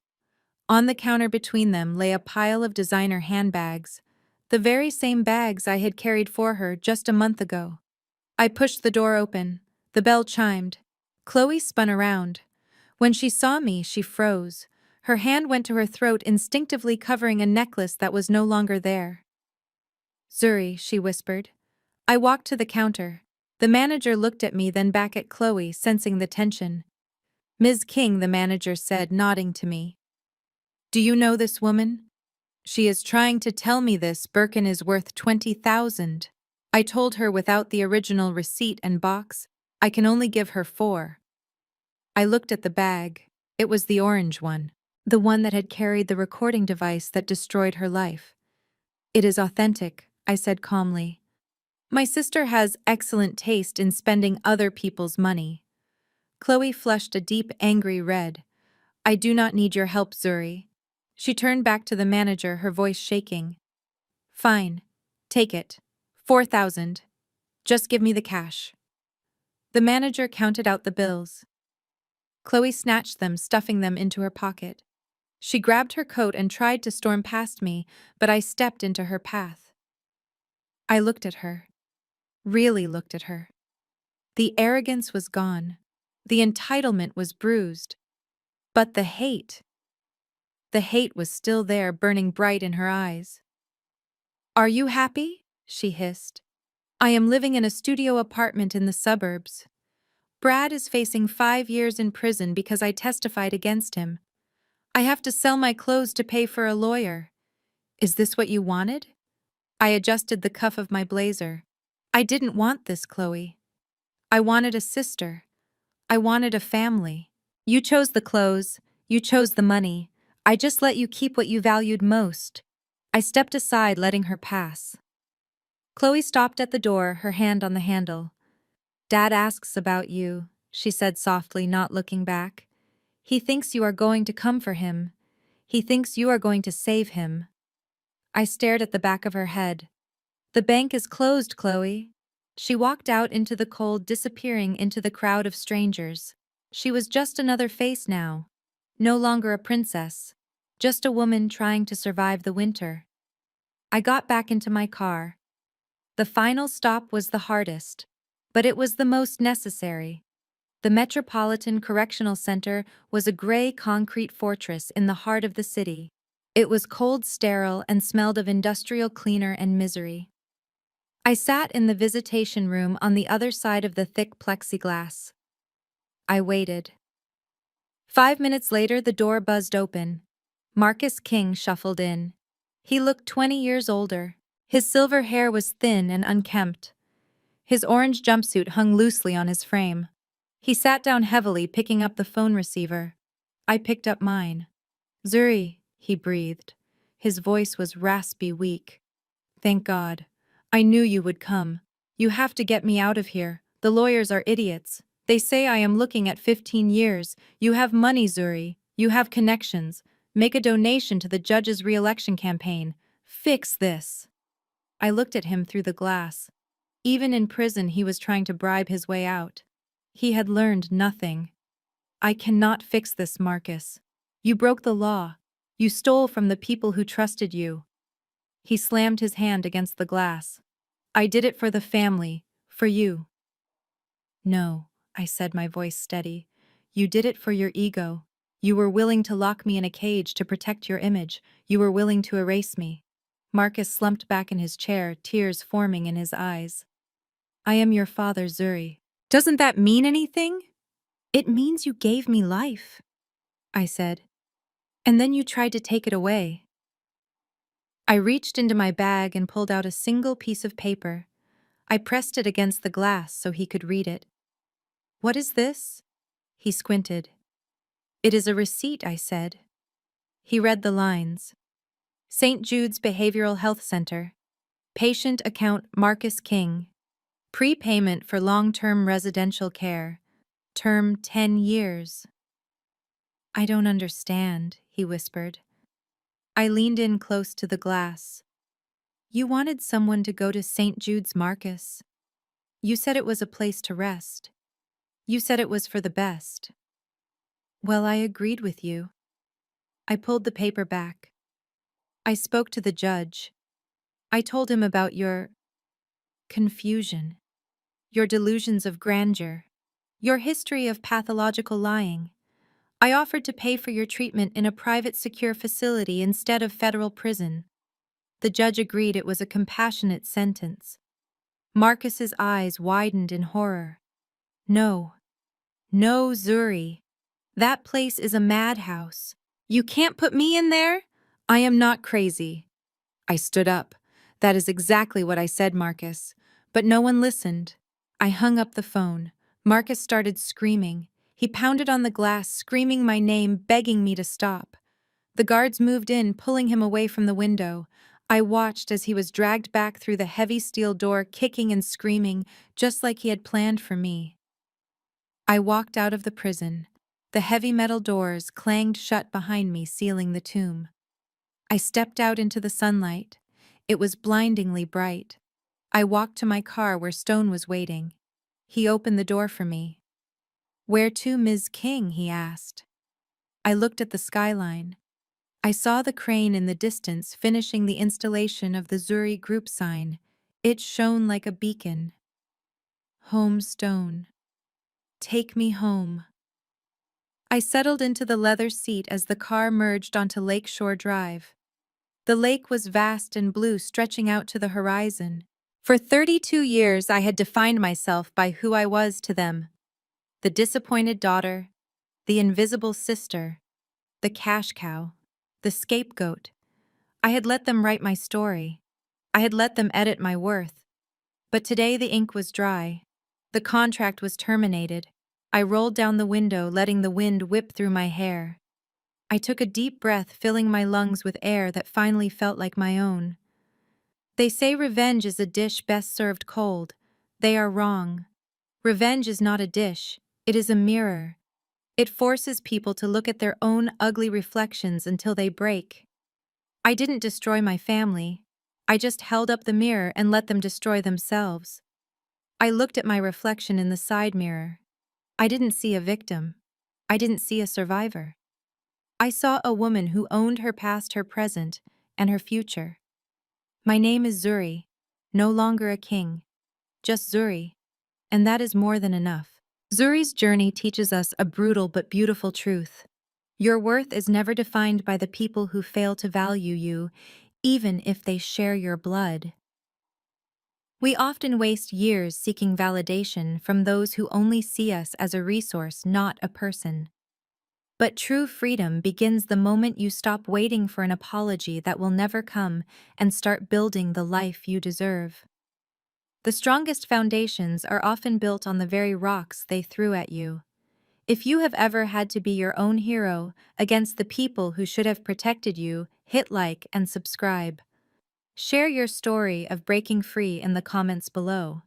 On the counter between them lay a pile of designer handbags, the very same bags I had carried for her just a month ago. I pushed the door open. The bell chimed. Chloe spun around. When she saw me, she froze. Her hand went to her throat, instinctively covering a necklace that was no longer there. Zuri, she whispered. I walked to the counter. The manager looked at me, then back at Chloe, sensing the tension. Ms. King, the manager said, nodding to me. Do you know this woman? She is trying to tell me this Birkin is worth 20,000. I told her without the original receipt and box, I can only give her 4. I looked at the bag. It was the orange one. The one that had carried the recording device that destroyed her life. It is authentic, I said calmly. My sister has excellent taste in spending other people's money. Chloe flushed a deep, angry red. I do not need your help, Zuri. She turned back to the manager, her voice shaking. Fine. Take it. 4,000. Just give me the cash. The manager counted out the bills. Chloe snatched them, stuffing them into her pocket. She grabbed her coat and tried to storm past me, but I stepped into her path. I looked at her. Really looked at her. The arrogance was gone. The entitlement was bruised. But the hate was still there, burning bright in her eyes. Are you happy? She hissed. I am living in a studio apartment in the suburbs. Brad is facing 5 years in prison because I testified against him. I have to sell my clothes to pay for a lawyer. Is this what you wanted? I adjusted the cuff of my blazer. I didn't want this, Chloe. I wanted a sister. I wanted a family. You chose the clothes. You chose the money. I just let you keep what you valued most. I stepped aside, letting her pass. Chloe stopped at the door, her hand on the handle. Dad asks about you, she said softly, not looking back. He thinks you are going to come for him. He thinks you are going to save him. I stared at the back of her head. The bank is closed, Chloe. She walked out into the cold, disappearing into the crowd of strangers. She was just another face now. No longer a princess. Just a woman trying to survive the winter. I got back into my car. The final stop was the hardest, but it was the most necessary. The Metropolitan Correctional Center was a gray concrete fortress in the heart of the city. It was cold, sterile, and smelled of industrial cleaner and misery. I sat in the visitation room on the other side of the thick plexiglass. I waited. 5 minutes later, the door buzzed open. Marcus King shuffled in. He looked 20 years older. His silver hair was thin and unkempt. His orange jumpsuit hung loosely on his frame. He sat down heavily, picking up the phone receiver. I picked up mine. "Zuri," he breathed. His voice was raspy, weak. "Thank God. I knew you would come. You have to get me out of here. The lawyers are idiots. They say I am looking at 15 years. You have money, Zuri. You have connections. Make a donation to the judge's re-election campaign. Fix this." I looked at him through the glass. Even in prison, he was trying to bribe his way out. He had learned nothing. "I cannot fix this, Marcus. You broke the law. You stole from the people who trusted you." He slammed his hand against the glass. "I did it for the family, for you." "No," I said, my voice steady. "You did it for your ego. You were willing to lock me in a cage to protect your image. You were willing to erase me." Marcus slumped back in his chair, tears forming in his eyes. "I am your father, Zuri." "Doesn't that mean anything?" "It means you gave me life," I said. "And then you tried to take it away." I reached into my bag and pulled out a single piece of paper. I pressed it against the glass so he could read it. "What is this?" He squinted. "It is a receipt," I said. He read the lines. "St. Jude's Behavioral Health Center. Patient account Marcus King. Prepayment for long-term residential care. Term 10 years. "I don't understand," he whispered. I leaned in close to the glass. "You wanted someone to go to St. Jude's, Marcus. You said it was a place to rest. You said it was for the best." "Well, I agreed with you." I pulled the paper back. "I spoke to the judge. I told him about your confusion, your delusions of grandeur, your history of pathological lying. I offered to pay for your treatment in a private, secure facility instead of federal prison." The judge agreed it was a compassionate sentence. Marcus's eyes widened in horror. "No. No, Zuri. That place is a madhouse. You can't put me in there? I am not crazy." I stood up. "That is exactly what I said, Marcus." But no one listened. I hung up the phone. Marcus started screaming. He pounded on the glass, screaming my name, begging me to stop. The guards moved in, pulling him away from the window. I watched as he was dragged back through the heavy steel door, kicking and screaming, just like he had planned for me. I walked out of the prison. The heavy metal doors clanged shut behind me, sealing the tomb. I stepped out into the sunlight. It was blindingly bright. I walked to my car where Stone was waiting. He opened the door for me. "Where to, Ms. King?" he asked. I looked at the skyline. I saw the crane in the distance finishing the installation of the Zuri group sign. It shone like a beacon. "Home, Stone. Take me home." I settled into the leather seat as the car merged onto Lakeshore Drive. The lake was vast and blue, stretching out to the horizon. For 32 years, I had defined myself by who I was to them. The disappointed daughter, the invisible sister, the cash cow, the scapegoat. I had let them write my story. I had let them edit my worth. But today the ink was dry. The contract was terminated. I rolled down the window, letting the wind whip through my hair. I took a deep breath, filling my lungs with air that finally felt like my own. They say revenge is a dish best served cold. They are wrong. Revenge is not a dish, it is a mirror. It forces people to look at their own ugly reflections until they break. I didn't destroy my family. I just held up the mirror and let them destroy themselves. I looked at my reflection in the side mirror. I didn't see a victim. I didn't see a survivor. I saw a woman who owned her past, her present, and her future. My name is Zuri, no longer a king, just Zuri, and that is more than enough. Zuri's journey teaches us a brutal but beautiful truth. Your worth is never defined by the people who fail to value you, even if they share your blood. We often waste years seeking validation from those who only see us as a resource, not a person. But true freedom begins the moment you stop waiting for an apology that will never come and start building the life you deserve. The strongest foundations are often built on the very rocks they threw at you. If you have ever had to be your own hero against the people who should have protected you, hit like and subscribe. Share your story of breaking free in the comments below.